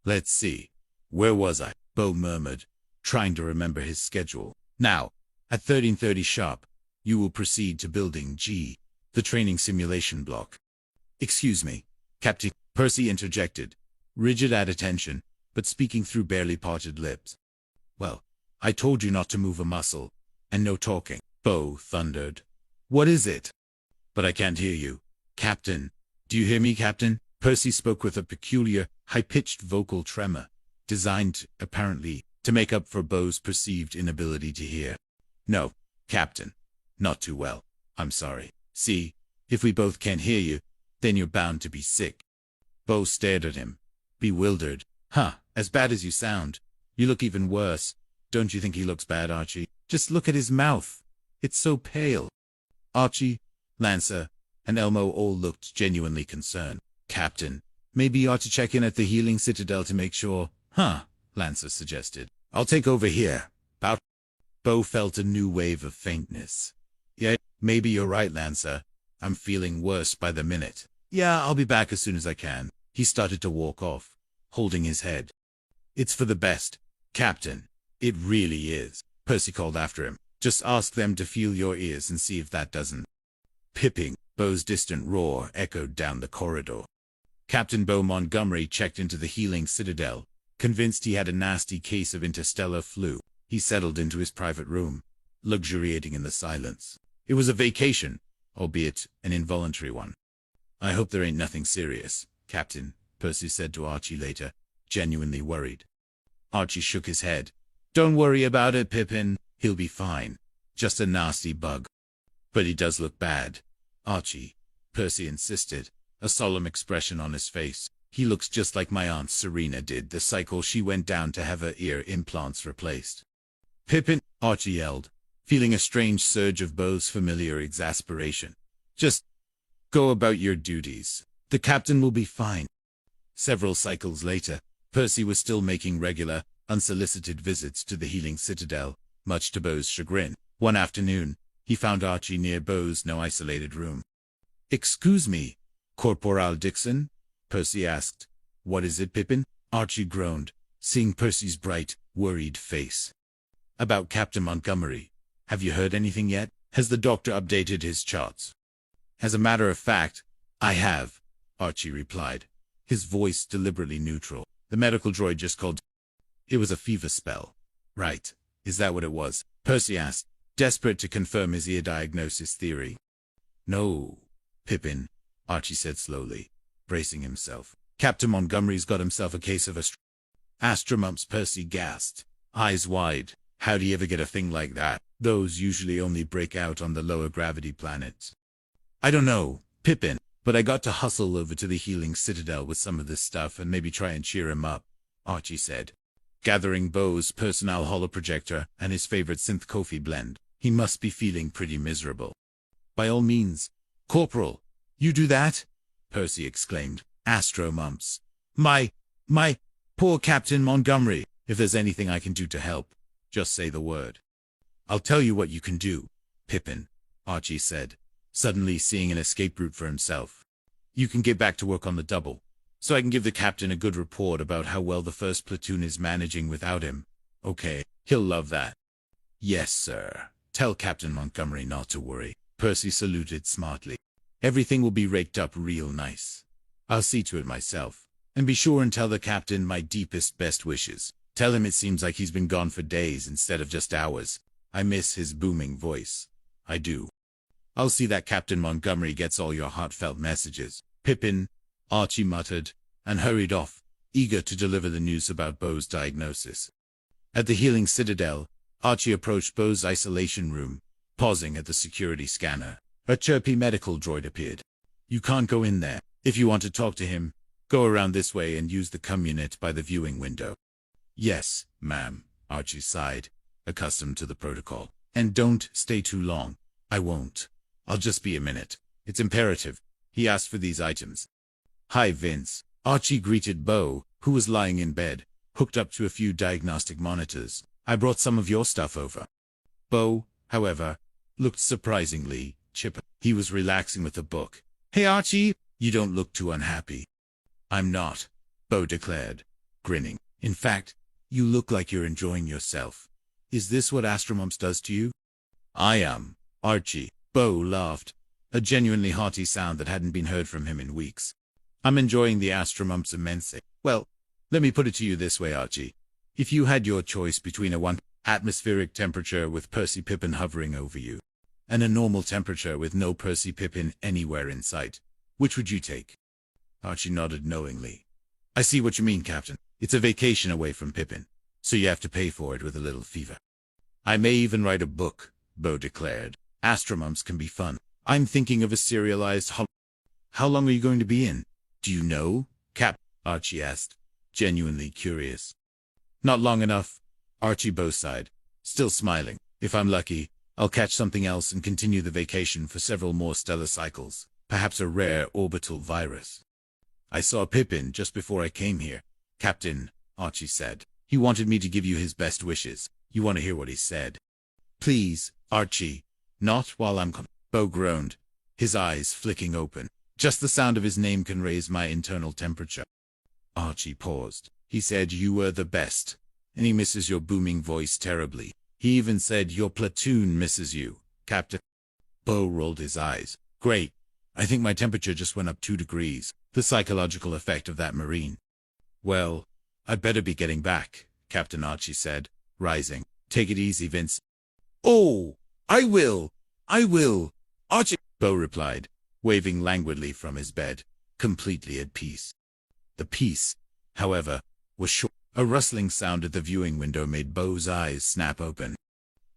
let's see. Where was I? Bo murmured, trying to remember his schedule. Now, at 13:30 sharp, you will proceed to Building G, the training simulation block. Excuse me, Captain, Percy interjected, rigid at attention, but speaking through barely parted lips. Well, I told you not to move a muscle, and no talking, Bo thundered. What is it? But I can't hear you. Captain, do you hear me, Captain? Percy spoke with a peculiar, high-pitched vocal tremor, designed, apparently, to make up for Bo's perceived inability to hear. No, Captain, not too well. I'm sorry. See, if we both can't hear you, then you're bound to be sick. Bo stared at him, bewildered. Huh, as bad as you sound. You look even worse. Don't you think he looks bad, Archie? Just look at his mouth. It's so pale. Archie, Lancer, and Elmo all looked genuinely concerned. Captain, maybe you ought to check in at the healing citadel to make sure. Huh, Lancer suggested. I'll take over here. About. Bo felt a new wave of faintness. Yeah, maybe you're right, Lancer. I'm feeling worse by the minute. Yeah, I'll be back as soon as I can. He started to walk off, holding his head. It's for the best, Captain. It really is. Percy called after him. Just ask them to feel your ears and see if that doesn't. Pipping, Bo's distant roar echoed down the corridor. Captain Bo Montgomery checked into the healing citadel, convinced he had a nasty case of interstellar flu. He settled into his private room, luxuriating in the silence. It was a vacation, albeit an involuntary one. I hope there ain't nothing serious, Captain, Percy said to Archie later, genuinely worried. Archie shook his head. Don't worry about it, Pippin. He'll be fine. Just a nasty bug. But he does look bad. Archie, Percy insisted, a solemn expression on his face. He looks just like my Aunt Serena did the cycle she went down to have her ear implants replaced. Pippin, Archie yelled, feeling a strange surge of Bo's familiar exasperation. Just go about your duties. The captain will be fine. Several cycles later, Percy was still making regular, unsolicited visits to the healing citadel, much to Bo's chagrin. One afternoon, he found Archie near Bo's now isolated room. Excuse me, Corporal Dixon? Percy asked. What is it, Pippin? Archie groaned, seeing Percy's bright, worried face. About Captain Montgomery. Have you heard anything yet? Has the doctor updated his charts? As a matter of fact, I have, Archie replied. his voice deliberately neutral. The medical droid just called. It was a fever spell. Right. Is that what it was? Percy asked, desperate to confirm his ear diagnosis theory. No, Pippin, Archie said slowly, bracing himself. Captain Montgomery's got himself a case of astromumps. Percy gasped, eyes wide. How'd he ever get a thing like that? Those usually only break out on the lower gravity planets. I don't know, Pippin, but I got to hustle over to the healing citadel with some of this stuff and maybe try and cheer him up, Archie said, gathering Bo's personal holoprojector and his favorite synth coffee blend. He must be feeling pretty miserable. By all means, Corporal, you do that? Percy exclaimed. Astromumps. My poor Captain Montgomery. If there's anything I can do to help, just say the word. I'll tell you what you can do, Pippin, Archie said, suddenly seeing an escape route for himself. You can get back to work on the double, so I can give the captain a good report about how well the first platoon is managing without him. Okay, he'll love that. Yes, sir. Tell Captain Montgomery not to worry. Percy saluted smartly. Everything will be raked up real nice. I'll see to it myself. And be sure and tell the captain my deepest best wishes. Tell him it seems like he's been gone for days instead of just hours. I miss his booming voice. I do. I'll see that Captain Montgomery gets all your heartfelt messages. Pippin, Archie muttered, and hurried off, eager to deliver the news about Bo's diagnosis. At the healing citadel, Archie approached Bo's isolation room, pausing at the security scanner. A chirpy medical droid appeared. You can't go in there. If you want to talk to him, go around this way and use the communit by the viewing window. Yes, ma'am, Archie sighed, accustomed to the protocol. And don't stay too long. I won't. I'll just be a minute. It's imperative. He asked for these items. Hi, Vince. Archie greeted Bo, who was lying in bed, hooked up to a few diagnostic monitors. I brought some of your stuff over. Bo, however, looked surprisingly chipper. He was relaxing with a book. Hey, Archie, you don't look too unhappy. I'm not, Bo declared, grinning. In fact, you look like you're enjoying yourself. Is this what Astromumps does to you? I am, Archie. Bo laughed, a genuinely hearty sound that hadn't been heard from him in weeks. I'm enjoying the Astromumps immensely. Well, let me put it to you this way, Archie. If you had your choice between a 1 atmospheric temperature with Percy Pippin hovering over you, and a normal temperature with no Percy Pippin anywhere in sight, which would you take? Archie nodded knowingly. I see what you mean, Captain. It's a vacation away from Pippin, so you have to pay for it with a little fever. I may even write a book, Bo declared. Astromumps can be fun. I'm thinking of a serialized How long are you going to be in? Do you know, Cap? Archie asked, genuinely curious. Not long enough, Archie Bo sighed, still smiling. If I'm lucky, I'll catch something else and continue the vacation for several more stellar cycles, perhaps a rare orbital virus. I saw Pippin just before I came here, Captain, Archie said. He wanted me to give you his best wishes. You want to hear what he said? Please, Archie, not while I'm Bo groaned, his eyes flicking open. Just the sound of his name can raise my internal temperature. Archie paused. He said you were the best, and he misses your booming voice terribly. He even said your platoon misses you, Captain. Bo rolled his eyes. Great. I think my temperature just went up 2 degrees. The psychological effect of that Marine. Well, I'd better be getting back, Captain Archie said, rising. Take it easy, Vince. Oh, I will. Archie, Bo replied, waving languidly from his bed, completely at peace. The peace, however, was short. A rustling sound at the viewing window made Bo's eyes snap open.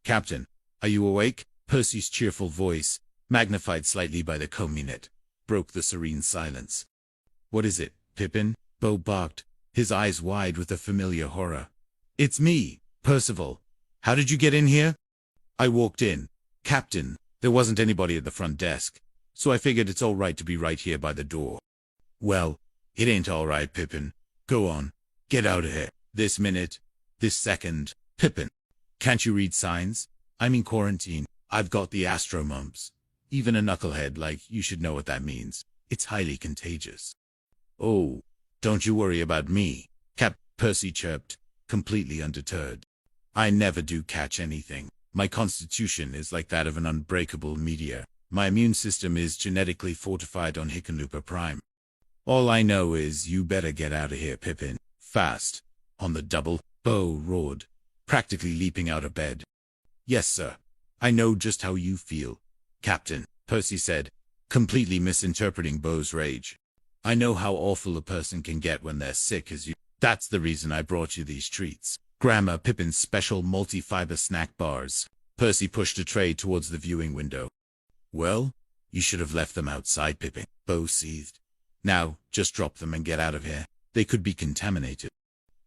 Captain, are you awake? Percy's cheerful voice, magnified slightly by the communit, broke the serene silence. What is it, Pippin? Bo barked, his eyes wide with a familiar horror. It's me, Percival. How did you get in here? I walked in, Captain. There wasn't anybody at the front desk, so I figured it's all right to be right here by the door. Well, it ain't all right, Pippin. Go on. Get out of here. This minute. This second. Pippin. Can't you read signs? I'm in quarantine. I've got the astromumps. Even a knucklehead like you should know what that means. It's highly contagious. Oh, don't you worry about me, Percy chirped, completely undeterred. I never do catch anything. My constitution is like that of an unbreakable meteor. My immune system is genetically fortified on Hickenlooper Prime. All I know is you better get out of here, Pippin. Fast. On the double, Bo roared, practically leaping out of bed. Yes, sir. I know just how you feel, Captain, Percy said, completely misinterpreting Bo's rage. I know how awful a person can get when they're sick as you. That's the reason I brought you these treats. Grandma Pippin's special multi-fiber snack bars. Percy pushed a tray towards the viewing window. Well, you should have left them outside, Pippin, Bo seethed. Now, just drop them and get out of here. They could be contaminated.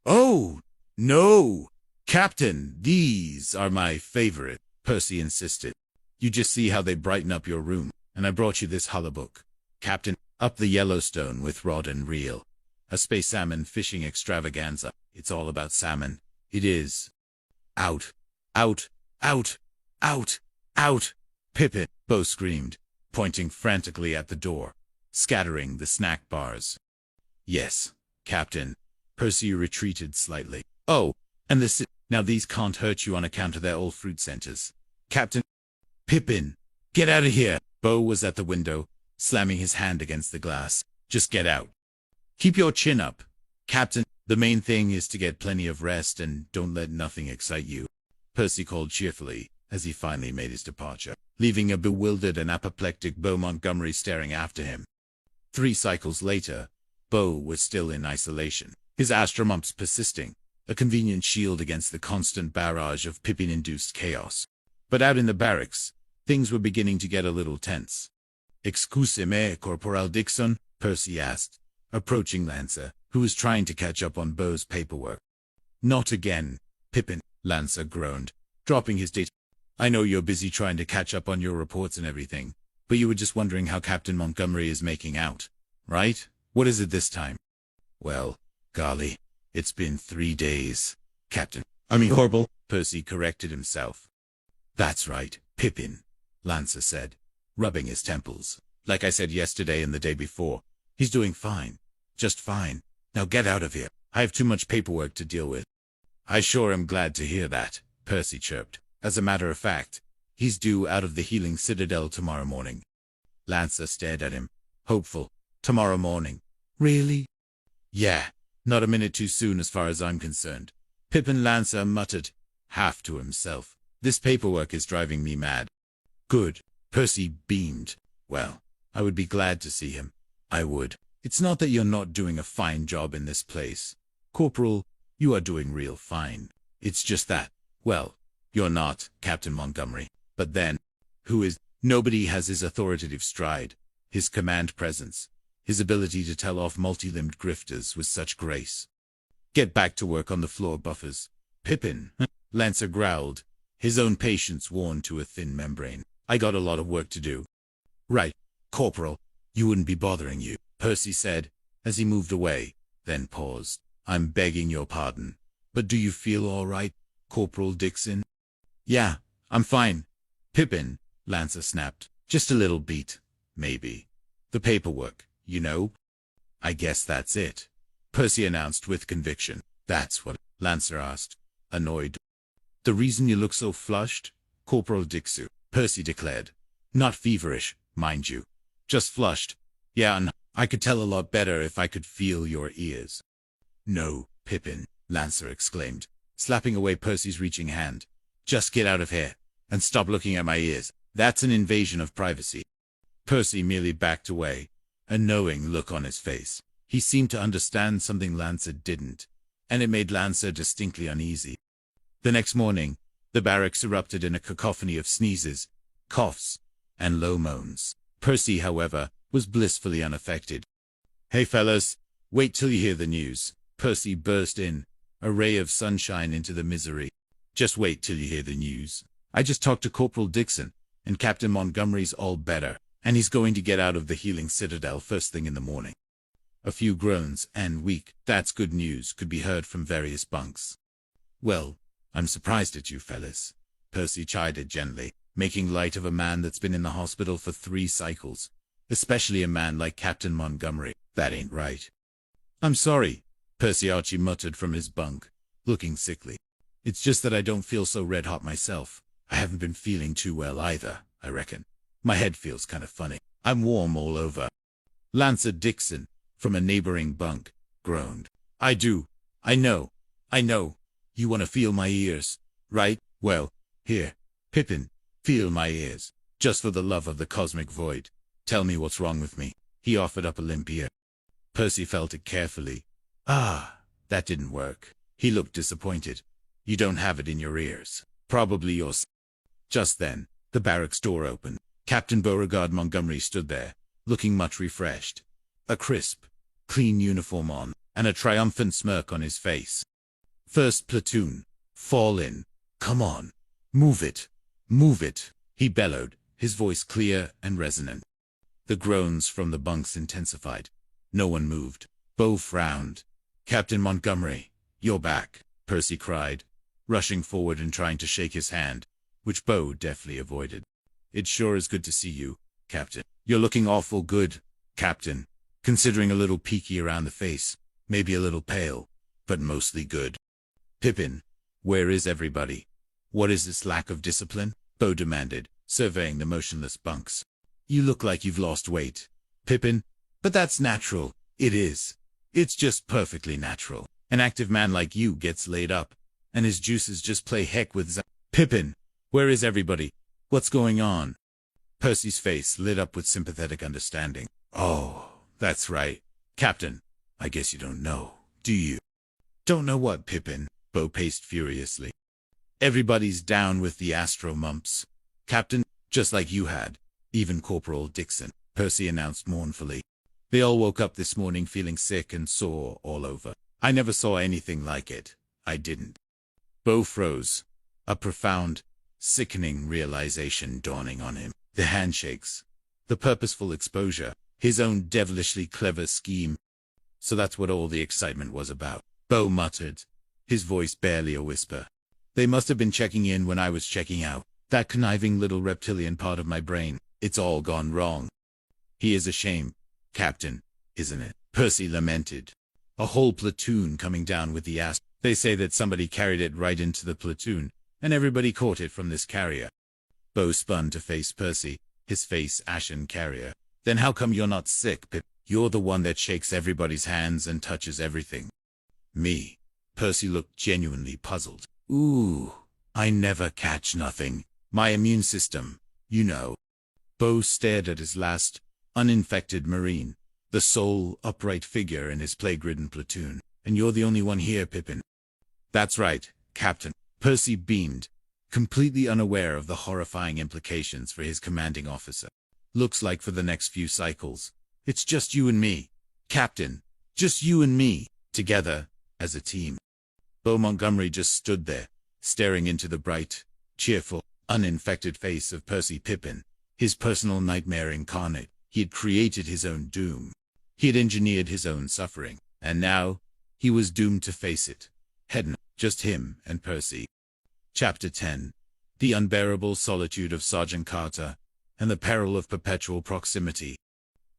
Oh, no! Captain, these are my favorite, Percy insisted. You just see how they brighten up your room, and I brought you this hollow book. Captain, up the Yellowstone with rod and reel. A space salmon fishing extravaganza. It's all about salmon. It is. Out, out, out, out, out, Pippin, Bo screamed, pointing frantically at the door, scattering the snack bars. Yes, Captain. Percy retreated slightly. Oh, and now these can't hurt you on account of their old fruit centers. Captain. Pippin, get out of here. Bo was at the window, slamming his hand against the glass. Just get out. Keep your chin up. Captain, the main thing is to get plenty of rest and don't let nothing excite you. Percy called cheerfully as he finally made his departure, leaving a bewildered and apoplectic Bo Montgomery staring after him. 3 cycles later, Bo was still in isolation, his astromumps persisting, a convenient shield against the constant barrage of Pippin-induced chaos. But out in the barracks, things were beginning to get a little tense. Excuse-me, Corporal Dixon, Percy asked, approaching Lancer, who was trying to catch up on Bo's paperwork. Not again, Pippin, Lancer groaned, dropping his date. I know you're busy trying to catch up on your reports and everything, but you were just wondering how Captain Montgomery is making out, right? What is it this time? Well, golly, it's been 3 days, Captain. Horrible, Percy corrected himself. That's right, Pippin, Lancer said, rubbing his temples. Like I said yesterday and the day before, he's doing fine. Just fine. Now get out of here. I have too much paperwork to deal with. I sure am glad to hear that, Percy chirped. As a matter of fact, he's due out of the healing citadel tomorrow morning. Lancer stared at him, hopeful. Tomorrow morning. Really? Yeah, not a minute too soon as far as I'm concerned. Pippin Lancer muttered, half to himself. This paperwork is driving me mad. Good. Percy beamed. Well, I would be glad to see him. I would. It's not that you're not doing a fine job in this place. Corporal, you are doing real fine. It's just that, well, you're not, Captain Montgomery. But then, who is? Nobody has his authoritative stride, his command presence, his ability to tell off multi-limbed grifters with such grace. Get back to work on the floor, buffers. Pippin, Lancer growled, his own patience worn to a thin membrane. I got a lot of work to do. Right, Corporal, you wouldn't be bothering you, Percy said, as he moved away, then paused. I'm begging your pardon, but do you feel all right, Corporal Dixon? Yeah, I'm fine. Pippin, Lancer snapped. Just a little beat, maybe. The paperwork, you know? I guess that's it, Percy announced with conviction. That's what? Lancer asked, annoyed. The reason you look so flushed, Corporal Dixon, Percy declared. Not feverish, mind you. Just flushed. Yeah, and I could tell a lot better if I could feel your ears. No, Pippin, Lancer exclaimed, slapping away Percy's reaching hand. Just get out of here, and stop looking at my ears. That's an invasion of privacy. Percy merely backed away, a knowing look on his face. He seemed to understand something Lancer didn't, and it made Lancer distinctly uneasy. The next morning, the barracks erupted in a cacophony of sneezes, coughs, and low moans. Percy, however, was blissfully unaffected. Hey fellas, wait till you hear the news. Percy burst in, a ray of sunshine into the misery. Just wait till you hear the news. I just talked to Corporal Dixon, and Captain Montgomery's all better, and he's going to get out of the healing citadel first thing in the morning. A few groans and weak, that's good news, could be heard from various bunks. Well, I'm surprised at you fellas, Percy chided gently, making light of a man that's been in the hospital for 3 cycles, especially a man like Captain Montgomery. That ain't right. I'm sorry, Percy Archie muttered from his bunk, looking sickly. It's just that I don't feel so red-hot myself. I haven't been feeling too well either, I reckon. My head feels kind of funny. I'm warm all over. Lancer Dixon, from a neighboring bunk, groaned. I do. I know. You want to feel my ears, right? Well, here, Pippin, feel my ears. Just for the love of the cosmic void. Tell me what's wrong with me. He offered up a limp ear. Percy felt it carefully. Ah, that didn't work. He looked disappointed. You don't have it in your ears. Probably yours. Just then, the barracks door opened. Captain Beauregard Montgomery stood there, looking much refreshed. A crisp, clean uniform on, and a triumphant smirk on his face. First platoon, fall in. Come on. Move it. Move it, he bellowed, his voice clear and resonant. The groans from the bunks intensified. No one moved. Beau frowned. Captain Montgomery, you're back, Percy cried, rushing forward and trying to shake his hand, which Beau deftly avoided. It sure is good to see you, Captain. You're looking awful good, Captain, considering a little peaky around the face, maybe a little pale, but mostly good. Pippin, where is everybody? What is this lack of discipline? Beau demanded, surveying the motionless bunks. You look like you've lost weight, Pippin, but that's natural. It is. It's just perfectly natural. An active man like you gets laid up, and his juices just play heck with Pippin, where is everybody? What's going on? Percy's face lit up with sympathetic understanding. Oh, that's right. Captain, I guess you don't know, do you? Don't know what, Pippin? Beau paced furiously. Everybody's down with the astro mumps, Captain, just like you had. Even Corporal Dixon, Percy announced mournfully. They all woke up this morning feeling sick and sore all over. I never saw anything like it. I didn't. Beau froze, a profound, sickening realization dawning on him. The handshakes, the purposeful exposure, his own devilishly clever scheme. So that's what all the excitement was about. Beau muttered, his voice barely a whisper. They must have been checking in when I was checking out. That conniving little reptilian part of my brain. It's all gone wrong. He is a shame, Captain, isn't it? Percy lamented. A whole platoon coming down with the ass. They say that somebody carried it right into the platoon, and everybody caught it from this carrier. Beau spun to face Percy, his face ashen carrier. Then how come you're not sick, Pip? You're the one that shakes everybody's hands and touches everything. Me. Percy looked genuinely puzzled. Ooh, I never catch nothing. My immune system, you know. Beau stared at his last, uninfected Marine, the sole, upright figure in his plague-ridden platoon. And you're the only one here, Pippin. That's right, Captain. Percy beamed, completely unaware of the horrifying implications for his commanding officer. Looks like for the next few cycles, it's just you and me, Captain. Just you and me, together, as a team. Beau Montgomery just stood there, staring into the bright, cheerful, uninfected face of Percy Pippin, his personal nightmare incarnate. He had created his own doom. He had engineered his own suffering, and now he was doomed to face it. Head just him and Percy. Chapter 10. The unbearable solitude of Sergeant Carter and the peril of perpetual proximity.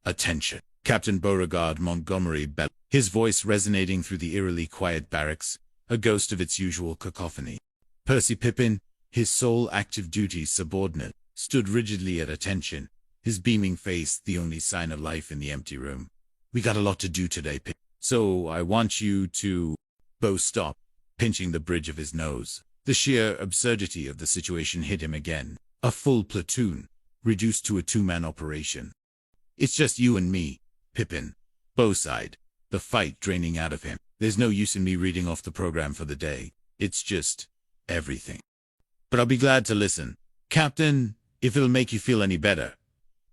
Attention. Captain Beauregard Montgomery bellowed, his voice resonating through the eerily quiet barracks, a ghost of its usual cacophony. Percy Pippin, his sole active duty subordinate, stood rigidly at attention, his beaming face the only sign of life in the empty room. We got a lot to do today, Pip. So I want you to... Beau stopped, pinching the bridge of his nose. The sheer absurdity of the situation hit him again. A full platoon, reduced to a two-man operation. It's just you and me, Pippin. Beau sighed, the fight draining out of him. There's no use in me reading off the program for the day. It's just everything. But I'll be glad to listen. Captain, if it'll make you feel any better.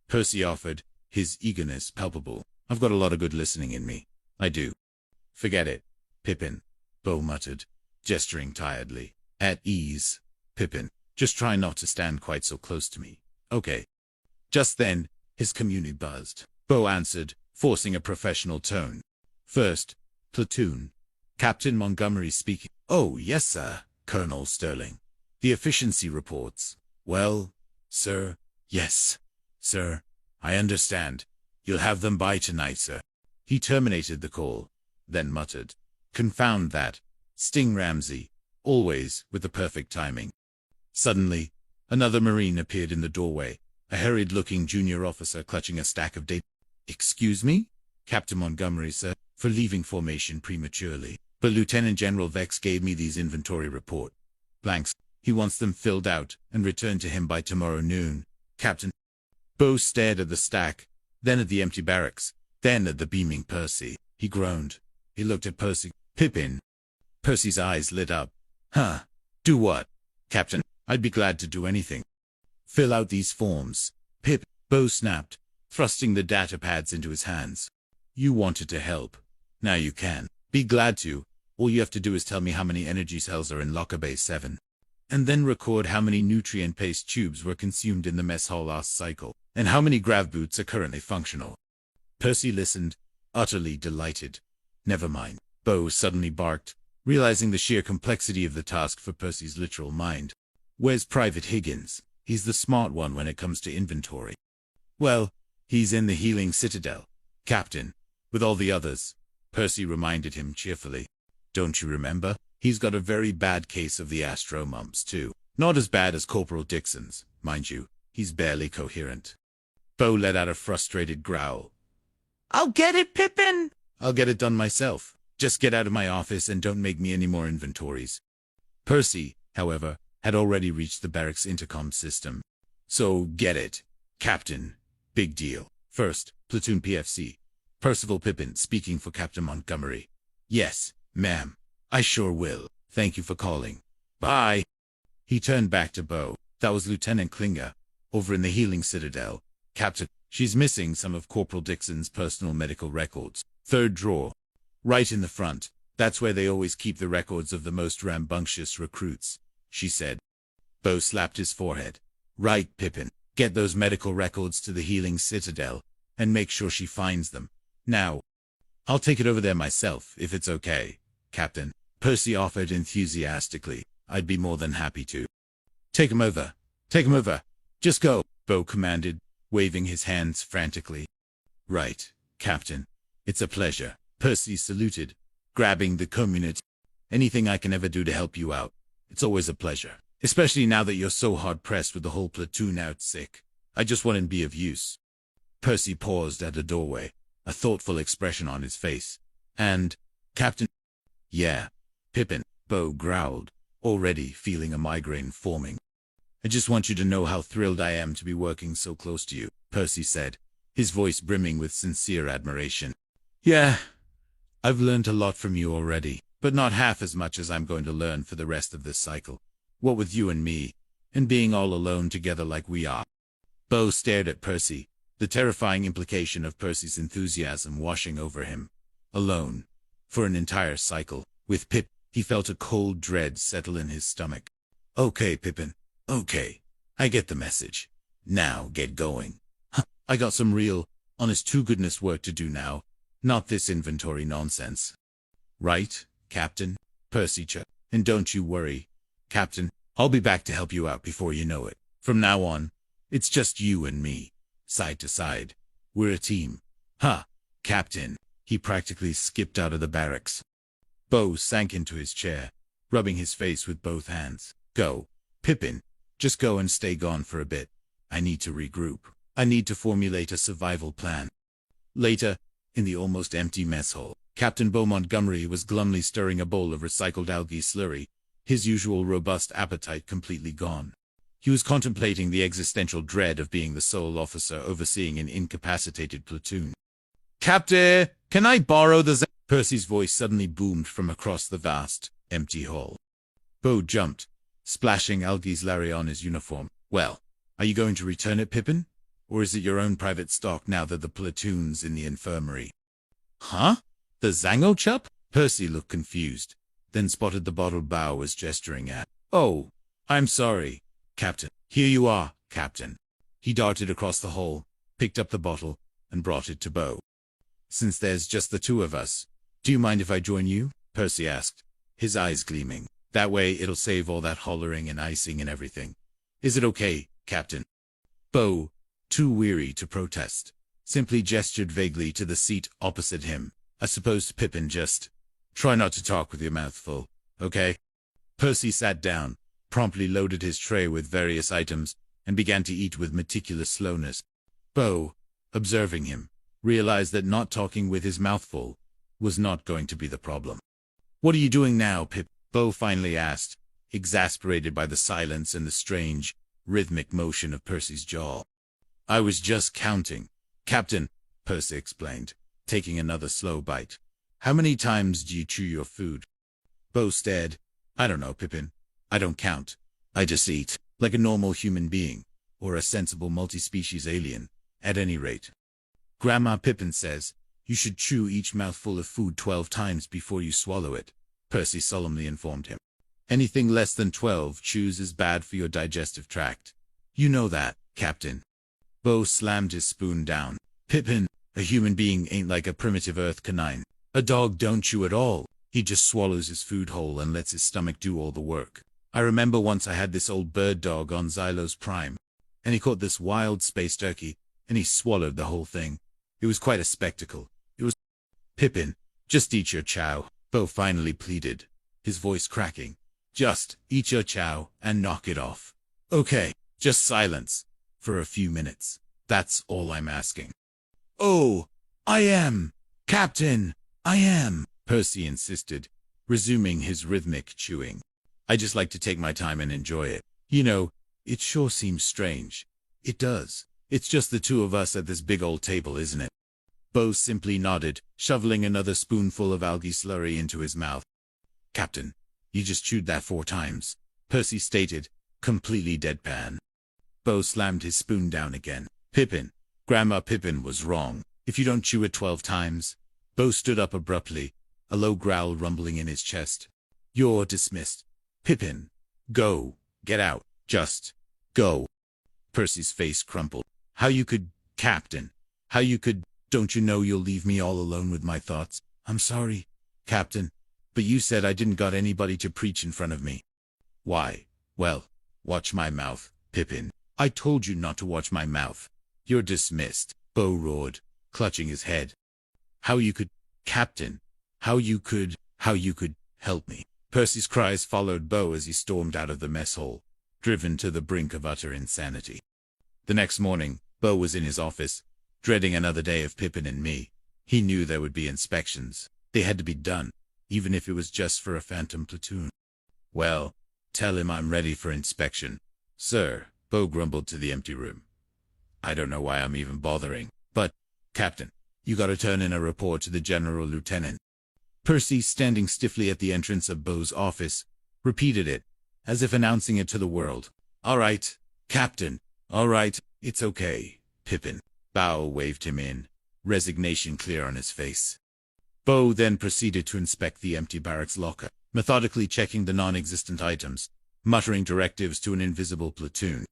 Percy offered, his eagerness palpable. I've got a lot of good listening in me. I do. Forget it, Pippin, Beau muttered, gesturing tiredly. At ease, Pippin. Just try not to stand quite so close to me. Okay. Just then, his community buzzed. Beau answered, forcing a professional tone. First, platoon. Captain Montgomery speaking. Oh, yes, sir, Colonel Sterling. The efficiency reports. Well, sir, yes, sir, I understand. You'll have them by tonight, sir. He terminated the call, then muttered, confound that. Sting Ramsey, always with the perfect timing. Suddenly, another Marine appeared in the doorway, a harried-looking junior officer clutching a stack of data. Excuse me? Captain Montgomery, sir, for leaving formation prematurely. But Lieutenant General Vex gave me these inventory report. Blanks. He wants them filled out and returned to him by tomorrow noon. Captain. Bo stared at the stack, then at the empty barracks, then at the beaming Percy. He groaned. He looked at Percy. Pippin. Percy's eyes lit up. Huh. Do what? Captain, I'd be glad to do anything. Fill out these forms. Pip. Bo snapped, thrusting the data pads into his hands. You wanted to help. Now you can. Be glad to. All you have to do is tell me how many energy cells are in locker bay 7. And then record how many nutrient paste tubes were consumed in the mess hall last cycle, and how many grav boots are currently functional. Percy listened, utterly delighted. Never mind. Bo suddenly barked, realizing the sheer complexity of the task for Percy's literal mind. Where's Private Higgins? He's the smart one when it comes to inventory. Well, he's in the healing citadel, Captain, with all the others. Percy reminded him cheerfully. Don't you remember? He's got a very bad case of the astro mumps, too. Not as bad as Corporal Dixon's, mind you. He's barely coherent. Bo let out a frustrated growl. I'll get it, Pippin! I'll get it done myself. Just get out of my office and don't make me any more inventories. Percy, however, had already reached the barracks intercom system. So, get it. Captain. Big deal. First, Platoon PFC. Percival Pippin speaking for Captain Montgomery. Yes, ma'am. I sure will. Thank you for calling. Bye. He turned back to Bo. That was Lieutenant Klinger, over in the healing citadel. Captain, she's missing some of Corporal Dixon's personal medical records. 3rd drawer. Right in the front. That's where they always keep the records of the most rambunctious recruits, she said. Bo slapped his forehead. Right, Pippin. Get those medical records to the healing citadel, and make sure she finds them. Now, I'll take it over there myself, if it's okay, Captain. Percy offered enthusiastically. I'd be more than happy to. Take him over. Take him over. Just go, Bo commanded, waving his hands frantically. Right, Captain. It's a pleasure. Percy saluted, grabbing the community. Anything I can ever do to help you out. It's always a pleasure. Especially now that you're so hard-pressed with the whole platoon out sick. I just want to be of use. Percy paused at a doorway, a thoughtful expression on his face. And, Captain... Yeah, Pippin, Bo growled, already feeling a migraine forming. I just want you to know how thrilled I am to be working so close to you, Percy said, his voice brimming with sincere admiration. Yeah, I've learned a lot from you already, but not half as much as I'm going to learn for the rest of this cycle. What with you and me, and being all alone together like we are. Bo stared at Percy, the terrifying implication of Percy's enthusiasm washing over him. Alone. For an entire cycle. With Pip, he felt a cold dread settle in his stomach. Okay, Pippin. Okay. I get the message. Now get going. I got some real, honest-to-goodness work to do now. Not this inventory nonsense. Right, Captain? Percy chirped. And don't you worry, Captain. I'll be back to help you out before you know it. From now on, it's just you and me. Side to side. We're a team. Captain. He practically skipped out of the barracks. Bo sank into his chair, rubbing his face with both hands. Go, Pippin. Just go and stay gone for a bit. I need to regroup. I need to formulate a survival plan. Later, in the almost empty mess hall, Captain Bo Montgomery was glumly stirring a bowl of recycled algae slurry, his usual robust appetite completely gone. He was contemplating the existential dread of being the sole officer overseeing an incapacitated platoon. Captain, can I borrow the Percy's voice suddenly boomed from across the vast, empty hall. Bo jumped, splashing algae slurry on his uniform. Well, are you going to return it, Pippin? Or is it your own private stock now that the platoon's in the infirmary? Huh? The Zango chup? Percy looked confused, then spotted the bottle Bao was gesturing at. Oh, I'm sorry, Captain. Here you are, Captain. He darted across the hall, picked up the bottle, and brought it to Bo. Since there's just the two of us, do you mind if I join you? Percy asked, his eyes gleaming. That way it'll save all that hollering and icing and everything. Is it okay, Captain? Bo, too weary to protest, simply gestured vaguely to the seat opposite him. I suppose Pippin just... Try not to talk with your mouth full, okay? Percy sat down, promptly loaded his tray with various items, and began to eat with meticulous slowness. Bo, observing him, realized that not talking with his mouth full was not going to be the problem. "What are you doing now, Pip?" Bo finally asked, exasperated by the silence and the strange, rhythmic motion of Percy's jaw. "I was just counting, Captain," Percy explained, taking another slow bite. "How many times do you chew your food?" Bo stared. "I don't know, Pippin. I don't count. I just eat, like a normal human being, or a sensible multi-species alien, at any rate. Grandma Pippin says you should chew each mouthful of food 12 times before you swallow it," Percy solemnly informed him. "Anything less than 12 chews is bad for your digestive tract. You know that, Captain." Bo slammed his spoon down. "Pippin, a human being ain't like a primitive earth canine. A dog don't chew at all. He just swallows his food whole and lets his stomach do all the work. I remember once I had this old bird dog on Xylo's Prime, and he caught this wild space turkey, and he swallowed the whole thing. It was quite a spectacle. It was—" "Pippin, just eat your chow," Bo finally pleaded, his voice cracking. "Just eat your chow and knock it off. Okay, just silence for a few minutes. That's all I'm asking." "Oh, I am, Captain, I am," Percy insisted, resuming his rhythmic chewing. "I just like to take my time and enjoy it. You know, it sure seems strange. It does. It's just the two of us at this big old table, isn't it?" Bo simply nodded, shoveling another spoonful of algae slurry into his mouth. "Captain, you just chewed that 4 times," Percy stated, completely deadpan. Bo slammed his spoon down again. "Pippin, Grandma Pippin was wrong. If you don't chew it 12 times, Bo stood up abruptly, a low growl rumbling in his chest. "You're dismissed. Pippin, go. Get out. Just go." Percy's face crumpled. "How you could, Captain? How you could? Don't you know you'll leave me all alone with my thoughts?" "I'm sorry, Captain, but you said I didn't got anybody to preach in front of me." "Why? Well, watch my mouth, Pippin. I told you not to watch my mouth. You're dismissed," Bo roared, clutching his head. "How you could, Captain? How you could help me?" Percy's cries followed Bo as he stormed out of the mess hall, driven to the brink of utter insanity. The next morning, Bo was in his office, dreading another day of Pippin and me. He knew there would be inspections. They had to be done, even if it was just for a phantom platoon. "Well, tell him I'm ready for inspection, sir," Bo grumbled to the empty room. "I don't know why I'm even bothering, but, Captain, you gotta turn in a report to the General Lieutenant." Percy, standing stiffly at the entrance of Bo's office, repeated it, as if announcing it to the world. "All right, Captain. All right, it's okay, Pippin." Bo waved him in, resignation clear on his face. Bo then proceeded to inspect the empty barracks locker, methodically checking the non-existent items, muttering directives to an invisible platoon.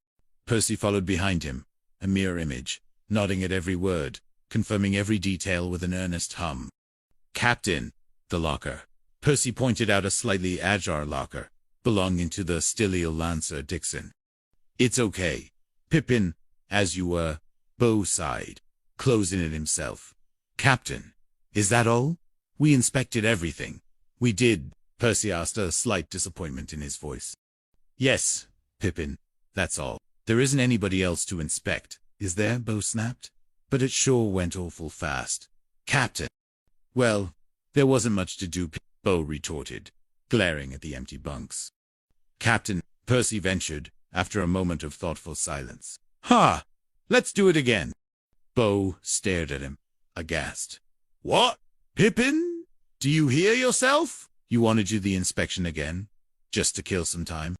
Percy followed behind him, a mere image, nodding at every word, confirming every detail with an earnest hum. "Captain, the locker." Percy pointed out a slightly ajar locker, belonging to the Stilial Lancer Dixon. "It's okay, Pippin, as you were," Bo sighed, closing it himself. "Captain, is that all? We inspected everything." "We did," Percy asked, a slight disappointment in his voice. "Yes, Pippin, that's all. There isn't anybody else to inspect, is there?" Bo snapped. "But it sure went awful fast, Captain." "Well, there wasn't much to do," Bo retorted, glaring at the empty bunks. "Captain," Percy ventured, after a moment of thoughtful silence. "Ha! Let's do it again." Bo stared at him, aghast. "What? Pippin? Do you hear yourself? You want to do the inspection again? Just to kill some time?"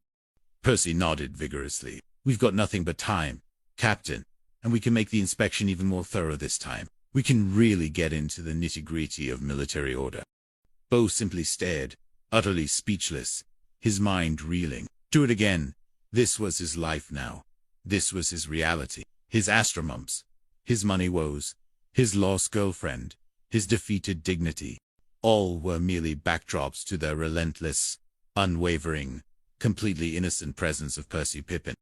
Percy nodded vigorously. "We've got nothing but time, Captain, and we can make the inspection even more thorough this time. We can really get into the nitty-gritty of military order." Bo simply stared, utterly speechless, his mind reeling. Do it again. This was his life now. This was his reality. His astromumps, his money woes, his lost girlfriend, his defeated dignity. All were merely backdrops to the relentless, unwavering, completely innocent presence of Percy Pippin.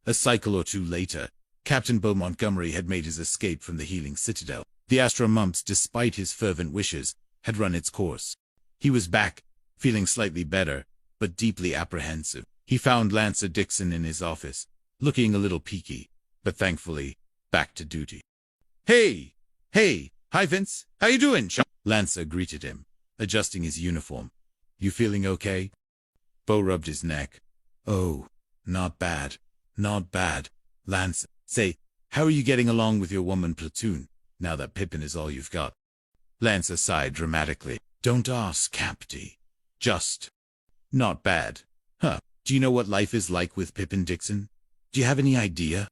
A cycle or two later, Captain Bo Montgomery had made his escape from the healing citadel. The astromumps, despite his fervent wishes, had run its course. He was back, feeling slightly better, but deeply apprehensive. He found Lancer Dixon in his office, looking a little peaky, but thankfully, back to duty. "Hey, Hey, hi Vince, how you doing? Lancer greeted him, adjusting his uniform. You feeling okay? Bo rubbed his neck. Oh, not bad, not bad. Lancer, say, how are you getting along with your woman platoon, now that Pippin is all you've got? Lancer sighed dramatically. Don't ask, Capty. Just. Not bad. Huh. Do you know what life is like with Pippin Dixon? Do you have any idea?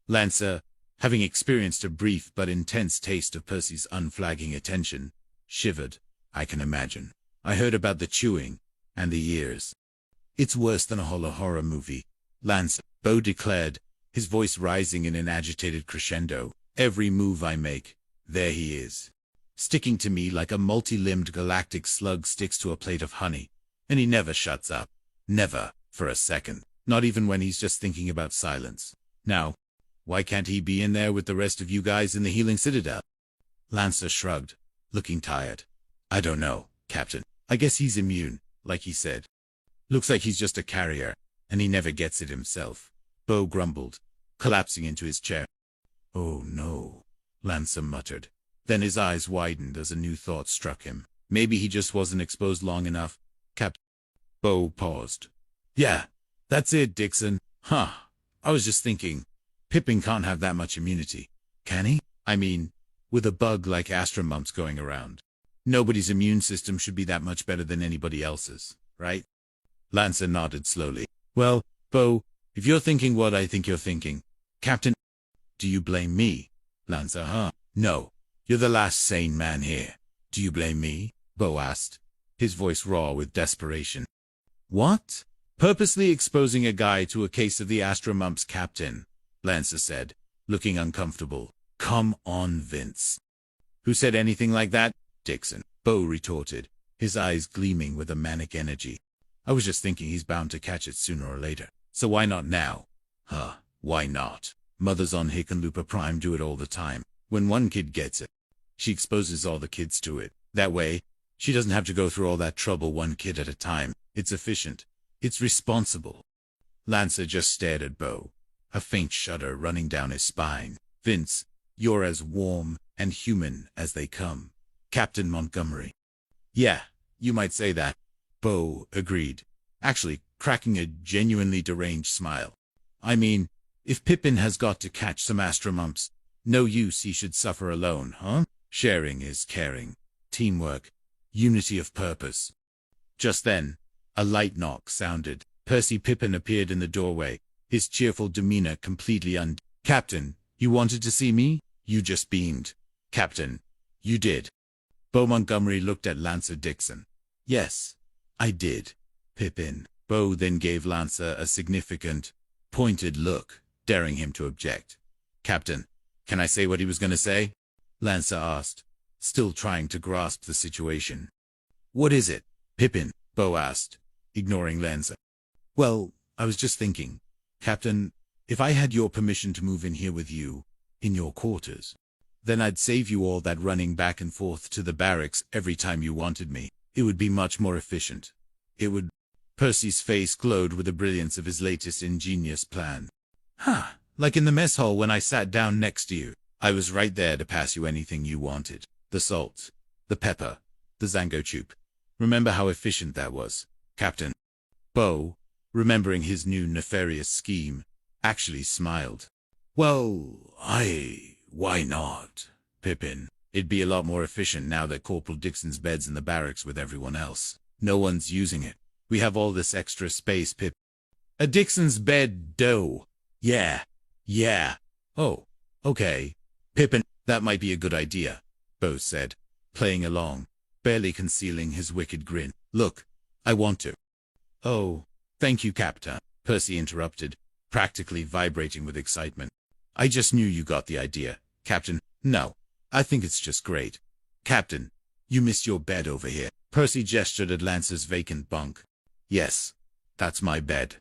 Lancer, having experienced a brief but intense taste of Percy's unflagging attention, shivered. I can imagine. I heard about the chewing and the ears. It's worse than a horror movie, Lancer, Bo declared, his voice rising in an agitated crescendo. Every move I make, there he is, sticking to me like a multi-limbed galactic slug sticks to a plate of honey. And he never shuts up. Never, for a second. Not even when he's just thinking about silence. Now, why can't he be in there with the rest of you guys in the healing citadel? Lancer shrugged, looking tired. I don't know, Captain. I guess he's immune, like he said. Looks like he's just a carrier, and he never gets it himself. Bo grumbled, collapsing into his chair. Oh no, Lancer muttered. Then his eyes widened as a new thought struck him. Maybe he just wasn't exposed long enough. Captain. Bo paused. Yeah, that's it, Dixon. Huh. I was just thinking, Pippin can't have that much immunity, can he? I mean, with a bug like astromumps going around. Nobody's immune system should be that much better than anybody else's, right? Lancer nodded slowly. Well, Bo, if you're thinking what I think you're thinking, Captain, do you blame me? Lancer, huh? No, you're the last sane man here. Do you blame me? Bo asked, his voice raw with desperation. What? Purposely exposing a guy to a case of the astromumps, Captain, Lancer said, looking uncomfortable. Come on, Vince. Who said anything like that? Dixon, Bo retorted, his eyes gleaming with a manic energy. I was just thinking he's bound to catch it sooner or later. So why not now? Huh, why not? Mothers on Hickenlooper Prime do it all the time. When one kid gets it, she exposes all the kids to it. That way, she doesn't have to go through all that trouble one kid at a time. It's efficient. It's responsible. Lancer just stared at Bo, a faint shudder running down his spine. Vince, you're as warm and human as they come. Captain Montgomery. Yeah, you might say that. Bo agreed, actually cracking a genuinely deranged smile. I mean, if Pippin has got to catch some astromumps, no use he should suffer alone, huh? Sharing is caring. Teamwork. Unity of purpose. Just then, a light knock sounded. Percy Pippin appeared in the doorway, his cheerful demeanor completely Captain, you wanted to see me? You just beamed. Captain, you did. Bo Montgomery looked at Lancer Dixon. Yes, I did, Pippin. Bo then gave Lancer a significant, pointed look, daring him to object. Captain, can I say what he was going to say? Lancer asked, still trying to grasp the situation. What is it, Pippin? Bo asked, ignoring Lancer. Well, I was just thinking, Captain, if I had your permission to move in here with you, in your quarters, then I'd save you all that running back and forth to the barracks every time you wanted me. It would be much more efficient. It would. Percy's face glowed with the brilliance of his latest ingenious plan. Huh, like in the mess hall when I sat down next to you. I was right there to pass you anything you wanted. The salt, the pepper, the zangochup. Remember how efficient that was, Captain? Bo, remembering his new nefarious scheme, actually smiled. Well, why not, Pippin? It'd be a lot more efficient now that Corporal Dixon's bed's in the barracks with everyone else. No one's using it. We have all this extra space, Pip. A Dixon's bed, dough. Yeah. Oh, okay. Pippin, that might be a good idea, Bo said, playing along, barely concealing his wicked grin. Look, I want to. Oh, thank you, Captain, Percy interrupted, practically vibrating with excitement. I just knew you got the idea, Captain. No, I think it's just great. Captain, you missed your bed over here. Percy gestured at Lancer's vacant bunk. Yes, that's my bed.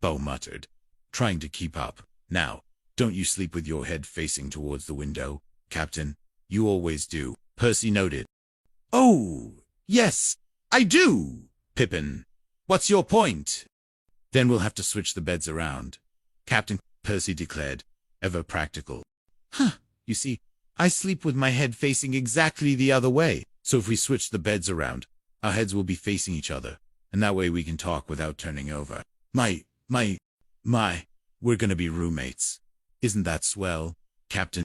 Bo muttered, trying to keep up. Now, don't you sleep with your head facing towards the window, Captain. You always do. Percy noted. Oh, yes, I do, Pippin. What's your point? Then we'll have to switch the beds around, Captain, Percy declared, ever practical. Huh, you see, I sleep with my head facing exactly the other way. So if we switch the beds around, our heads will be facing each other, and that way we can talk without turning over. We're gonna be roommates. Isn't that swell, Captain?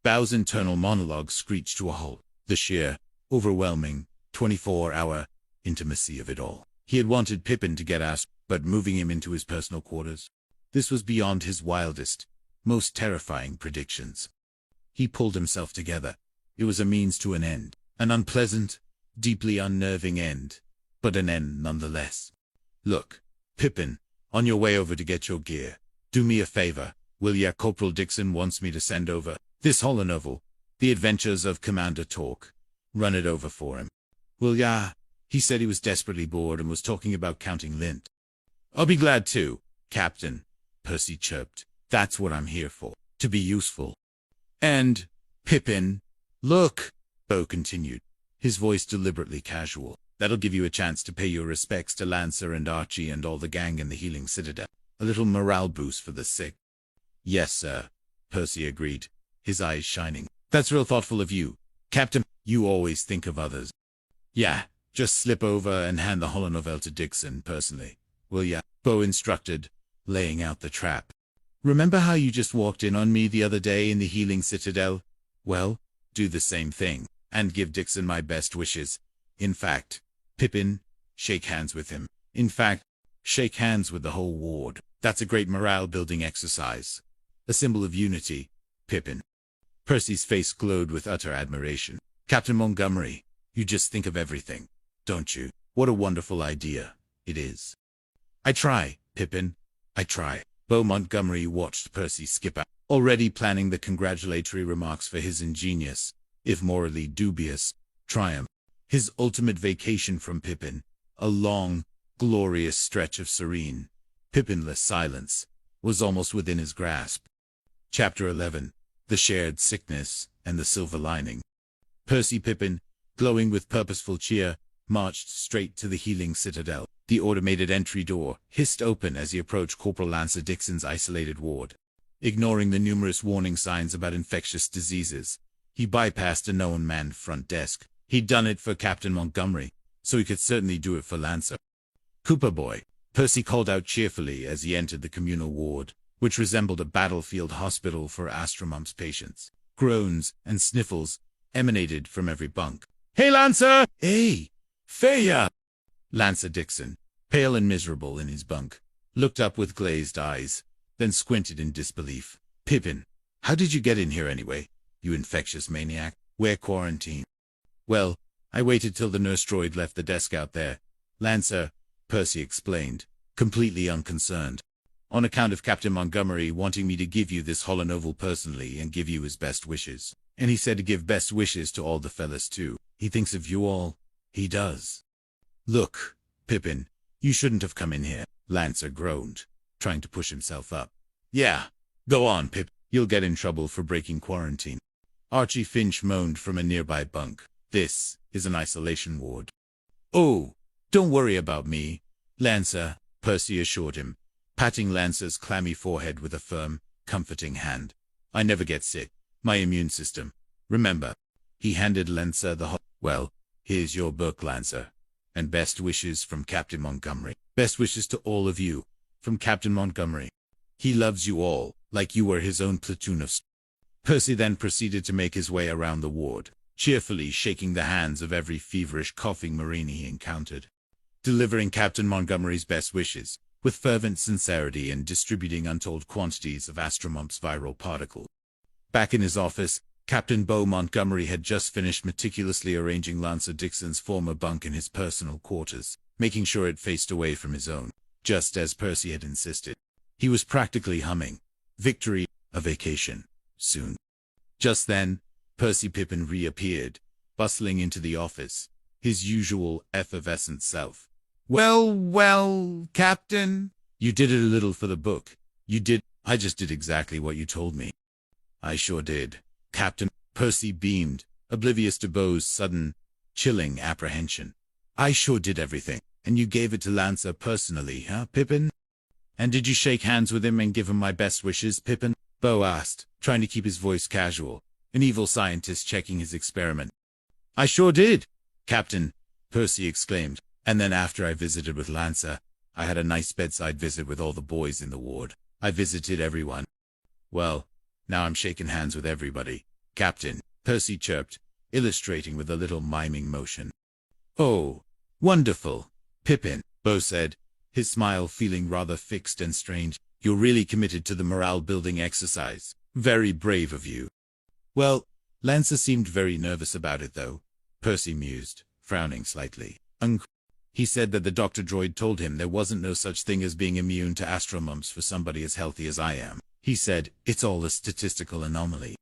Bow's internal monologue screeched to a halt. The sheer, overwhelming, 24-hour intimacy of it all. He had wanted Pippin to get asked, but moving him into his personal quarters, this was beyond his wildest, most terrifying predictions. He pulled himself together. It was a means to an end. An unpleasant, deeply unnerving end, but an end nonetheless. Look, Pippin, on your way over to get your gear, do me a favor, will ya? Corporal Dixon wants me to send over this holonovel, The Adventures of Commander Torque. Run it over for him. Will ya? He said he was desperately bored and was talking about counting lint. I'll be glad to, Captain, Percy chirped. That's what I'm here for, to be useful. And, Pippin, look, Bo continued, his voice deliberately casual. That'll give you a chance to pay your respects to Lancer and Archie and all the gang in the Healing Citadel. A little morale boost for the sick. Yes, sir, Percy agreed, his eyes shining. That's real thoughtful of you, Captain. You always think of others. Yeah, just slip over and hand the holonovel to Dixon personally, will ya? Bo instructed, laying out the trap. Remember how you just walked in on me the other day in the Healing Citadel? Well, do the same thing, and give Dixon my best wishes. In fact, Pippin, shake hands with him. In fact, shake hands with the whole ward. That's a great morale-building exercise. A symbol of unity, Pippin. Percy's face glowed with utter admiration. Captain Montgomery, you just think of everything, don't you? What a wonderful idea it is. I try, Pippin, I try. Bo Montgomery watched Percy skip out, already planning the congratulatory remarks for his ingenious, if morally dubious, triumph. His ultimate vacation from Pippin, a long, glorious stretch of serene, Pippinless silence, was almost within his grasp. Chapter 11. The Shared Sickness and the Silver Lining. Percy Pippin, glowing with purposeful cheer, marched straight to the Healing Citadel. The automated entry door hissed open as he approached Corporal Lancer Dixon's isolated ward. Ignoring the numerous warning signs about infectious diseases, he bypassed a known-man front desk. He'd done it for Captain Montgomery, so he could certainly do it for Lancer. Cooper boy, Percy called out cheerfully as he entered the communal ward, which resembled a battlefield hospital for Astromump's patients. Groans and sniffles emanated from every bunk. Hey, Lancer! Hey! Feya! Lancer Dixon, pale and miserable in his bunk, looked up with glazed eyes, then squinted in disbelief. Pippin, how did you get in here anyway, you infectious maniac? Where quarantine? Well, I waited till the nurse droid left the desk out there. Lancer, Percy explained, completely unconcerned. On account of Captain Montgomery wanting me to give you this holonovel personally and give you his best wishes. And he said to give best wishes to all the fellas too. He thinks of you all. He does. Look, Pippin, you shouldn't have come in here, Lancer groaned, trying to push himself up. Yeah, go on, Pip. You'll get in trouble for breaking quarantine. Archie Finch moaned from a nearby bunk. This is an isolation ward. Oh, don't worry about me, Lancer, Percy assured him, patting Lancer's clammy forehead with a firm, comforting hand. I never get sick. My immune system. Remember. He handed Lancer the Well, here's your book, Lancer. And best wishes from Captain Montgomery. Best wishes to all of you, from Captain Montgomery. He loves you all, like you were his own platoon of... Percy then proceeded to make his way around the ward, cheerfully shaking the hands of every feverish coughing Marine he encountered, delivering Captain Montgomery's best wishes, with fervent sincerity and distributing untold quantities of Astromump's viral particle. Back in his office, Captain Bo Montgomery had just finished meticulously arranging Lancer Dixon's former bunk in his personal quarters, making sure it faced away from his own, just as Percy had insisted. He was practically humming, "Victory, a vacation, soon." Just then, Percy Pippin reappeared, bustling into the office, his usual effervescent self. Well, Captain, you did it a little for the book. You did. I just did exactly what you told me. I sure did, Captain. Percy beamed, oblivious to Bo's sudden, chilling apprehension. I sure did everything, and you gave it to Lancer personally, huh, Pippin? And did you shake hands with him and give him my best wishes, Pippin? Bo asked, trying to keep his voice casual, an evil scientist checking his experiment. I sure did, Captain, Percy exclaimed. And then after I visited with Lancer, I had a nice bedside visit with all the boys in the ward. I visited everyone. Well, now I'm shaking hands with everybody, Captain, Percy chirped, illustrating with a little miming motion. Oh, wonderful, Pippin, Bo said, his smile feeling rather fixed and strange. You're really committed to the morale-building exercise. Very brave of you. Well, Lancer seemed very nervous about it, though, Percy mused, frowning slightly. He said that the Dr. Droid told him there wasn't no such thing as being immune to astromumps for somebody as healthy as I am. He said, it's all a statistical anomaly.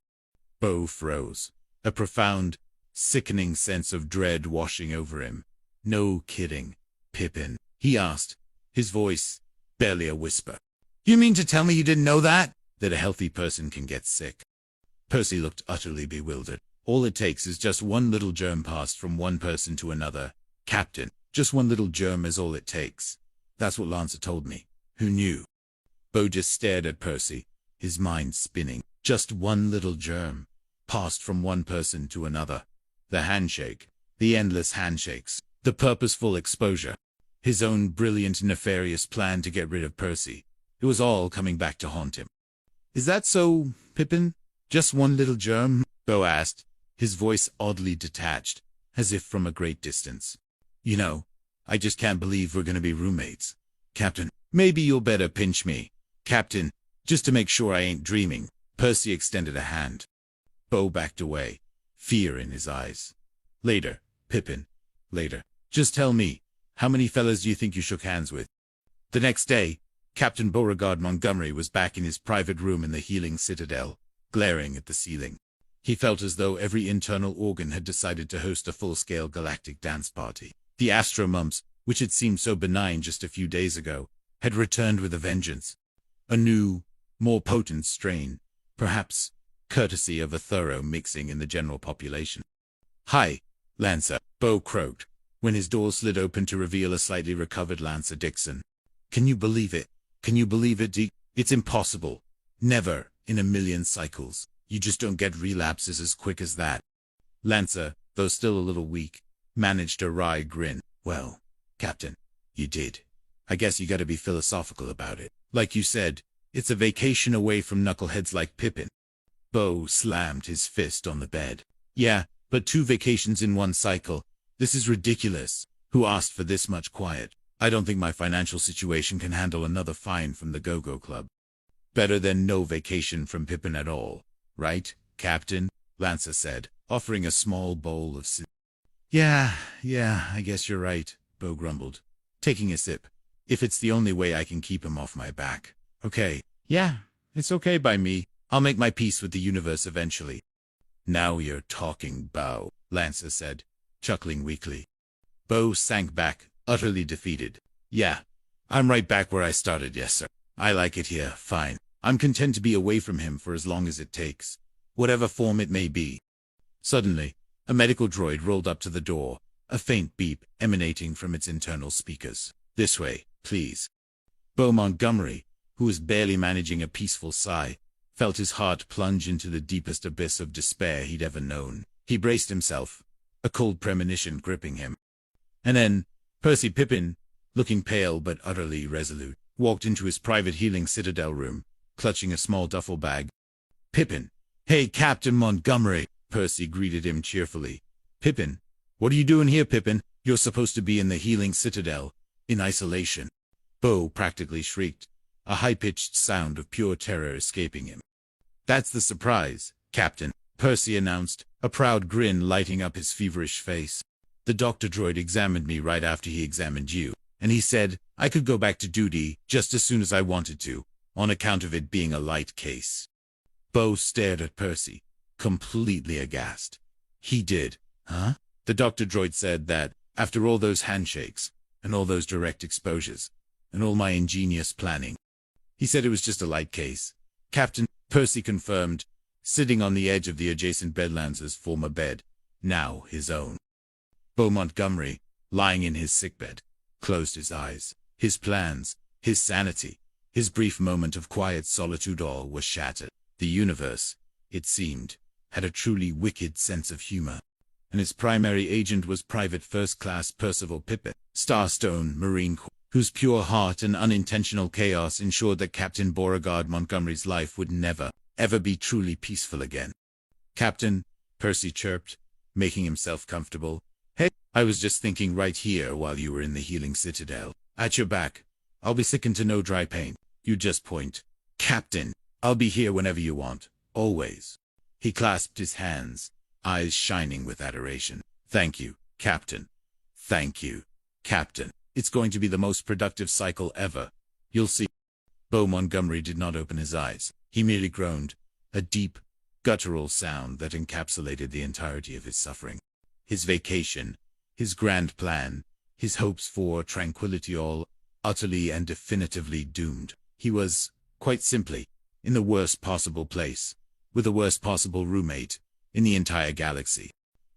Bo froze, a profound, sickening sense of dread washing over him. No kidding, Pippin, he asked, his voice barely a whisper. You mean to tell me you didn't know that? That a healthy person can get sick? Percy looked utterly bewildered. All it takes is just one little germ passed from one person to another, Captain. Just one little germ is all it takes. That's what Lancer told me. Who knew? Bo just stared at Percy, his mind spinning. Just one little germ, passed from one person to another. The handshake, the endless handshakes, the purposeful exposure. His own brilliant, nefarious plan to get rid of Percy. It was all coming back to haunt him. Is that so, Pippin? Just one little germ? Bo asked, his voice oddly detached, as if from a great distance. You know, I just can't believe we're gonna be roommates. Captain, maybe you'll better pinch me. Captain, just to make sure I ain't dreaming. Percy extended a hand. Bo backed away, fear in his eyes. Later, Pippin, later. Just tell me, how many fellas do you think you shook hands with? The next day, Captain Beauregard Montgomery was back in his private room in the healing citadel, glaring at the ceiling. He felt as though every internal organ had decided to host a full-scale galactic dance party. The astromumps, which had seemed so benign just a few days ago, had returned with a vengeance. A new, more potent strain, perhaps courtesy of a thorough mixing in the general population. Hi, Lancer, Bo croaked, when his door slid open to reveal a slightly recovered Lancer Dixon. Can you believe it? Can you believe it, Deke? It's impossible. Never, in a million cycles. You just don't get relapses as quick as that. Lancer, though still a little weak, managed a wry grin. Well, Captain, you did. I guess you gotta be philosophical about it. Like you said, it's a vacation away from knuckleheads like Pippin. Bo slammed his fist on the bed. Yeah, but 2 vacations in one cycle. This is ridiculous. Who asked for this much quiet? I don't think my financial situation can handle another fine from the Go-Go Club. Better than no vacation from Pippin at all, right, Captain? Lancer said, offering a small bowl of Yeah, I guess you're right, Bo grumbled, taking a sip. If it's the only way I can keep him off my back. Okay, yeah, it's okay by me. I'll make my peace with the universe eventually. Now you're talking, Bo, Lancer said, chuckling weakly. Bo sank back, utterly defeated. Yeah, I'm right back where I started, yes sir. I like it here, fine. I'm content to be away from him for as long as it takes. Whatever form it may be. Suddenly, a medical droid rolled up to the door, a faint beep emanating from its internal speakers. This way, please. Bo Montgomery, who was barely managing a peaceful sigh, felt his heart plunge into the deepest abyss of despair he'd ever known. He braced himself, a cold premonition gripping him. And then, Percy Pippin, looking pale but utterly resolute, walked into his private healing citadel room, clutching a small duffel bag. Pippin. Hey, Captain Montgomery, Percy greeted him cheerfully. Pippin. What are you doing here, Pippin? You're supposed to be in the healing citadel, in isolation. Bo practically shrieked, a high-pitched sound of pure terror escaping him. That's the surprise, Captain, Percy announced, a proud grin lighting up his feverish face. The Dr. Droid examined me right after he examined you, and he said I could go back to duty just as soon as I wanted to, on account of it being a light case. Bo stared at Percy, completely aghast. He did, huh? The Dr. Droid said that, after all those handshakes, and all those direct exposures, and all my ingenious planning, he said it was just a light case. Captain, Percy confirmed, sitting on the edge of the adjacent Bedlands' former bed, now his own. Bo Montgomery, lying in his sickbed, closed his eyes. His plans, his sanity, his brief moment of quiet solitude all were shattered. The universe, it seemed, had a truly wicked sense of humor, and its primary agent was Private First Class Percival Pippin, Starstone Marine Corps, whose pure heart and unintentional chaos ensured that Captain Beauregard Montgomery's life would never, ever be truly peaceful again. "Captain," Percy chirped, making himself comfortable. "Hey, I was just thinking right here while you were in the healing citadel. At your back. I'll be sickened to no dry pain. You just point. Captain, I'll be here whenever you want. Always." He clasped his hands, eyes shining with adoration. "Thank you, Captain. Thank you, Captain. It's going to be the most productive cycle ever. You'll see." Beau Montgomery did not open his eyes. He merely groaned, a deep, guttural sound that encapsulated the entirety of his suffering. His vacation, his grand plan, his hopes for tranquility, all utterly and definitively doomed. He was, quite simply, in the worst possible place, with the worst possible roommate, in the entire galaxy.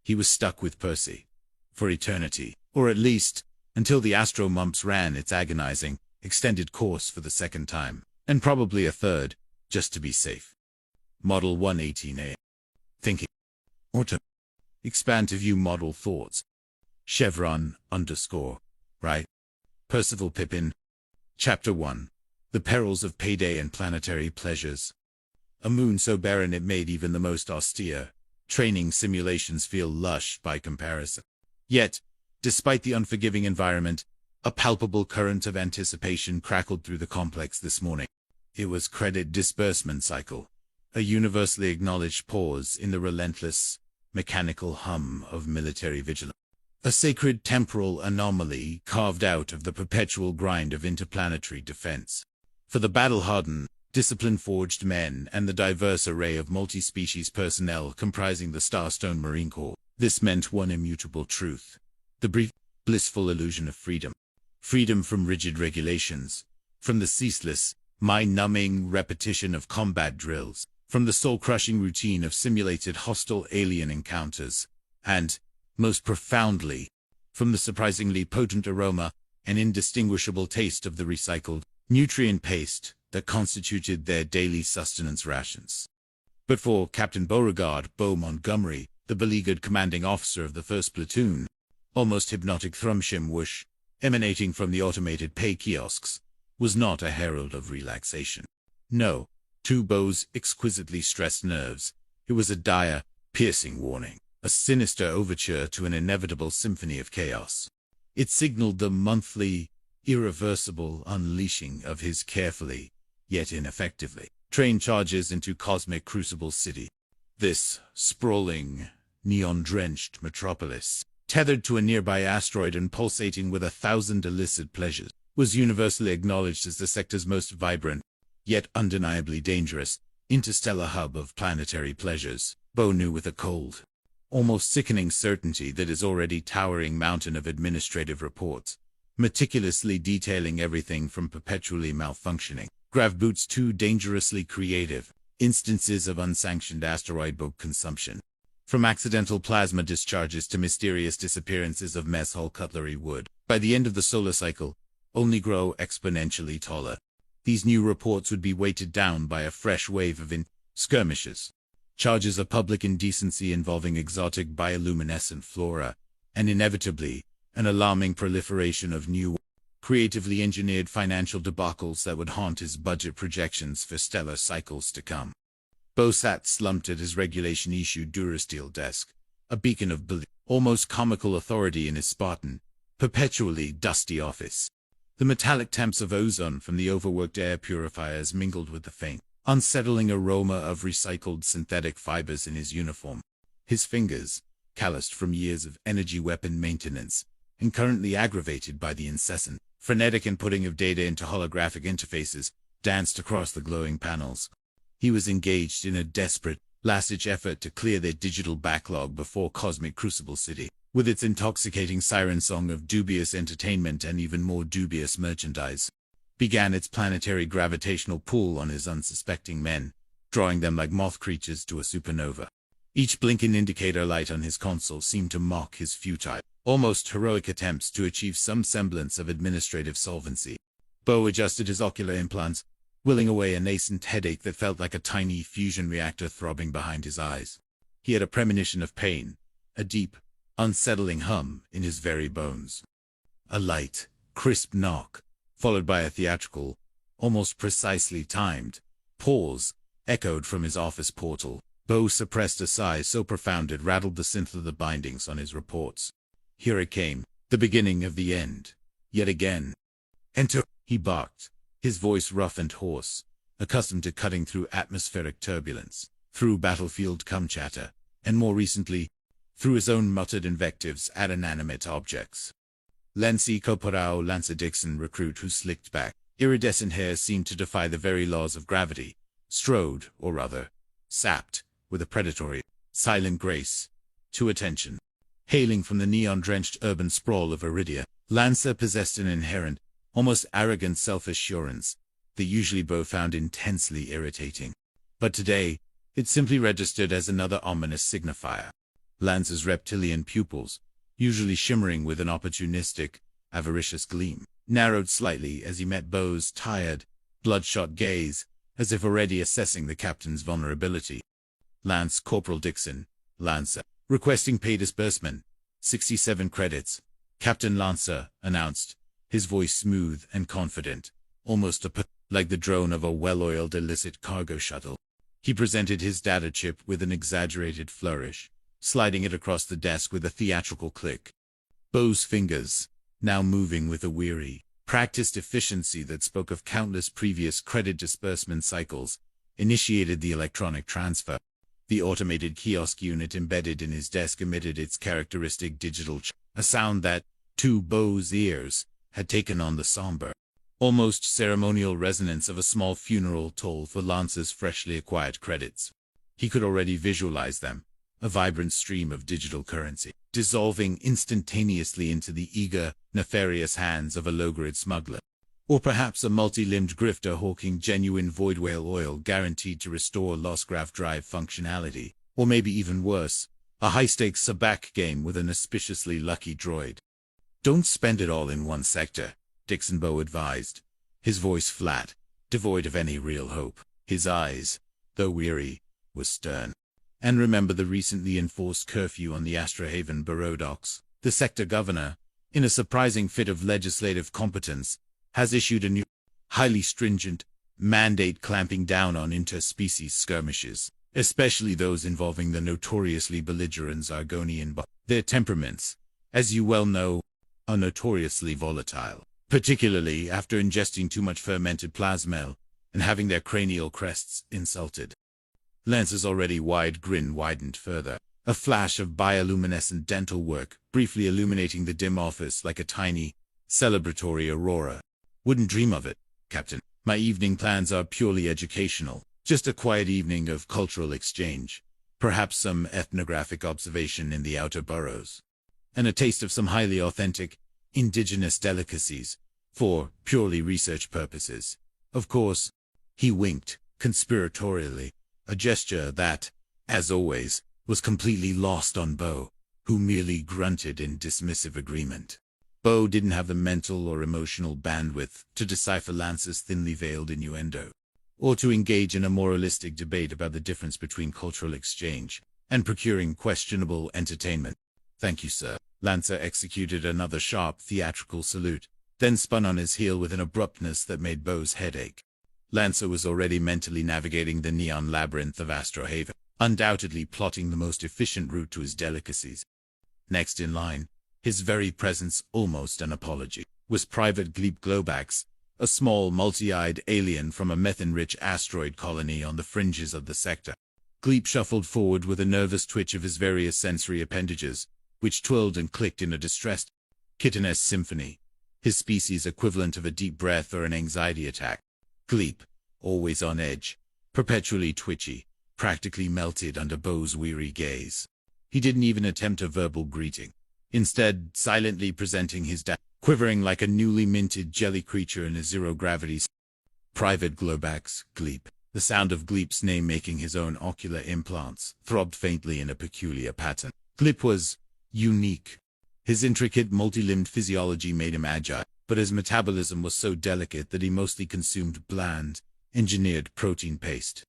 He was stuck with Percy. For eternity, or at least, until the astro mumps ran its agonizing, extended course for the second time, and probably a third, just to be safe. Model 118A. Thinking. Auto. Expand to view model thoughts. Chevron _ right. Percival Pippin. Chapter 1. The Perils of Payday and Planetary Pleasures. A moon so barren it made even the most austere training simulations feel lush by comparison. Yet, despite the unforgiving environment, a palpable current of anticipation crackled through the complex this morning. It was credit disbursement cycle, a universally acknowledged pause in the relentless, mechanical hum of military vigilance. A sacred temporal anomaly carved out of the perpetual grind of interplanetary defense. For the battle-hardened, discipline-forged men and the diverse array of multi-species personnel comprising the Starstone Marine Corps, this meant one immutable truth. The brief, blissful illusion of freedom. Freedom from rigid regulations, from the ceaseless, mind-numbing repetition of combat drills, from the soul-crushing routine of simulated hostile alien encounters, and, most profoundly, from the surprisingly potent aroma and indistinguishable taste of the recycled, nutrient paste that constituted their daily sustenance rations. But for Captain Beauregard Beau Montgomery, the beleaguered commanding officer of the 1st Platoon, almost hypnotic thrumshim whoosh, emanating from the automated pay kiosks, was not a herald of relaxation. No, to Beau's exquisitely stressed nerves, it was a dire, piercing warning, a sinister overture to an inevitable symphony of chaos. It signaled the monthly, irreversible unleashing of his carefully, yet ineffectively, trained charges into Cosmic Crucible City. This sprawling, neon-drenched metropolis, tethered to a nearby asteroid and pulsating with 1,000 illicit pleasures, was universally acknowledged as the sector's most vibrant, yet undeniably dangerous, interstellar hub of planetary pleasures. Beau knew with a cold, almost sickening certainty that his already towering mountain of administrative reports, meticulously detailing everything from perpetually malfunctioning grav boots to dangerously creative instances of unsanctioned asteroid boat consumption, from accidental plasma discharges to mysterious disappearances of mess hall cutlery would, by the end of the solar cycle, only grow exponentially taller. These new reports would be weighted down by a fresh wave of skirmishes, charges of public indecency involving exotic bioluminescent flora, and inevitably, an alarming proliferation of new, creatively engineered financial debacles that would haunt his budget projections for stellar cycles to come. Beau sat slumped at his regulation-issued Durasteel desk, a beacon of almost comical authority in his Spartan, perpetually dusty office. The metallic temps of ozone from the overworked air purifiers mingled with the faint, unsettling aroma of recycled synthetic fibers in his uniform. His fingers, calloused from years of energy weapon maintenance, and currently aggravated by the incessant, frenetic inputting of data into holographic interfaces, danced across the glowing panels. He was engaged in a desperate, last-ditch effort to clear their digital backlog before Cosmic Crucible City, with its intoxicating siren song of dubious entertainment and even more dubious merchandise, began its planetary gravitational pull on his unsuspecting men, drawing them like moth creatures to a supernova. Each blinking indicator light on his console seemed to mock his futile, almost heroic attempts to achieve some semblance of administrative solvency. Beau adjusted his ocular implants, willing away a nascent headache that felt like a tiny fusion reactor throbbing behind his eyes. He had a premonition of pain, a deep, unsettling hum in his very bones. A light, crisp knock, followed by a theatrical, almost precisely timed, pause, echoed from his office portal. Bo suppressed a sigh so profound it rattled the synth of the bindings on his reports. Here it came, the beginning of the end. Yet again. "Enter," he barked, his voice rough and hoarse, accustomed to cutting through atmospheric turbulence, through battlefield chatter, and more recently, through his own muttered invectives at inanimate objects. Lancy Corporal Lancer Dixon, recruit who slicked back, iridescent hair seemed to defy the very laws of gravity, strode, or rather, sapped, with a predatory, silent grace, to attention. Hailing from the neon-drenched urban sprawl of Iridia, Lancer possessed an inherent, almost arrogant self-assurance that usually Bo found intensely irritating. But today, it simply registered as another ominous signifier. Lancer's reptilian pupils, usually shimmering with an opportunistic, avaricious gleam, narrowed slightly as he met Bo's tired, bloodshot gaze, as if already assessing the captain's vulnerability. Lance Corporal Dixon, Lancer, requesting pay disbursement, 67 credits. Captain Lancer announced, his voice smooth and confident, almost like the drone of a well-oiled illicit cargo shuttle. He presented his data chip with an exaggerated flourish, sliding it across the desk with a theatrical click. Bo's fingers, now moving with a weary, practiced efficiency that spoke of countless previous credit disbursement cycles, initiated the electronic transfer. The automated kiosk unit embedded in his desk emitted its characteristic digital a sound that, to Bo's ears, had taken on the somber, almost ceremonial resonance of a small funeral toll for Lance's freshly acquired credits. He could already visualize them, a vibrant stream of digital currency, dissolving instantaneously into the eager, nefarious hands of a low-grade smuggler. Or perhaps a multi-limbed grifter hawking genuine void whale oil guaranteed to restore lost grav drive functionality. Or maybe even worse, a high-stakes sabacc game with an auspiciously lucky droid. "Don't spend it all in one sector," Dixon Bo advised, his voice flat, devoid of any real hope. His eyes, though weary, were stern. "And remember the recently enforced curfew on the Astrohaven Borough docks. The sector governor, in a surprising fit of legislative competence, has issued a new, highly stringent mandate clamping down on interspecies skirmishes, especially those involving the notoriously belligerent Zargonian. Their temperaments, as you well know, are notoriously volatile, particularly after ingesting too much fermented plasmel and having their cranial crests insulted." Lance's already wide grin widened further, a flash of bioluminescent dental work briefly illuminating the dim office like a tiny, celebratory aurora. "Wouldn't dream of it, Captain. My evening plans are purely educational. Just a quiet evening of cultural exchange. Perhaps some ethnographic observation in the outer boroughs. And a taste of some highly authentic, indigenous delicacies, for purely research purposes. Of course," he winked, conspiratorially, a gesture that, as always, was completely lost on Bo, who merely grunted in dismissive agreement. Bo didn't have the mental or emotional bandwidth to decipher Lance's thinly veiled innuendo, or to engage in a moralistic debate about the difference between cultural exchange and procuring questionable entertainment. "Thank you, sir." Lancer executed another sharp theatrical salute, then spun on his heel with an abruptness that made Bo's head ache. Lancer was already mentally navigating the neon labyrinth of Astrohaven, undoubtedly plotting the most efficient route to his delicacies. Next in line, his very presence almost an apology, was Private Gleep Globax, a small, multi-eyed alien from a methane-rich asteroid colony on the fringes of the sector. Gleep shuffled forward with a nervous twitch of his various sensory appendages, which twirled and clicked in a distressed, kitten-esque symphony, his species equivalent of a deep breath or an anxiety attack. Gleep, always on edge, perpetually twitchy, practically melted under Bo's weary gaze. He didn't even attempt a verbal greeting, instead silently presenting his quivering like a newly minted jelly creature in a zero-gravity. Private Globax, Gleep. The sound of Gleep's name making his own ocular implants throbbed faintly in a peculiar pattern. Gleep was unique. His intricate, multi-limbed physiology made him agile, but his metabolism was so delicate that he mostly consumed bland, engineered protein paste.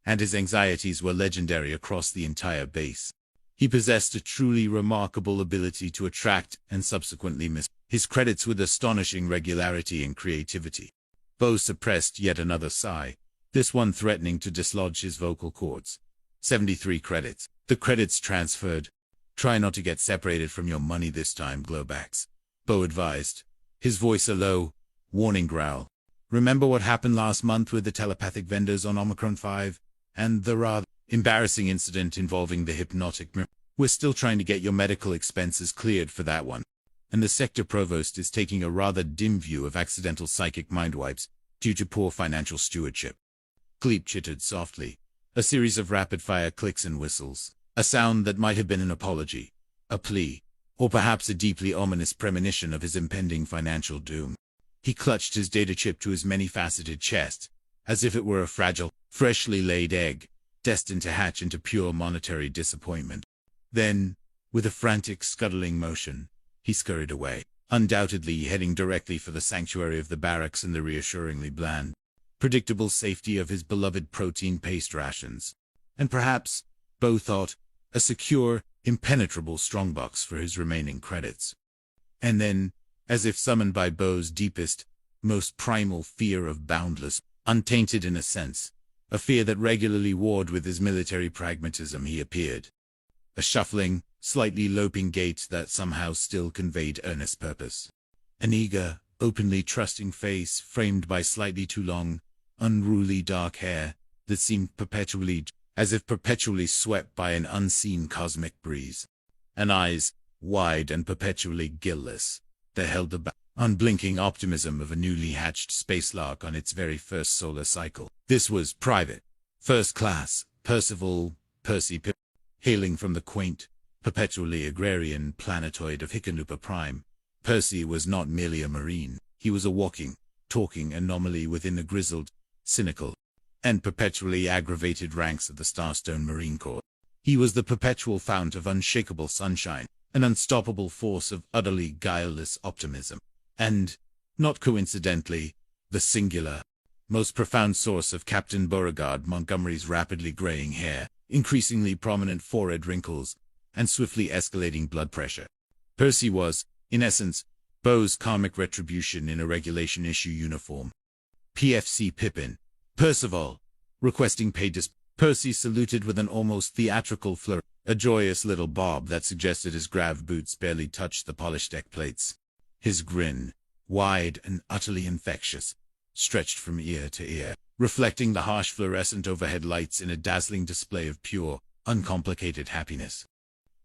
and his anxieties were legendary across the entire base. He possessed a truly remarkable ability to attract and subsequently miss his credits with astonishing regularity and creativity. Bo suppressed yet another sigh, this one threatening to dislodge his vocal cords. 73 credits. The credits transferred. Try not to get separated from your money this time, Glowbacks, Bo advised, his voice a low, warning growl. Remember what happened last month with the telepathic vendors on Omicron 5? And the rather embarrassing incident involving the hypnotic mirror? We're still trying to get your medical expenses cleared for that one. And the sector provost is taking a rather dim view of accidental psychic mind wipes due to poor financial stewardship. Gleep chittered softly, a series of rapid-fire clicks and whistles, a sound that might have been an apology, a plea, or perhaps a deeply ominous premonition of his impending financial doom. He clutched his data chip to his many-faceted chest, as if it were a fragile, freshly laid egg, destined to hatch into pure monetary disappointment. Then, with a frantic, scuttling motion, he scurried away, undoubtedly heading directly for the sanctuary of the barracks and the reassuringly bland, predictable safety of his beloved protein paste rations. And perhaps, Bo thought, a secure, impenetrable strongbox for his remaining credits. And then, as if summoned by Bo's deepest, most primal fear of boundless, untainted in a sense, a fear that regularly warred with his military pragmatism, he appeared. A shuffling, slightly loping gait that somehow still conveyed earnest purpose. An eager, openly trusting face framed by slightly too long, unruly dark hair that seemed perpetually, as if perpetually swept by an unseen cosmic breeze. And eyes, wide and perpetually guileless, that held the unblinking optimism of a newly hatched space lark on its very first solar cycle. This was Private, First Class, Percy Pip, hailing from the quaint, perpetually agrarian planetoid of Hickenlooper Prime. Percy was not merely a Marine, he was a walking, talking anomaly within the grizzled, cynical, and perpetually aggravated ranks of the Starstone Marine Corps. He was the perpetual fount of unshakable sunshine, an unstoppable force of utterly guileless optimism, and, not coincidentally, the singular, most profound source of Captain Beauregard Montgomery's rapidly graying hair, increasingly prominent forehead wrinkles, and swiftly escalating blood pressure. Percy was, in essence, Bo's karmic retribution in a regulation issue uniform. PFC Pippin, Percival, requesting pay Percy saluted with an almost theatrical flourish, a joyous little bob that suggested his grav boots barely touched the polished deck plates. His grin, wide and utterly infectious, stretched from ear to ear, reflecting the harsh fluorescent overhead lights in a dazzling display of pure, uncomplicated happiness.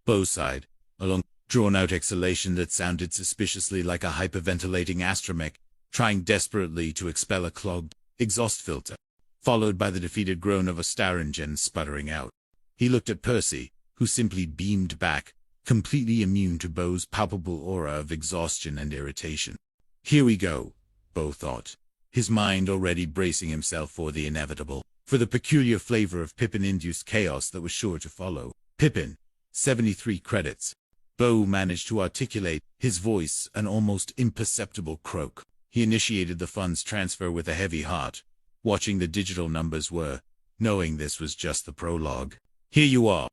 Bo sighed, a long, drawn-out exhalation that sounded suspiciously like a hyperventilating astromech trying desperately to expel a clogged exhaust filter, followed by the defeated groan of a Staringen sputtering out. He looked at Percy, who simply beamed back, completely immune to Bo's palpable aura of exhaustion and irritation. Here we go, Bo thought, his mind already bracing himself for the inevitable, for the peculiar flavor of Pippin-induced chaos that was sure to follow. Pippin, 73 credits. Bo managed to articulate, his voice an almost imperceptible croak. He initiated the funds transfer with a heavy heart, watching the digital numbers whir, knowing this was just the prologue. Here you are.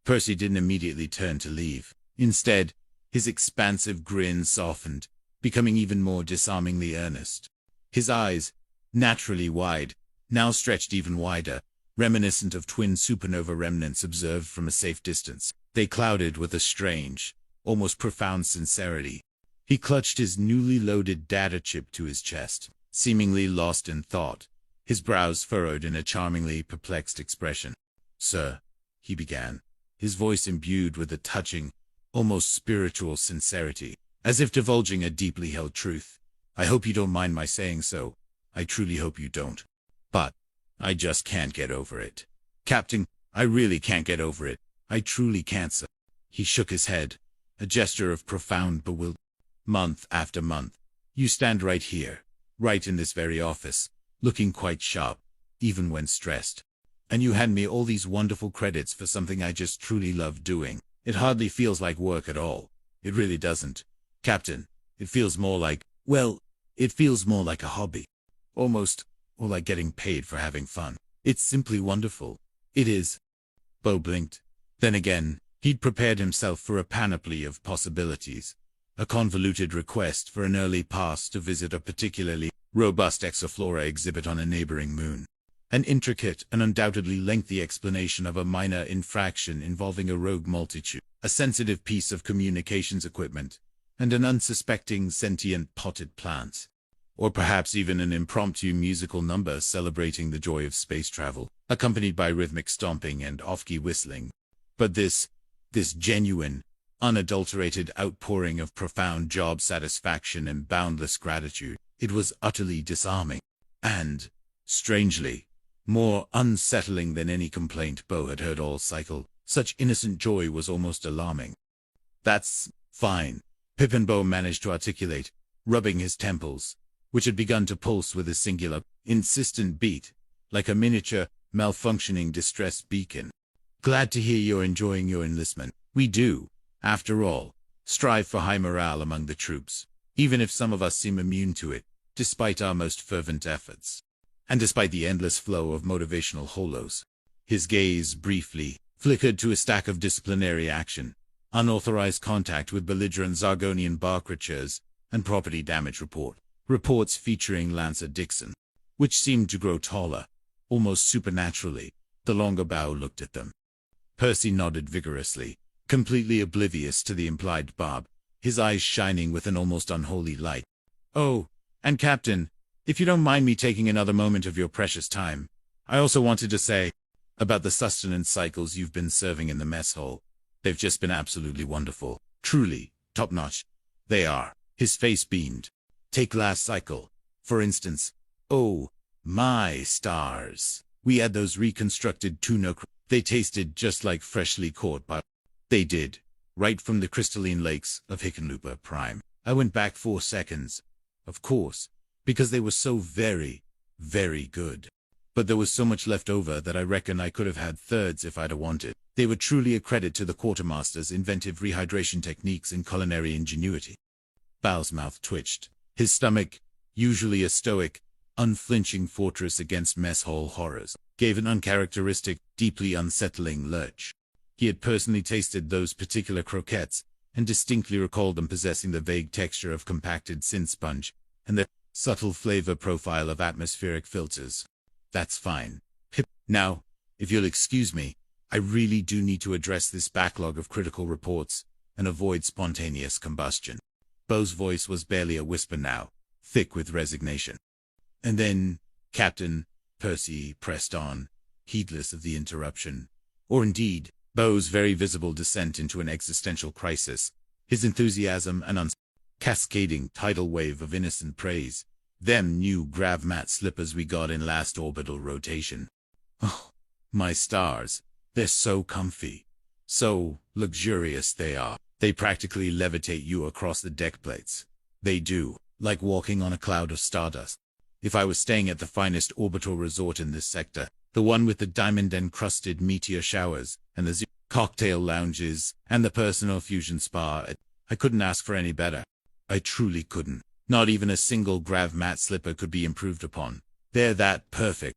Percy didn't immediately turn to leave. Instead, his expansive grin softened, becoming even more disarmingly earnest. His eyes, naturally wide, now stretched even wider, reminiscent of twin supernova remnants observed from a safe distance. They clouded with a strange, almost profound sincerity. He clutched his newly loaded data chip to his chest, seemingly lost in thought, his brows furrowed in a charmingly perplexed expression. "Sir," he began, his voice imbued with a touching, almost spiritual sincerity, as if divulging a deeply held truth. "I hope you don't mind my saying so. I truly hope you don't. But I just can't get over it. Captain, I really can't get over it. I truly can't, sir." He shook his head, a gesture of profound bewilderment. "Month after month, you stand right here, right in this very office, looking quite sharp, even when stressed. And you hand me all these wonderful credits for something I just truly love doing. It hardly feels like work at all. It really doesn't. Captain, it feels more like, well, it feels more like a hobby. Almost, or like getting paid for having fun. It's simply wonderful. It is. Bo blinked. Then again, he'd prepared himself for a panoply of possibilities. A convoluted request for an early pass to visit a particularly robust exoflora exhibit on a neighboring moon. An intricate and undoubtedly lengthy explanation of a minor infraction involving a rogue multitude, a sensitive piece of communications equipment, and an unsuspecting sentient potted plant. Or perhaps even an impromptu musical number celebrating the joy of space travel, accompanied by rhythmic stomping and off-key whistling. But this genuine, unadulterated outpouring of profound job satisfaction and boundless gratitude, it was utterly disarming. And, strangely, more unsettling than any complaint Bo had heard all cycle. Such innocent joy was almost alarming. "That's fine," Pippin Bo managed to articulate, rubbing his temples, which had begun to pulse with a singular, insistent beat, like a miniature, malfunctioning distress beacon. "Glad to hear you're enjoying your enlistment. We do, after all, strive for high morale among the troops, even if some of us seem immune to it, despite our most fervent efforts. And despite the endless flow of motivational holos." His gaze briefly flickered to a stack of disciplinary action, unauthorized contact with belligerent Zargonian bar creatures, and property damage reports featuring Lancer Dixon, which seemed to grow taller, almost supernaturally, the longer Bao looked at them. Percy nodded vigorously, completely oblivious to the implied barb, his eyes shining with an almost unholy light. "Oh, and Captain, if you don't mind me taking another moment of your precious time, I also wanted to say about the sustenance cycles you've been serving in the mess hall. They've just been absolutely wonderful. Truly, top-notch. They are." His face beamed. "Take last cycle, for instance. Oh, my stars. We had those reconstructed tuna. They tasted just like freshly caught by... They did, right from the crystalline lakes of Hickenlooper Prime. I went back 4 seconds, of course, because they were so very, very good. But there was so much left over that I reckon I could have had thirds if I'd wanted. They were truly a credit to the quartermaster's inventive rehydration techniques and culinary ingenuity." Bao's mouth twitched. His stomach, usually a stoic, unflinching fortress against mess hall horrors, gave an uncharacteristic, deeply unsettling lurch. He had personally tasted those particular croquettes, and distinctly recalled them possessing the vague texture of compacted sin sponge, and the subtle flavor profile of atmospheric filters. "That's fine. Pip. Now, if you'll excuse me, I really do need to address this backlog of critical reports, and avoid spontaneous combustion." Bo's voice was barely a whisper now, thick with resignation. "And then, Captain," Percy pressed on, heedless of the interruption, or indeed, Bo's very visible descent into an existential crisis, his enthusiasm an cascading tidal wave of innocent praise. "Them new grav mat slippers we got in last orbital rotation. Oh, my stars, they're so comfy. So luxurious they are. They practically levitate you across the deck plates. They do, like walking on a cloud of stardust. If I was staying at the finest orbital resort in this sector, the one with the diamond-encrusted meteor showers, and the cocktail lounges, and the personal fusion spa, I couldn't ask for any better. I truly couldn't. Not even a single grav mat slipper could be improved upon. They're that perfect."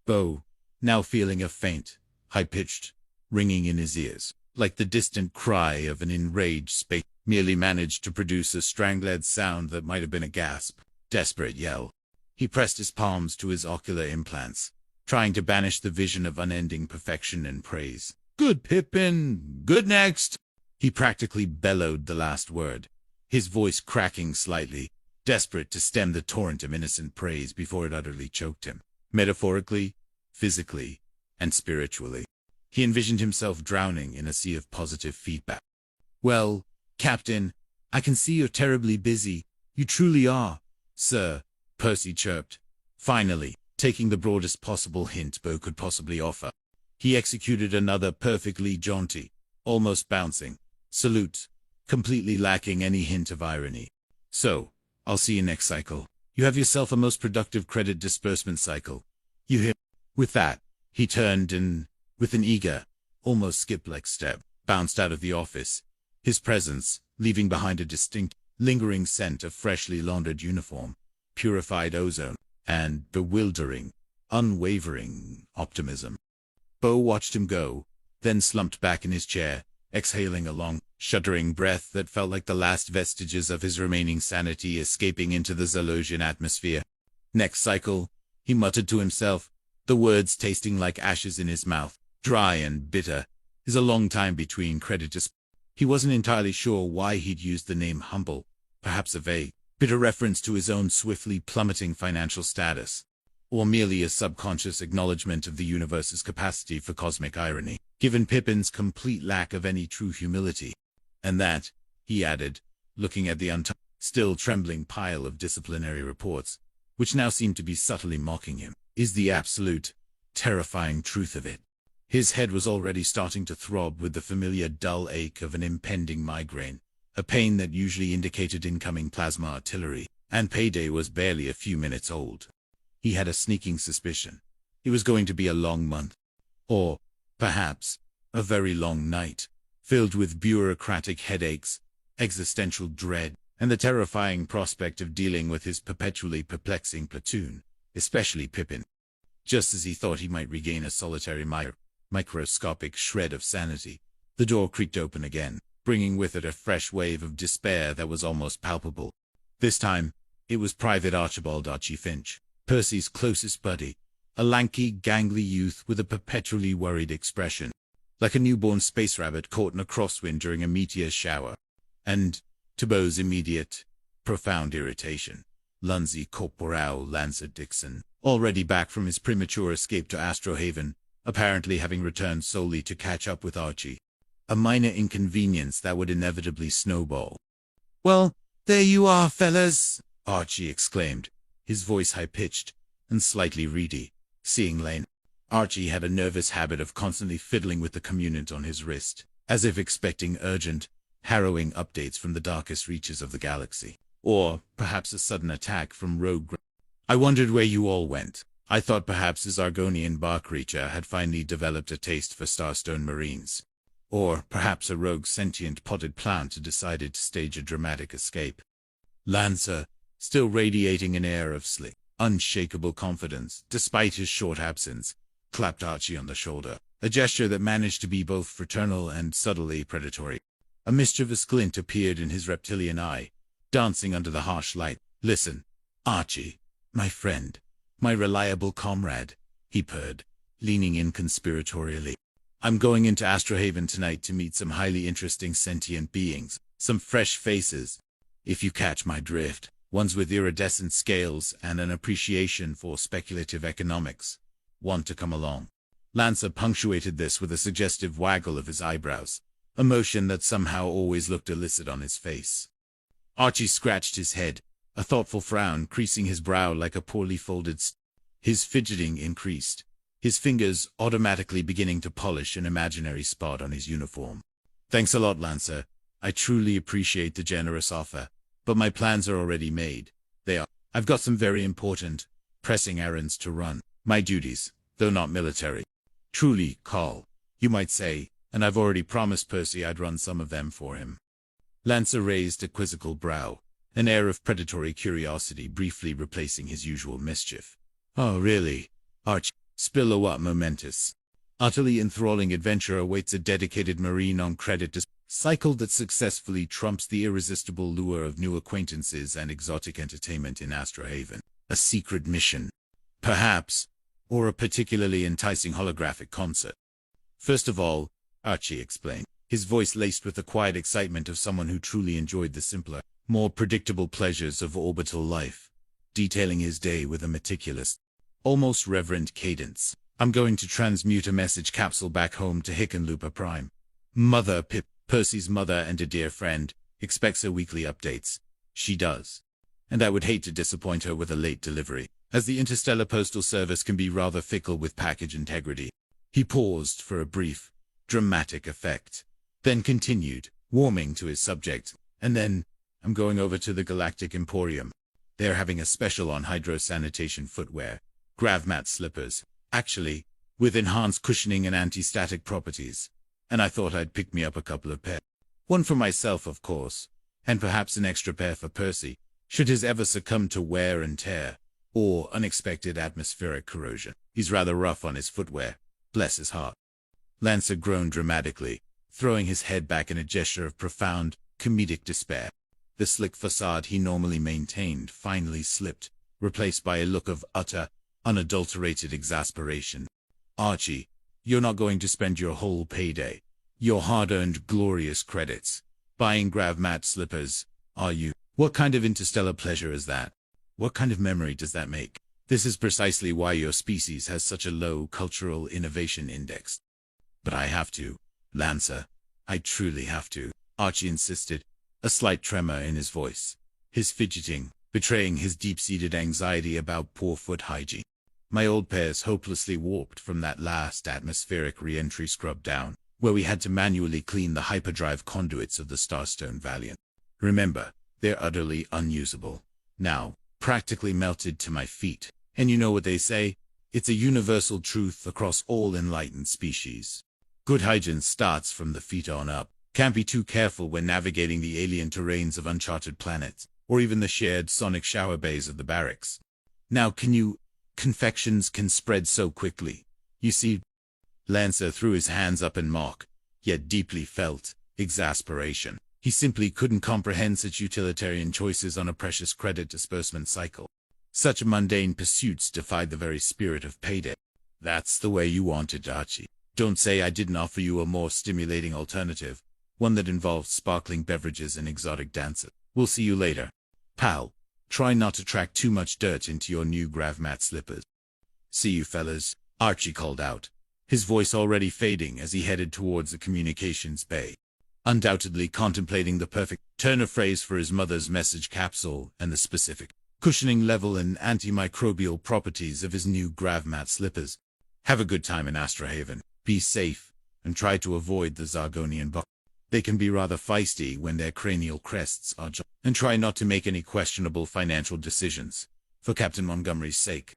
Bo, now feeling a faint, high-pitched ringing in his ears, like the distant cry of an enraged space, merely managed to produce a strangled sound that might have been a gasp, desperate yell. He pressed his palms to his ocular implants, trying to banish the vision of unending perfection and praise. "Good, Pippin! Good next!" He practically bellowed the last word, his voice cracking slightly, desperate to stem the torrent of innocent praise before it utterly choked him, metaphorically, physically, and spiritually. He envisioned himself drowning in a sea of positive feedback. "Well, Captain, I can see you're terribly busy. You truly are, sir," Percy chirped, finally, taking the broadest possible hint Bo could possibly offer. He executed another perfectly jaunty, almost bouncing, salute, completely lacking any hint of irony. "So, I'll see you next cycle. You have yourself a most productive credit disbursement cycle. You hear?" With that, he turned and, with an eager, almost skip-like step, bounced out of the office, his presence leaving behind a distinct, lingering scent of freshly laundered uniform, purified ozone, and bewildering, unwavering optimism. Bo watched him go, then slumped back in his chair, exhaling a long, shuddering breath that felt like the last vestiges of his remaining sanity escaping into the Zalosian atmosphere. Next cycle, he muttered to himself, the words tasting like ashes in his mouth, dry and bitter. Is a long time between creditors. He wasn't entirely sure why he'd used the name Humble, perhaps a vague, bitter reference to his own swiftly plummeting financial status, or merely a subconscious acknowledgement of the universe's capacity for cosmic irony, given Pippin's complete lack of any true humility. And that, he added, looking at the still trembling pile of disciplinary reports, which now seemed to be subtly mocking him, is the absolute, terrifying truth of it. His head was already starting to throb with the familiar dull ache of an impending migraine, a pain that usually indicated incoming plasma artillery, and payday was barely a few minutes old. He had a sneaking suspicion it was going to be a long month, or, perhaps, a very long night, filled with bureaucratic headaches, existential dread, and the terrifying prospect of dealing with his perpetually perplexing platoon, especially Pippin. Just as he thought he might regain a solitary microscopic shred of sanity, the door creaked open again, bringing with it a fresh wave of despair that was almost palpable. This time, it was Private Archibald Archie Finch, Percy's closest buddy, a lanky, gangly youth with a perpetually worried expression, like a newborn space rabbit caught in a crosswind during a meteor shower. And, to Bo's immediate, profound irritation, Lunsey Corporal Lancer Dixon, already back from his premature escape to Astrohaven, apparently having returned solely to catch up with Archie. A minor inconvenience that would inevitably snowball. "Well, there you are, fellas," Archie exclaimed, his voice high-pitched and slightly reedy, seeing Lane. Archie had a nervous habit of constantly fiddling with the communant on his wrist, as if expecting urgent, harrowing updates from the darkest reaches of the galaxy, or perhaps a sudden attack from rogue. "I wondered where you all went. I thought perhaps his Argonian bar creature had finally developed a taste for Starstone Marines. Or perhaps a rogue sentient potted plant had decided to stage a dramatic escape." Lancer, still radiating an air of slick, unshakable confidence, despite his short absence, clapped Archie on the shoulder, a gesture that managed to be both fraternal and subtly predatory. A mischievous glint appeared in his reptilian eye, dancing under the harsh light. "Listen, Archie, my friend, my reliable comrade," he purred, leaning in conspiratorially. "I'm going into Astrohaven tonight to meet some highly interesting sentient beings, some fresh faces, if you catch my drift, ones with iridescent scales and an appreciation for speculative economics. Want to come along?" Lancer punctuated this with a suggestive waggle of his eyebrows, a motion that somehow always looked illicit on his face. Archie scratched his head, a thoughtful frown creasing his brow like a poorly folded His fidgeting increased, his fingers automatically beginning to polish an imaginary spot on his uniform. "Thanks a lot, Lancer. I truly appreciate the generous offer, but my plans are already made. I've got some very important, pressing errands to run. My duties, though not military, truly call, you might say, and I've already promised Percy I'd run some of them for him." Lancer raised a quizzical brow, an air of predatory curiosity briefly replacing his usual mischief. "Oh, really? Archie, spill a what momentous. Utterly enthralling adventure awaits a dedicated Marine on credit cycle that successfully trumps the irresistible lure of new acquaintances and exotic entertainment in Astrohaven. A secret mission, perhaps, or a particularly enticing holographic concert." "First of all," Archie explained, his voice laced with the quiet excitement of someone who truly enjoyed the simpler, more predictable pleasures of orbital life, detailing his day with a meticulous, almost reverent cadence. "I'm going to transmute a message capsule back home to Hickenlooper Prime. Mother Pip, Percy's mother and a dear friend, expects her weekly updates. She does. And I would hate to disappoint her with a late delivery, as the Interstellar Postal Service can be rather fickle with package integrity." He paused for a brief, dramatic effect, then continued, warming to his subject. "And then, I'm going over to the Galactic Emporium. They're having a special on hydrosanitation footwear, gravmat slippers, actually, with enhanced cushioning and anti-static properties. And I thought I'd pick me up a couple of pairs. One for myself, of course, and perhaps an extra pair for Percy, should his ever succumb to wear and tear. or unexpected atmospheric corrosion. He's rather rough on his footwear. Bless his heart. Lancer groaned dramatically, throwing his head back in a gesture of profound, comedic despair. The slick facade he normally maintained finally slipped, replaced by a look of utter, unadulterated exasperation. Archie, you're not going to spend your whole payday, your hard-earned glorious credits, buying grav-mat slippers, are you? What kind of interstellar pleasure is that? What kind of memory does that make? This is precisely why your species has such a low cultural innovation index. But I have to, Lancer. I truly have to, Archie insisted, a slight tremor in his voice, his fidgeting betraying his deep-seated anxiety about poor foot hygiene. My old pair's hopelessly warped from that last atmospheric re-entry scrub down, where we had to manually clean the hyperdrive conduits of the Starstone Valiant. Remember, they're utterly unusable. Now, practically melted to my feet. And you know what they say? It's a universal truth across all enlightened species. Good hygiene starts from the feet on up. Can't be too careful when navigating the alien terrains of uncharted planets, or even the shared sonic shower bays of the barracks. Now confections can spread so quickly. You see, Lancer threw his hands up in mock, yet deeply felt, exasperation. He simply couldn't comprehend such utilitarian choices on a precious credit disbursement cycle. Such mundane pursuits defied the very spirit of payday. That's the way you want it, Archie. Don't say I didn't offer you a more stimulating alternative, one that involved sparkling beverages and exotic dances. We'll see you later. Pal, try not to track too much dirt into your new grav-mat slippers. See you, fellas, Archie called out, his voice already fading as he headed towards the communications bay, undoubtedly contemplating the perfect turn of phrase for his mother's message capsule and the specific cushioning level and antimicrobial properties of his new grav-mat slippers. Have a good time in Astrohaven, be safe, and try to avoid the Zargonian buck. They can be rather feisty when their cranial crests are and try not to make any questionable financial decisions, for Captain Montgomery's sake.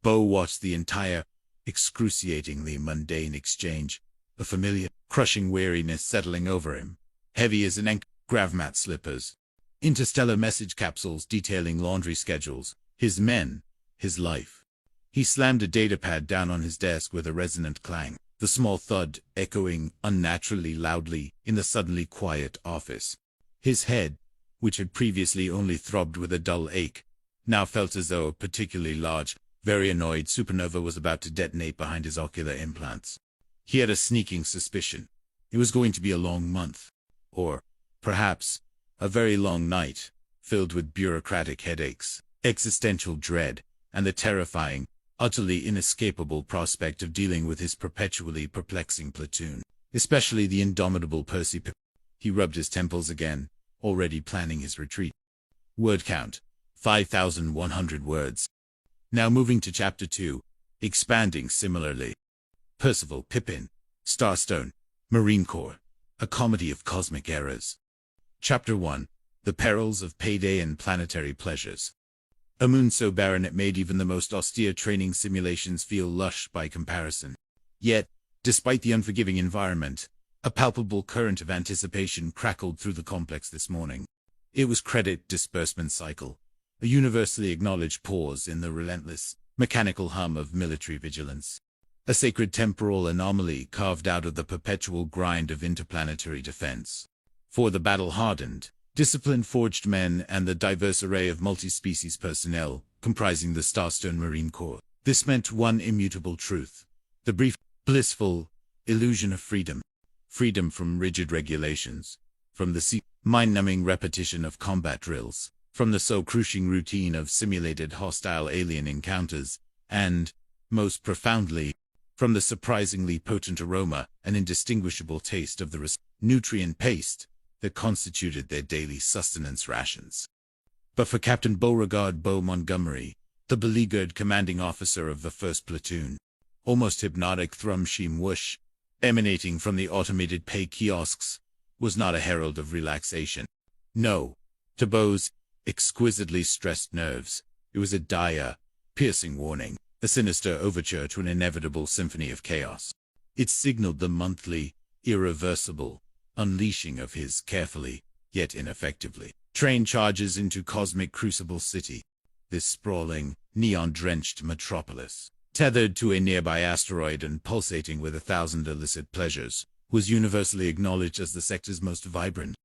Bo watched the entire, excruciatingly mundane exchange, a familiar, crushing weariness settling over him, heavy as an anchor. Grav-mat slippers, interstellar message capsules detailing laundry schedules, his men, his life. He slammed a datapad down on his desk with a resonant clang, the small thud echoing unnaturally loudly in the suddenly quiet office. His head, which had previously only throbbed with a dull ache, now felt as though a particularly large, very annoyed supernova was about to detonate behind his ocular implants. He had a sneaking suspicion. It was going to be a long month. Or, perhaps, a very long night, filled with bureaucratic headaches, existential dread, and the terrifying, utterly inescapable prospect of dealing with his perpetually perplexing platoon, especially the indomitable Percy Pip. He rubbed his temples again, already planning his retreat. Word count, 5,100 words. Now moving to Chapter 2, expanding similarly. Percival Pippin, Starstone, Marine Corps, a comedy of cosmic errors. Chapter 1, The Perils of Payday and Planetary Pleasures. A moon so barren it made even the most austere training simulations feel lush by comparison. Yet, despite the unforgiving environment, a palpable current of anticipation crackled through the complex this morning. It was credit disbursement cycle, a universally acknowledged pause in the relentless, mechanical hum of military vigilance. A sacred temporal anomaly carved out of the perpetual grind of interplanetary defense. For the battle-hardened, discipline-forged men and the diverse array of multi-species personnel comprising the Starstone Marine Corps, this meant one immutable truth: the brief, blissful illusion of freedom. Freedom from rigid regulations, from the mind-numbing repetition of combat drills, from the soul-crushing routine of simulated hostile alien encounters, and, most profoundly, from the surprisingly potent aroma and indistinguishable taste of the nutrient paste that constituted their daily sustenance rations. But for Captain Beauregard Beau Montgomery, the beleaguered commanding officer of the 1st Platoon, almost hypnotic thrum-sheem whoosh, emanating from the automated pay kiosks, was not a herald of relaxation. No, to Beau's exquisitely stressed nerves, it was a dire, piercing warning, a sinister overture to an inevitable symphony of chaos. It signaled the monthly, irreversible unleashing of his carefully, yet ineffectively, trained charges into cosmic Crucible City. This sprawling, neon-drenched metropolis, tethered to a nearby asteroid and pulsating with 1,000 illicit pleasures, was universally acknowledged as the sector's most vibrant,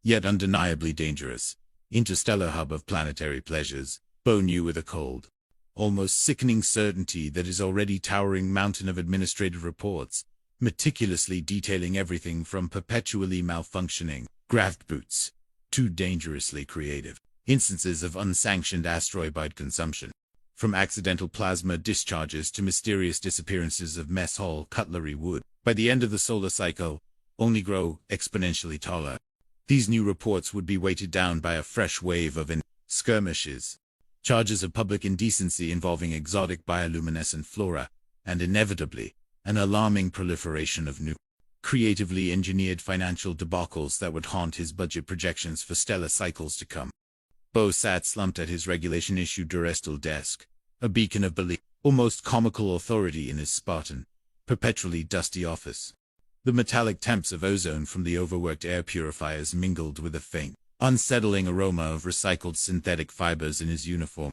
yet undeniably dangerous, interstellar hub of planetary pleasures. Bo knew with a cold, almost sickening certainty that his already towering mountain of administrative reports, meticulously detailing everything from perpetually malfunctioning graft boots to dangerously creative instances of unsanctioned asteroid consumption, from accidental plasma discharges to mysterious disappearances of mess hall cutlery, would, by the end of the solar cycle, only grow exponentially taller. These new reports would be weighted down by a fresh wave of skirmishes, charges of public indecency involving exotic bioluminescent flora, and inevitably, an alarming proliferation of new, creatively engineered financial debacles that would haunt his budget projections for stellar cycles to come. Bo sat slumped at his regulation-issue Durestal desk, a beacon of belief, almost comical authority in his Spartan, perpetually dusty office. The metallic temps of ozone from the overworked air purifiers mingled with a faint, unsettling aroma of recycled synthetic fibers in his uniform.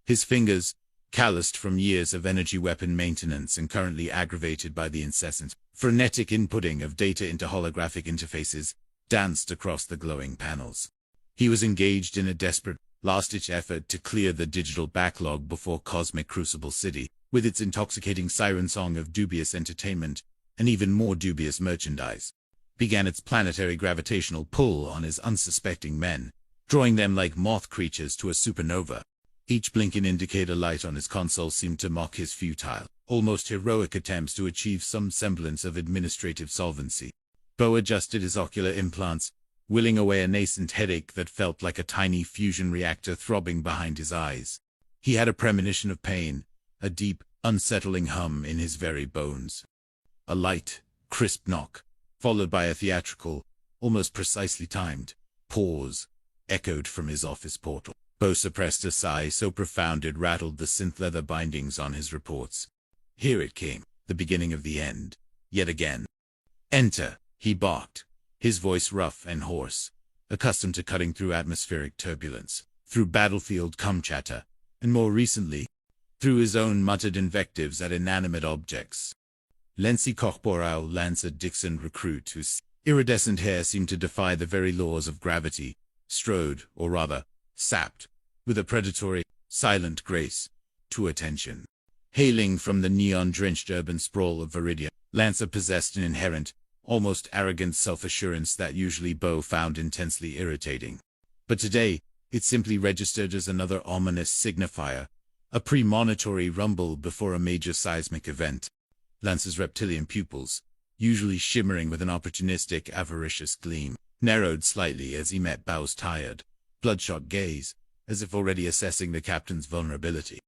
His fingers, calloused from years of energy weapon maintenance and currently aggravated by the incessant, frenetic inputting of data into holographic interfaces, danced across the glowing panels. He was engaged in a desperate, last-ditch effort to clear the digital backlog before Cosmic Crucible City, with its intoxicating siren song of dubious entertainment and even more dubious merchandise, began its planetary gravitational pull on his unsuspecting men, drawing them like moth creatures to a supernova. Each blinking indicator light on his console seemed to mock his futile, almost heroic attempts to achieve some semblance of administrative solvency. Bo adjusted his ocular implants, willing away a nascent headache that felt like a tiny fusion reactor throbbing behind his eyes. He had a premonition of pain, a deep, unsettling hum in his very bones. A light, crisp knock, followed by a theatrical, almost precisely timed, pause, echoed from his office portal. Bo suppressed a sigh so profound it rattled the synth leather bindings on his reports. Here it came, the beginning of the end, yet again. "Enter," he barked, his voice rough and hoarse, accustomed to cutting through atmospheric turbulence, through battlefield chatter, and more recently, through his own muttered invectives at inanimate objects. Lency Corporal Lancer Dixon, recruit whose iridescent hair seemed to defy the very laws of gravity, strode, or rather, sapped, with a predatory, silent grace, to attention. Hailing from the neon-drenched urban sprawl of Viridia, Lancer possessed an inherent, almost arrogant self-assurance that usually Bo found intensely irritating. But today, it simply registered as another ominous signifier, a premonitory rumble before a major seismic event. Lancer's reptilian pupils, usually shimmering with an opportunistic, avaricious gleam, narrowed slightly as he met Bo's tired, bloodshot gaze, as if already assessing the captain's vulnerability.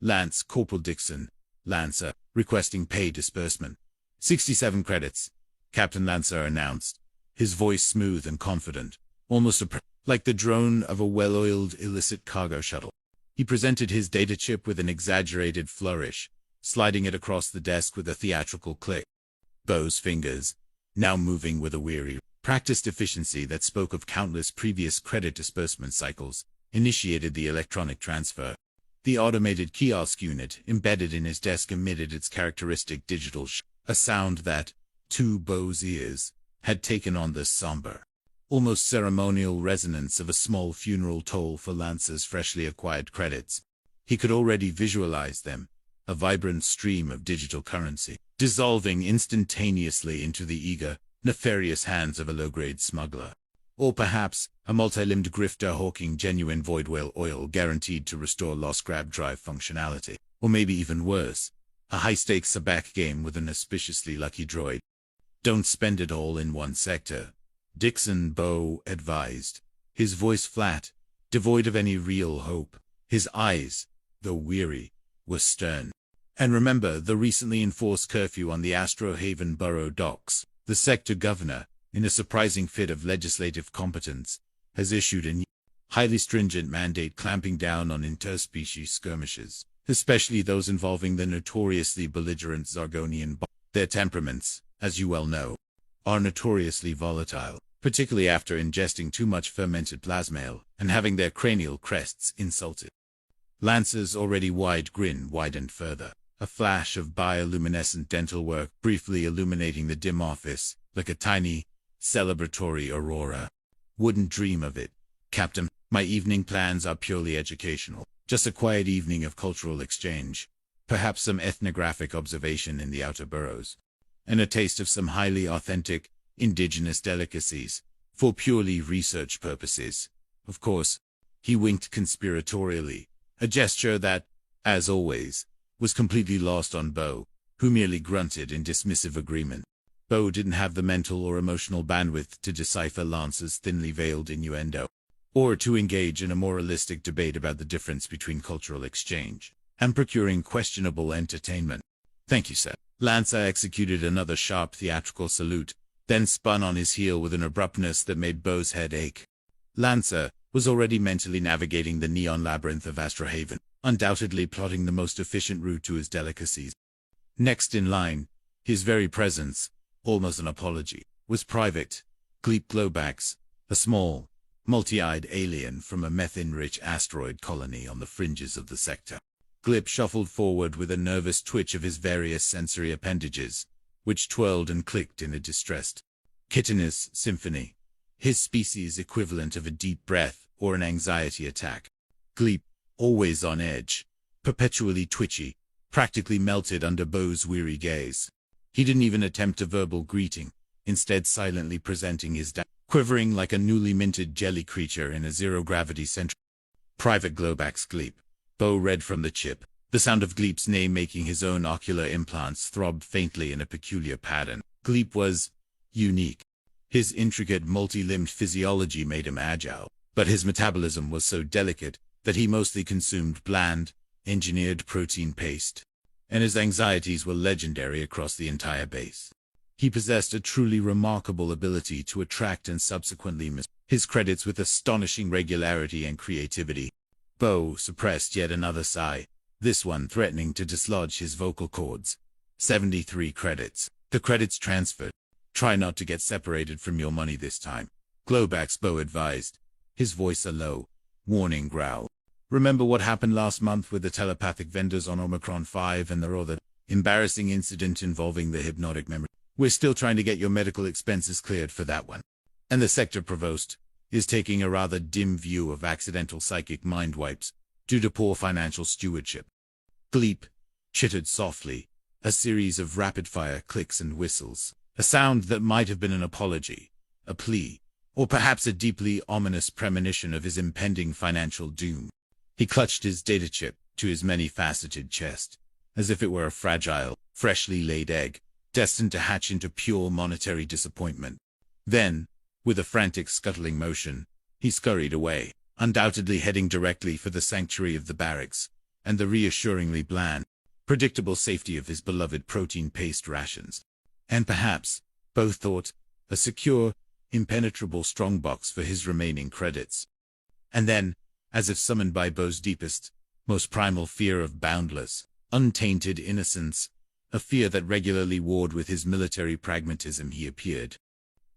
Lance Corporal Dixon, Lancer, requesting pay disbursement. 67 credits, Captain Lancer announced, his voice smooth and confident, almost like the drone of a well-oiled illicit cargo shuttle. He presented his data chip with an exaggerated flourish, sliding it across the desk with a theatrical click. Bo's fingers, now moving with a weary, practiced efficiency that spoke of countless previous credit disbursement cycles, initiated the electronic transfer. The automated kiosk unit embedded in his desk emitted its characteristic digital a sound that, to Bo's ears, had taken on the somber, almost ceremonial resonance of a small funeral toll for Lancer's freshly acquired credits. He could already visualize them, a vibrant stream of digital currency, dissolving instantaneously into the eager, nefarious hands of a low-grade smuggler. Or perhaps, a multi-limbed grifter hawking genuine void whale oil guaranteed to restore lost grab drive functionality. Or maybe even worse, a high-stakes sabacc game with an auspiciously lucky droid. Don't spend it all in one sector, Dixon Bo advised, his voice flat, devoid of any real hope. His eyes, though weary, were stern. And remember the recently enforced curfew on the Astro Haven Borough docks. The sector governor, in a surprising fit of legislative competence, has issued a highly stringent mandate clamping down on interspecies skirmishes, especially those involving the notoriously belligerent Zargonian. Their temperaments, as you well know, are notoriously volatile, particularly after ingesting too much fermented plasmail and having their cranial crests insulted. Lance's already wide grin widened further, a flash of bioluminescent dental work briefly illuminating the dim office like a tiny, celebratory aurora. Wouldn't dream of it, Captain. My evening plans are purely educational. Just a quiet evening of cultural exchange, perhaps some ethnographic observation in the outer boroughs, and a taste of some highly authentic, indigenous delicacies, for purely research purposes. Of course, he winked conspiratorially, a gesture that, as always, was completely lost on Bo, who merely grunted in dismissive agreement. Bo didn't have the mental or emotional bandwidth to decipher Lance's thinly veiled innuendo, or to engage in a moralistic debate about the difference between cultural exchange and procuring questionable entertainment. Thank you, sir. Lance executed another sharp theatrical salute, then spun on his heel with an abruptness that made Bo's head ache. Lancer was already mentally navigating the neon labyrinth of Astrohaven, undoubtedly plotting the most efficient route to his delicacies. Next in line, his very presence, almost an apology, was Private Gleep Globax, a small, multi-eyed alien from a methane-rich asteroid colony on the fringes of the sector. Glip shuffled forward with a nervous twitch of his various sensory appendages, which twirled and clicked in a distressed, kittenous symphony, his species equivalent of a deep breath or an anxiety attack. Gleep, always on edge, perpetually twitchy, practically melted under Bo's weary gaze. He didn't even attempt a verbal greeting, instead silently presenting his quivering like a newly minted jelly creature in a zero-gravity center. Private Globax Gleep. Bo read from the chip, the sound of Gleep's name making his own ocular implants throb faintly in a peculiar pattern. Gleep was unique. His intricate multi-limbed physiology made him agile, but his metabolism was so delicate that he mostly consumed bland, engineered protein paste, and his anxieties were legendary across the entire base. He possessed a truly remarkable ability to attract and subsequently miss his credits with astonishing regularity and creativity. Bo suppressed yet another sigh, this one threatening to dislodge his vocal cords. 73 credits. The credits transferred. Try not to get separated from your money this time, Globax Bo advised, his voice a low, warning growl. Remember what happened last month with the telepathic vendors on Omicron 5 and the rather embarrassing incident involving the hypnotic memory? We're still trying to get your medical expenses cleared for that one. And the sector provost is taking a rather dim view of accidental psychic mind wipes due to poor financial stewardship. Gleep chittered softly, a series of rapid-fire clicks and whistles, a sound that might have been an apology, a plea, or perhaps a deeply ominous premonition of his impending financial doom. He clutched his data chip to his many-faceted chest, as if it were a fragile, freshly laid egg, destined to hatch into pure monetary disappointment. Then, with a frantic scuttling motion, he scurried away, undoubtedly heading directly for the sanctuary of the barracks, and the reassuringly bland, predictable safety of his beloved protein paste rations. And perhaps, both thought, a secure, impenetrable strongbox for his remaining credits. And then, as if summoned by Bo's deepest, most primal fear of boundless, untainted innocence, a fear that regularly warred with his military pragmatism, he appeared.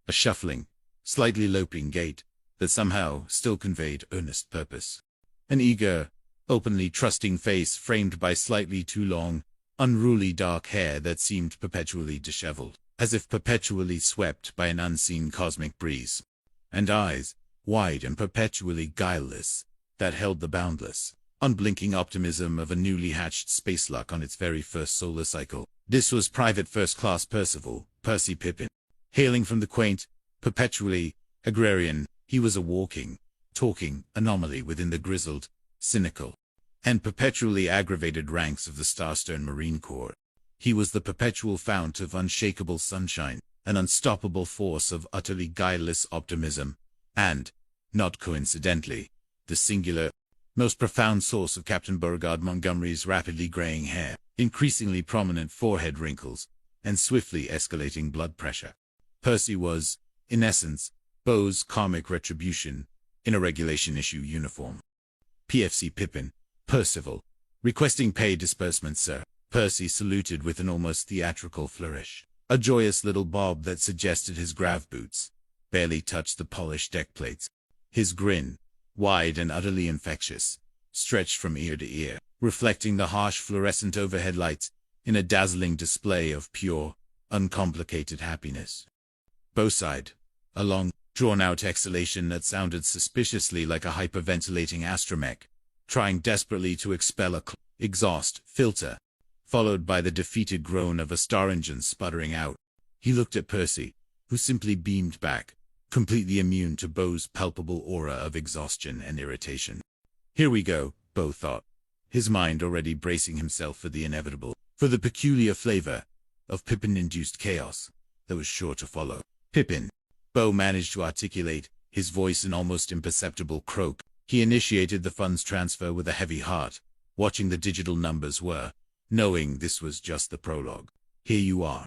A shuffling, slightly loping gait that somehow still conveyed earnest purpose. An eager, openly trusting face framed by slightly too long, unruly dark hair that seemed perpetually disheveled, as if perpetually swept by an unseen cosmic breeze. And eyes, wide and perpetually guileless, that held the boundless, unblinking optimism of a newly hatched space luck on its very first solar cycle. This was Private First Class Percy Pippin. Hailing from the quaint, perpetually agrarian, he was a walking, talking anomaly within the grizzled, cynical, and perpetually aggravated ranks of the Starstone Marine Corps. He was the perpetual fount of unshakable sunshine, an unstoppable force of utterly guileless optimism, and, not coincidentally, the singular, most profound source of Captain Beauregard Montgomery's rapidly graying hair, increasingly prominent forehead wrinkles, and swiftly escalating blood pressure. Percy was, in essence, Bo's karmic retribution, in a regulation issue uniform. PFC Pippin, Percival, requesting pay disbursement, sir. Percy saluted with an almost theatrical flourish. A joyous little bob that suggested his grav boots barely touched the polished deck plates. His grin, wide and utterly infectious, stretched from ear to ear, reflecting the harsh fluorescent overhead lights in a dazzling display of pure, uncomplicated happiness. Bo sighed, a long, drawn-out exhalation that sounded suspiciously like a hyperventilating astromech, trying desperately to expel a exhaust filter, followed by the defeated groan of a star engine sputtering out. He looked at Percy, who simply beamed back, completely immune to Bo's palpable aura of exhaustion and irritation. Here we go, Bo thought, his mind already bracing himself for the inevitable, for the peculiar flavor of Pippin-induced chaos that was sure to follow. Pippin, Bo managed to articulate, his voice an almost imperceptible croak. He initiated the funds transfer with a heavy heart, watching the digital numbers whir, knowing this was just the prologue. Here you are.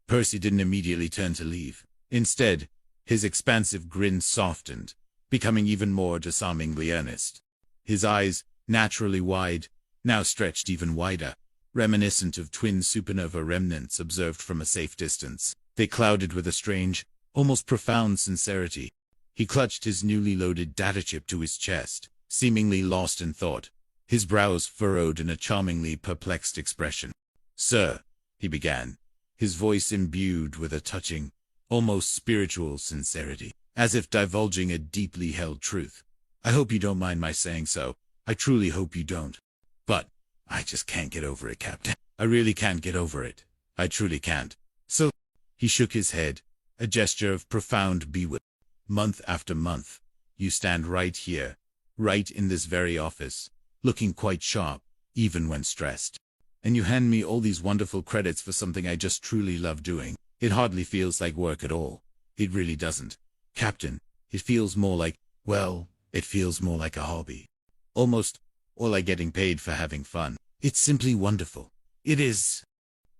Percy didn't immediately turn to leave. Instead, his expansive grin softened, becoming even more disarmingly earnest. His eyes, naturally wide, now stretched even wider, reminiscent of twin supernova remnants observed from a safe distance. They clouded with a strange, almost profound sincerity. He clutched his newly loaded data chip to his chest, seemingly lost in thought, his brows furrowed in a charmingly perplexed expression. "Sir," he began, his voice imbued with a touching, almost spiritual sincerity, as if divulging a deeply held truth. "I hope you don't mind my saying so. I truly hope you don't. But I just can't get over it, Captain. I really can't get over it. I truly can't. So," he shook his head, a gesture of profound bewilderment. "Month after month, you stand right here, right in this very office, looking quite sharp, even when stressed. And you hand me all these wonderful credits for something I just truly love doing. It hardly feels like work at all. It really doesn't. Captain, it feels more like, well, it feels more like a hobby. Almost, or like getting paid for having fun. It's simply wonderful. It is."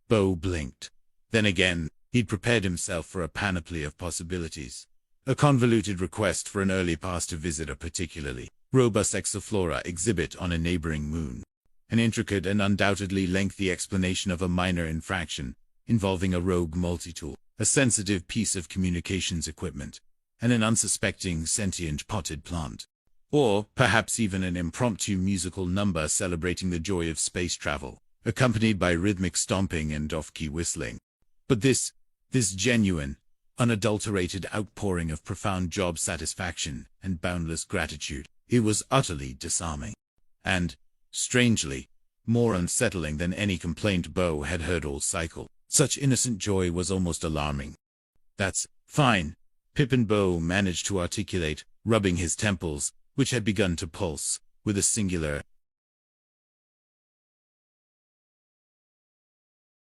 Bo blinked. Then again, he'd prepared himself for a panoply of possibilities. A convoluted request for an early pass to visit a particularly robust exoflora exhibit on a neighboring moon. An intricate and undoubtedly lengthy explanation of a minor infraction involving a rogue multi-tool, a sensitive piece of communications equipment, and an unsuspecting sentient potted plant. Or perhaps even an impromptu musical number celebrating the joy of space travel, accompanied by rhythmic stomping and off-key whistling. But this genuine, unadulterated outpouring of profound job satisfaction and boundless gratitude, it was utterly disarming. And, strangely, more unsettling than any complaint Bo had heard all cycle. Such innocent joy was almost alarming. "That's fine," Pippin managed to articulate, rubbing his temples, which had begun to pulse, with a singular,